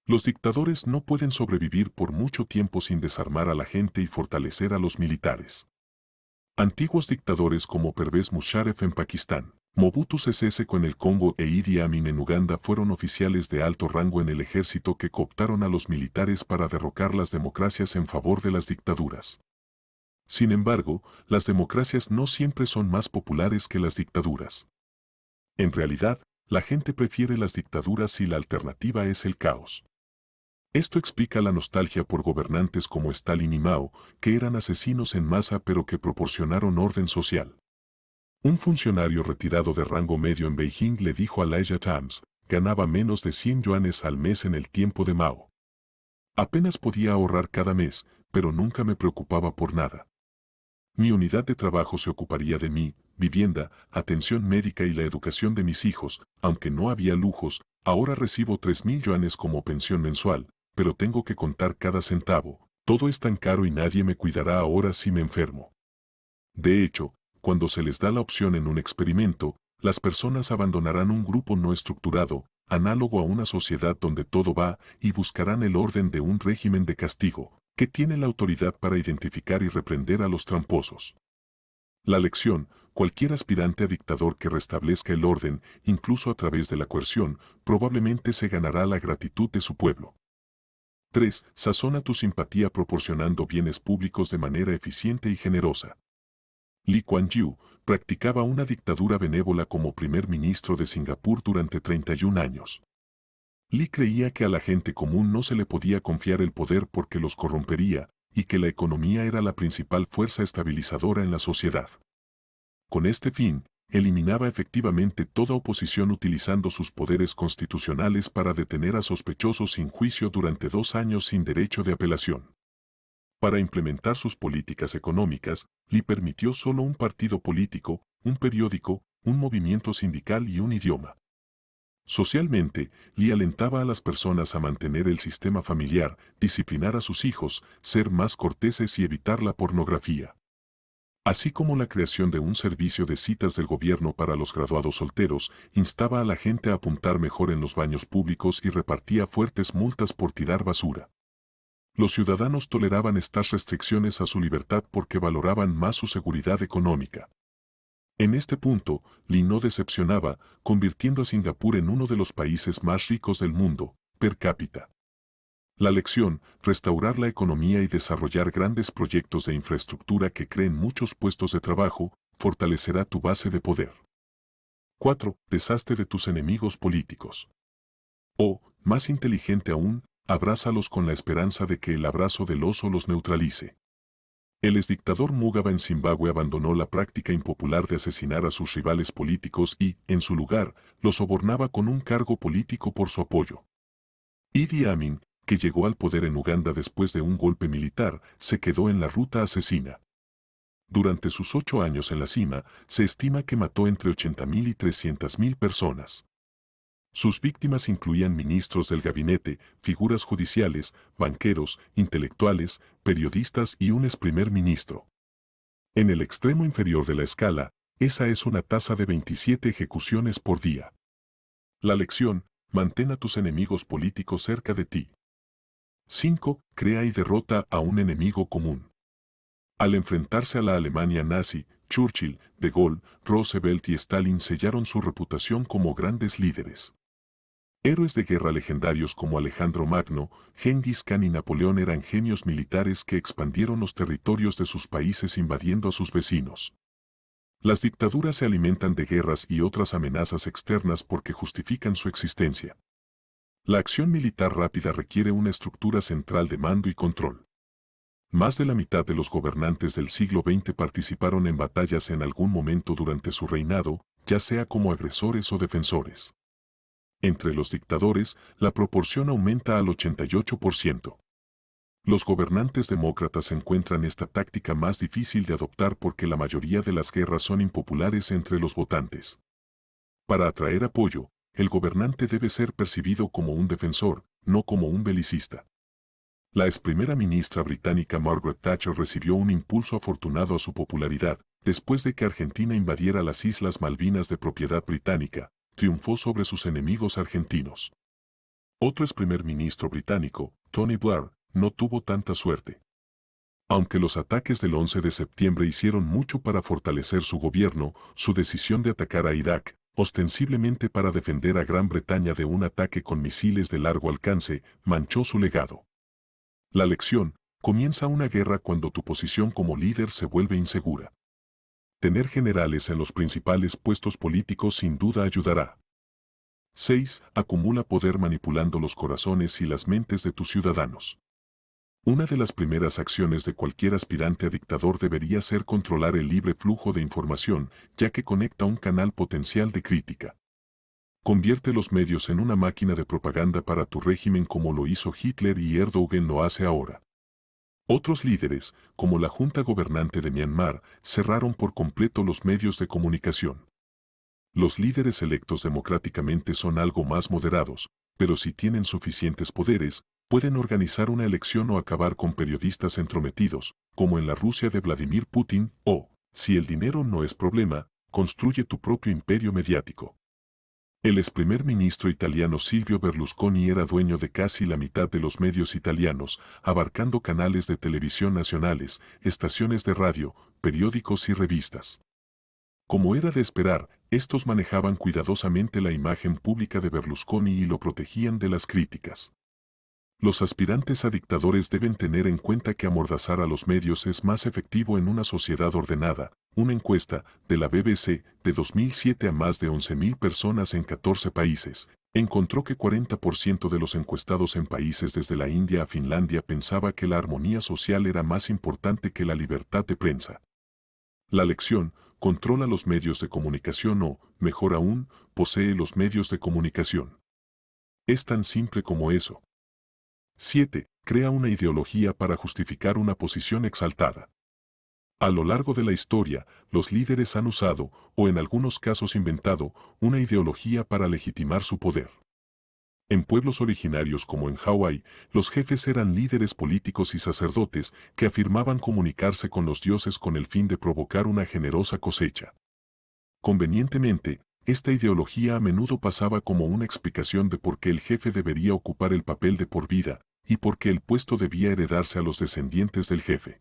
Los dictadores no pueden sobrevivir por mucho tiempo sin desarmar a la gente y fortalecer a los militares. Antiguos dictadores como Pervez Musharraf en Pakistán, Mobutu Sese Seko en el Congo e Idi Amin en Uganda fueron oficiales de alto rango en el ejército que cooptaron a los militares para derrocar las democracias en favor de las dictaduras. Sin embargo, las democracias no siempre son más populares que las dictaduras. En realidad, la gente prefiere las dictaduras si la alternativa es el caos. Esto explica la nostalgia por gobernantes como Stalin y Mao, que eran asesinos en masa pero que proporcionaron orden social. Un funcionario retirado de rango medio en Beijing le dijo a Asia Times, ganaba menos de 100 yuanes al mes en el tiempo de Mao. Apenas podía ahorrar cada mes, pero nunca me preocupaba por nada. Mi unidad de trabajo se ocuparía de mí, vivienda, atención médica y la educación de mis hijos, aunque no había lujos, ahora recibo 3.000 yuanes como pensión mensual, pero tengo que contar cada centavo, todo es tan caro y nadie me cuidará ahora si me enfermo. De hecho, cuando se les da la opción en un experimento, las personas abandonarán un grupo no estructurado, análogo a una sociedad donde todo va, y buscarán el orden de un régimen de castigo, que tiene la autoridad para identificar y reprender a los tramposos. La lección, cualquier aspirante a dictador que restablezca el orden, incluso a través de la coerción, probablemente se ganará la gratitud de su pueblo. 3. Sazona tu simpatía proporcionando bienes públicos de manera eficiente y generosa. Lee Kuan Yew practicaba una dictadura benévola como primer ministro de Singapur durante 31 años. Lee creía que a la gente común no se le podía confiar el poder porque los corrompería, y que la economía era la principal fuerza estabilizadora en la sociedad. Con este fin, eliminaba efectivamente toda oposición utilizando sus poderes constitucionales para detener a sospechosos sin juicio durante 2 años sin derecho de apelación. Para implementar sus políticas económicas, Lee permitió solo un partido político, un periódico, un movimiento sindical y un idioma. Socialmente, Lee alentaba a las personas a mantener el sistema familiar, disciplinar a sus hijos, ser más corteses y evitar la pornografía. Así como la creación de un servicio de citas del gobierno para los graduados solteros, instaba a la gente a apuntar mejor en los baños públicos y repartía fuertes multas por tirar basura. Los ciudadanos toleraban estas restricciones a su libertad porque valoraban más su seguridad económica. En este punto, Lee no decepcionaba, convirtiendo a Singapur en uno de los países más ricos del mundo, per cápita. La lección, restaurar la economía y desarrollar grandes proyectos de infraestructura que creen muchos puestos de trabajo, fortalecerá tu base de poder. 4. Deshazte de tus enemigos políticos. O, más inteligente aún, abrázalos con la esperanza de que el abrazo del oso los neutralice. El exdictador Mugabe en Zimbabue abandonó la práctica impopular de asesinar a sus rivales políticos y, en su lugar, los sobornaba con un cargo político por su apoyo. Idi Amin, que llegó al poder en Uganda después de un golpe militar, se quedó en la ruta asesina. Durante sus 8 años en la cima, se estima que mató entre 80.000 y 300.000 personas. Sus víctimas incluían ministros del gabinete, figuras judiciales, banqueros, intelectuales, periodistas y un ex primer ministro. En el extremo inferior de la escala, esa es una tasa de 27 ejecuciones por día. La lección, mantén a tus enemigos políticos cerca de ti. 5. Crea y derrota a un enemigo común. Al enfrentarse a la Alemania nazi, Churchill, De Gaulle, Roosevelt y Stalin sellaron su reputación como grandes líderes. Héroes de guerra legendarios como Alejandro Magno, Gengis Khan y Napoleón eran genios militares que expandieron los territorios de sus países invadiendo a sus vecinos. Las dictaduras se alimentan de guerras y otras amenazas externas porque justifican su existencia. La acción militar rápida requiere una estructura central de mando y control. Más de la mitad de los gobernantes del siglo XX participaron en batallas en algún momento durante su reinado, ya sea como agresores o defensores. Entre los dictadores, la proporción aumenta al 88%. Los gobernantes demócratas encuentran esta táctica más difícil de adoptar porque la mayoría de las guerras son impopulares entre los votantes. Para atraer apoyo, el gobernante debe ser percibido como un defensor, no como un belicista. La ex primera ministra británica Margaret Thatcher recibió un impulso afortunado a su popularidad, después de que Argentina invadiera las Islas Malvinas de propiedad británica, triunfó sobre sus enemigos argentinos. Otro ex primer ministro británico, Tony Blair, no tuvo tanta suerte. Aunque los ataques del 11 de septiembre hicieron mucho para fortalecer su gobierno, su decisión de atacar a Irak, ostensiblemente para defender a Gran Bretaña de un ataque con misiles de largo alcance, manchó su legado. La lección: comienza una guerra cuando tu posición como líder se vuelve insegura. Tener generales en los principales puestos políticos sin duda ayudará. 6. Acumula poder manipulando los corazones y las mentes de tus ciudadanos. Una de las primeras acciones de cualquier aspirante a dictador debería ser controlar el libre flujo de información, ya que conecta un canal potencial de crítica. Convierte los medios en una máquina de propaganda para tu régimen como lo hizo Hitler y Erdogan lo hace ahora. Otros líderes, como la Junta Gobernante de Myanmar, cerraron por completo los medios de comunicación. Los líderes electos democráticamente son algo más moderados, pero si tienen suficientes poderes, pueden organizar una elección o acabar con periodistas entrometidos, como en la Rusia de Vladimir Putin, o, si el dinero no es problema, construye tu propio imperio mediático. El ex primer ministro italiano Silvio Berlusconi era dueño de casi la mitad de los medios italianos, abarcando canales de televisión nacionales, estaciones de radio, periódicos y revistas. Como era de esperar, estos manejaban cuidadosamente la imagen pública de Berlusconi y lo protegían de las críticas. Los aspirantes a dictadores deben tener en cuenta que amordazar a los medios es más efectivo en una sociedad ordenada. Una encuesta de la BBC de 2007 a más de 11.000 personas en 14 países encontró que 40% de los encuestados en países desde la India a Finlandia pensaba que la armonía social era más importante que la libertad de prensa. La lección: controla los medios de comunicación o, mejor aún, posee los medios de comunicación. Es tan simple como eso. 7. Crea una ideología para justificar una posición exaltada. A lo largo de la historia, los líderes han usado, o en algunos casos inventado, una ideología para legitimar su poder. En pueblos originarios como en Hawái, los jefes eran líderes políticos y sacerdotes que afirmaban comunicarse con los dioses con el fin de provocar una generosa cosecha. Convenientemente, esta ideología a menudo pasaba como una explicación de por qué el jefe debería ocupar el papel de por vida, y por qué el puesto debía heredarse a los descendientes del jefe.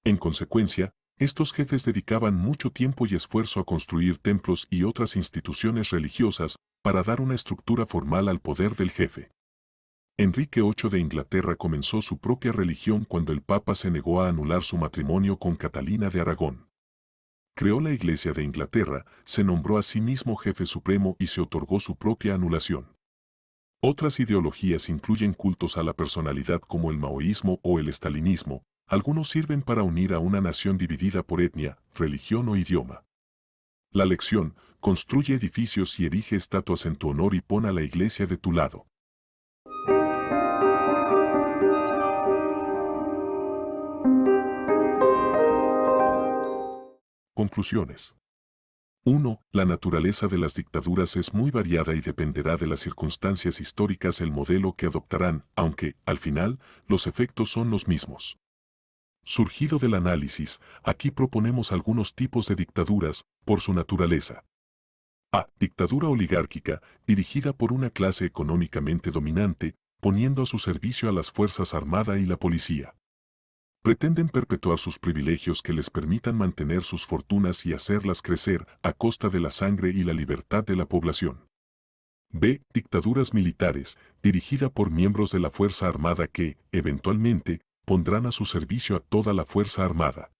En consecuencia, estos jefes dedicaban mucho tiempo y esfuerzo a construir templos y otras instituciones religiosas para dar una estructura formal al poder del jefe. Enrique VIII de Inglaterra comenzó su propia religión cuando el Papa se negó a anular su matrimonio con Catalina de Aragón. Creó la Iglesia de Inglaterra, se nombró a sí mismo jefe supremo y se otorgó su propia anulación. Otras ideologías incluyen cultos a la personalidad como el maoísmo o el estalinismo. Algunos sirven para unir a una nación dividida por etnia, religión o idioma. La lección: construye edificios y erige estatuas en tu honor y pon a la Iglesia de tu lado. Conclusiones. 1. La naturaleza de las dictaduras es muy variada y dependerá de las circunstancias históricas el modelo que adoptarán, aunque, al final, los efectos son los mismos. Surgido del análisis, aquí proponemos algunos tipos de dictaduras, por su naturaleza. A. Dictadura oligárquica, dirigida por una clase económicamente dominante, poniendo a su servicio a las Fuerzas Armadas y la policía. Pretenden perpetuar sus privilegios que les permitan mantener sus fortunas y hacerlas crecer a costa de la sangre y la libertad de la población. B. Dictaduras militares, dirigida por miembros de la Fuerza Armada que, eventualmente, pondrán a su servicio a toda la Fuerza Armada.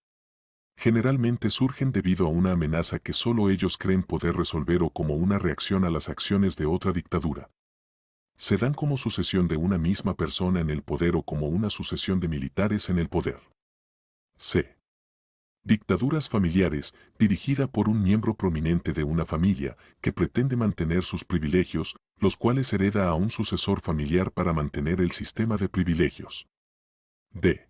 Generalmente surgen debido a una amenaza que solo ellos creen poder resolver o como una reacción a las acciones de otra dictadura. Se dan como sucesión de una misma persona en el poder o como una sucesión de militares en el poder. C. Dictaduras familiares, dirigida por un miembro prominente de una familia que pretende mantener sus privilegios, los cuales hereda a un sucesor familiar para mantener el sistema de privilegios. D.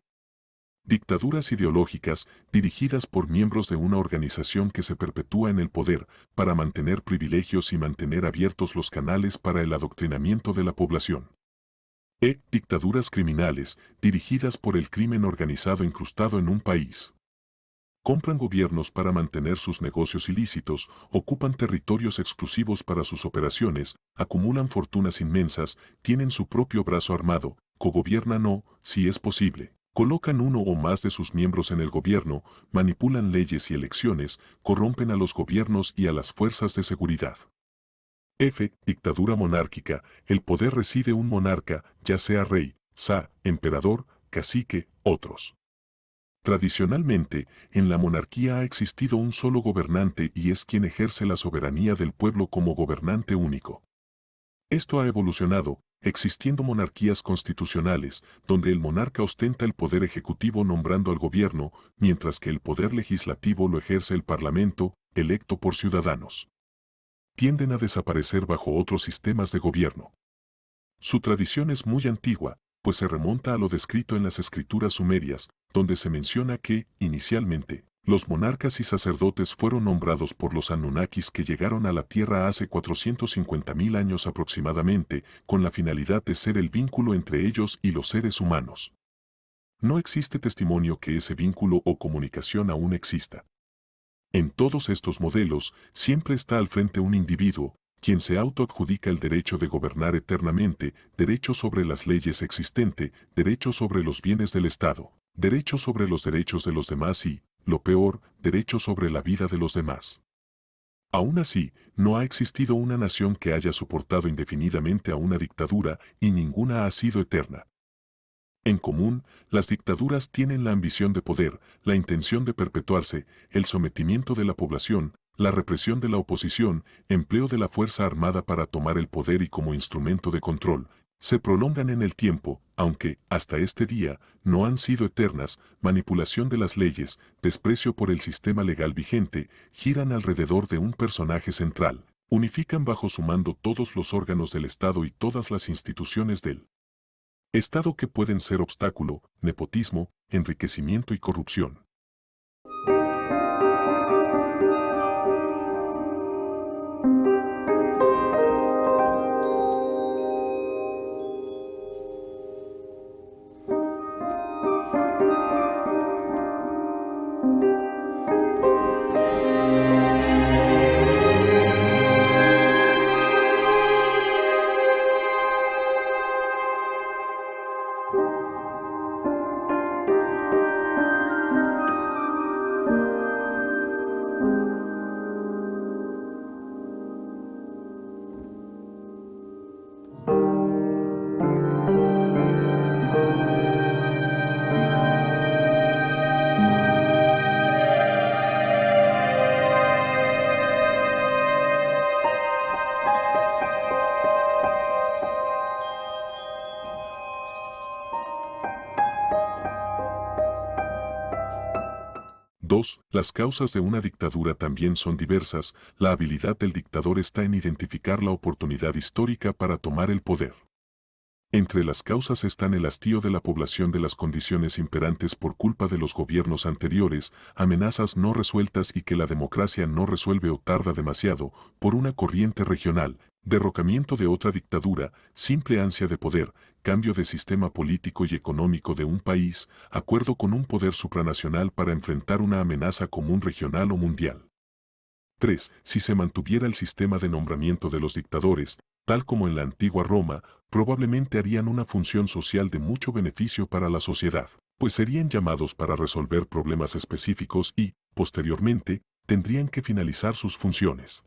Dictaduras ideológicas, dirigidas por miembros de una organización que se perpetúa en el poder para mantener privilegios y mantener abiertos los canales para el adoctrinamiento de la población. E. Dictaduras criminales, dirigidas por el crimen organizado incrustado en un país. Compran gobiernos para mantener sus negocios ilícitos, ocupan territorios exclusivos para sus operaciones, acumulan fortunas inmensas, tienen su propio brazo armado, cogobiernan o, si es posible, Colocan uno o más de sus miembros en el gobierno, manipulan leyes y elecciones, corrompen a los gobiernos y a las fuerzas de seguridad. F. Dictadura monárquica. El poder reside un monarca, ya sea rey, sa, emperador, cacique, otros. Tradicionalmente, en la monarquía ha existido un solo gobernante y es quien ejerce la soberanía del pueblo como gobernante único. Esto ha evolucionado, existiendo monarquías constitucionales, donde el monarca ostenta el poder ejecutivo nombrando al gobierno, mientras que el poder legislativo lo ejerce el parlamento, electo por ciudadanos. Tienden a desaparecer bajo otros sistemas de gobierno. Su tradición es muy antigua, pues se remonta a lo descrito en las escrituras sumerias, donde se menciona que, inicialmente, los monarcas y sacerdotes fueron nombrados por los Anunnakis que llegaron a la Tierra hace 450.000 años aproximadamente, con la finalidad de ser el vínculo entre ellos y los seres humanos. No existe testimonio que ese vínculo o comunicación aún exista. En todos estos modelos, siempre está al frente un individuo, quien se autoadjudica el derecho de gobernar eternamente, derecho sobre las leyes existente, derecho sobre los bienes del Estado, derecho sobre los derechos de los demás y, lo peor, derecho sobre la vida de los demás. Aún así, no ha existido una nación que haya soportado indefinidamente a una dictadura y ninguna ha sido eterna. En común, las dictaduras tienen la ambición de poder, la intención de perpetuarse, el sometimiento de la población, la represión de la oposición, empleo de la fuerza armada para tomar el poder y como instrumento de control, se prolongan en el tiempo, aunque, hasta este día, no han sido eternas, manipulación de las leyes, desprecio por el sistema legal vigente, giran alrededor de un personaje central, unifican bajo su mando todos los órganos del Estado y todas las instituciones del Estado que pueden ser obstáculo, nepotismo, enriquecimiento y corrupción. Las causas de una dictadura también son diversas. La habilidad del dictador está en identificar la oportunidad histórica para tomar el poder. Entre las causas están el hastío de la población de las condiciones imperantes por culpa de los gobiernos anteriores, amenazas no resueltas y que la democracia no resuelve o tarda demasiado, por una corriente regional, derrocamiento de otra dictadura, simple ansia de poder, cambio de sistema político y económico de un país, acuerdo con un poder supranacional para enfrentar una amenaza común regional o mundial. 3. Si se mantuviera el sistema de nombramiento de los dictadores, tal como en la antigua Roma, probablemente harían una función social de mucho beneficio para la sociedad, pues serían llamados para resolver problemas específicos y, posteriormente, tendrían que finalizar sus funciones.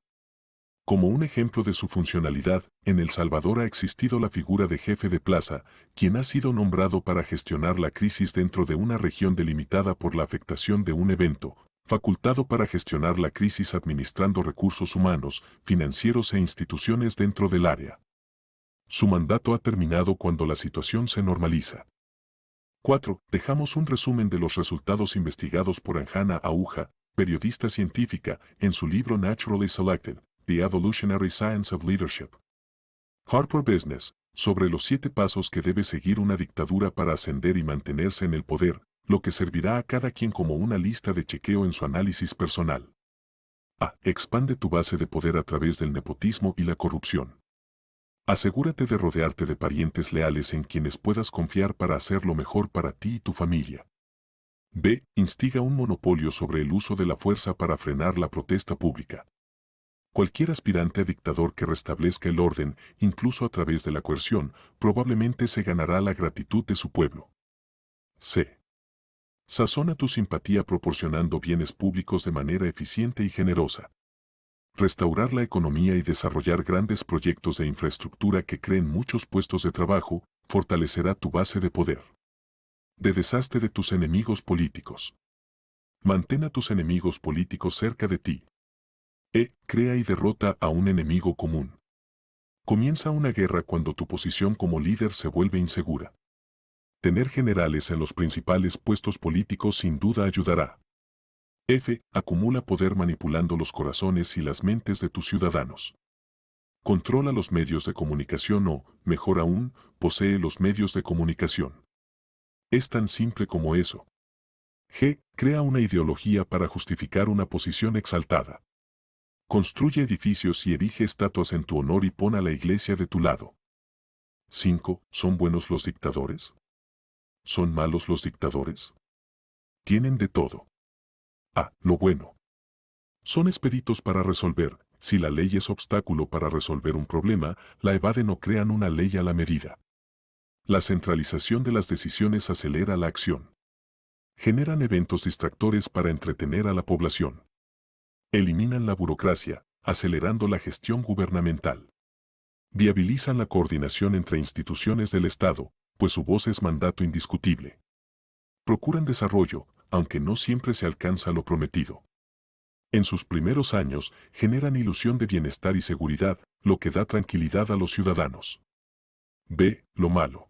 Como un ejemplo de su funcionalidad, en El Salvador ha existido la figura de jefe de plaza, quien ha sido nombrado para gestionar la crisis dentro de una región delimitada por la afectación de un evento, facultado para gestionar la crisis administrando recursos humanos, financieros e instituciones dentro del área. Su mandato ha terminado cuando la situación se normaliza. 4. Dejamos un resumen de los resultados investigados por Anjana Ahuja, periodista científica, en su libro Naturally Selected, The Evolutionary Science of Leadership. Harper Business, sobre los 7 pasos que debe seguir una dictadura para ascender y mantenerse en el poder, lo que servirá a cada quien como una lista de chequeo en su análisis personal. A. Expande tu base de poder a través del nepotismo y la corrupción. Asegúrate de rodearte de parientes leales en quienes puedas confiar para hacer lo mejor para ti y tu familia. B. Instiga un monopolio sobre el uso de la fuerza para frenar la protesta pública. Cualquier aspirante a dictador que restablezca el orden, incluso a través de la coerción, probablemente se ganará la gratitud de su pueblo. C. Sazona tu simpatía proporcionando bienes públicos de manera eficiente y generosa. Restaurar la economía y desarrollar grandes proyectos de infraestructura que creen muchos puestos de trabajo, fortalecerá tu base de poder. Deshazte de tus enemigos políticos. Mantén a tus enemigos políticos cerca de ti. Crea y derrota a un enemigo común. Comienza una guerra cuando tu posición como líder se vuelve insegura. Tener generales en los principales puestos políticos sin duda ayudará. Acumula poder manipulando los corazones y las mentes de tus ciudadanos. Controla los medios de comunicación o, mejor aún, posee los medios de comunicación. Es tan simple como eso. Crea una ideología para justificar una posición exaltada. Construye edificios y erige estatuas en tu honor y pon a la iglesia de tu lado. 5. ¿Son buenos los dictadores? ¿Son malos los dictadores? Tienen de todo. Lo bueno. Son expeditos para resolver. Si la ley es obstáculo para resolver un problema, la evaden o crean una ley a la medida. La centralización de las decisiones acelera la acción. Generan eventos distractores para entretener a la población. Eliminan la burocracia, acelerando la gestión gubernamental. Viabilizan la coordinación entre instituciones del Estado, pues su voz es mandato indiscutible. Procuran desarrollo, aunque no siempre se alcanza lo prometido. En sus primeros años, generan ilusión de bienestar y seguridad, lo que da tranquilidad a los ciudadanos. Lo malo.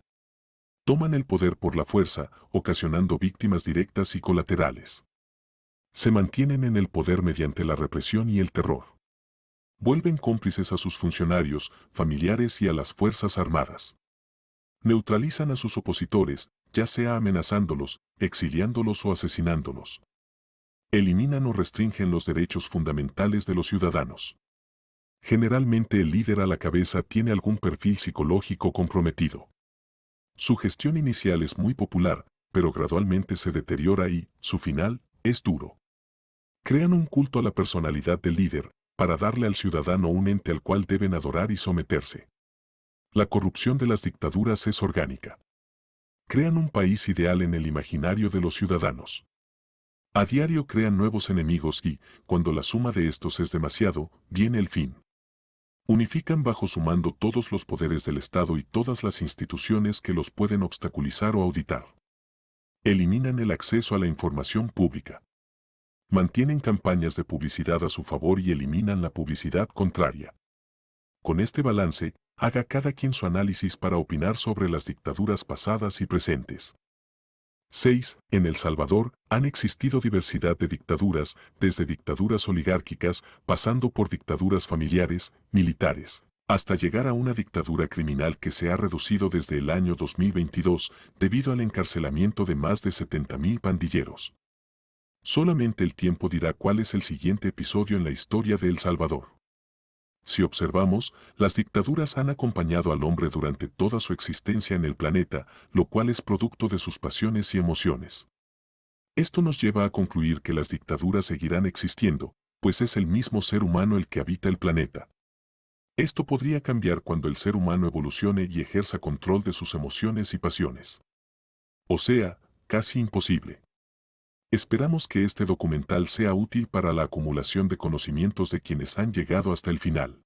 Toman el poder por la fuerza, ocasionando víctimas directas y colaterales. Se mantienen en el poder mediante la represión y el terror. Vuelven cómplices a sus funcionarios, familiares y a las fuerzas armadas. Neutralizan a sus opositores, ya sea amenazándolos, exiliándolos o asesinándolos. Eliminan o restringen los derechos fundamentales de los ciudadanos. Generalmente el líder a la cabeza tiene algún perfil psicológico comprometido. Su gestión inicial es muy popular, pero gradualmente se deteriora y, su final, es duro. Crean un culto a la personalidad del líder, para darle al ciudadano un ente al cual deben adorar y someterse. La corrupción de las dictaduras es orgánica. Crean un país ideal en el imaginario de los ciudadanos. A diario crean nuevos enemigos y, cuando la suma de estos es demasiado, viene el fin. Unifican bajo su mando todos los poderes del Estado y todas las instituciones que los pueden obstaculizar o auditar. Eliminan el acceso a la información pública. Mantienen campañas de publicidad a su favor y eliminan la publicidad contraria. Con este balance, haga cada quien su análisis para opinar sobre las dictaduras pasadas y presentes. 6. En El Salvador, han existido diversidad de dictaduras, desde dictaduras oligárquicas, pasando por dictaduras familiares, militares, hasta llegar a una dictadura criminal que se ha reducido desde el año 2022 debido al encarcelamiento de más de 70.000 pandilleros. Solamente el tiempo dirá cuál es el siguiente episodio en la historia de El Salvador. Si observamos, las dictaduras han acompañado al hombre durante toda su existencia en el planeta, lo cual es producto de sus pasiones y emociones. Esto nos lleva a concluir que las dictaduras seguirán existiendo, pues es el mismo ser humano el que habita el planeta. Esto podría cambiar cuando el ser humano evolucione y ejerza control de sus emociones y pasiones. O sea, casi imposible. Esperamos que este documental sea útil para la acumulación de conocimientos de quienes han llegado hasta el final.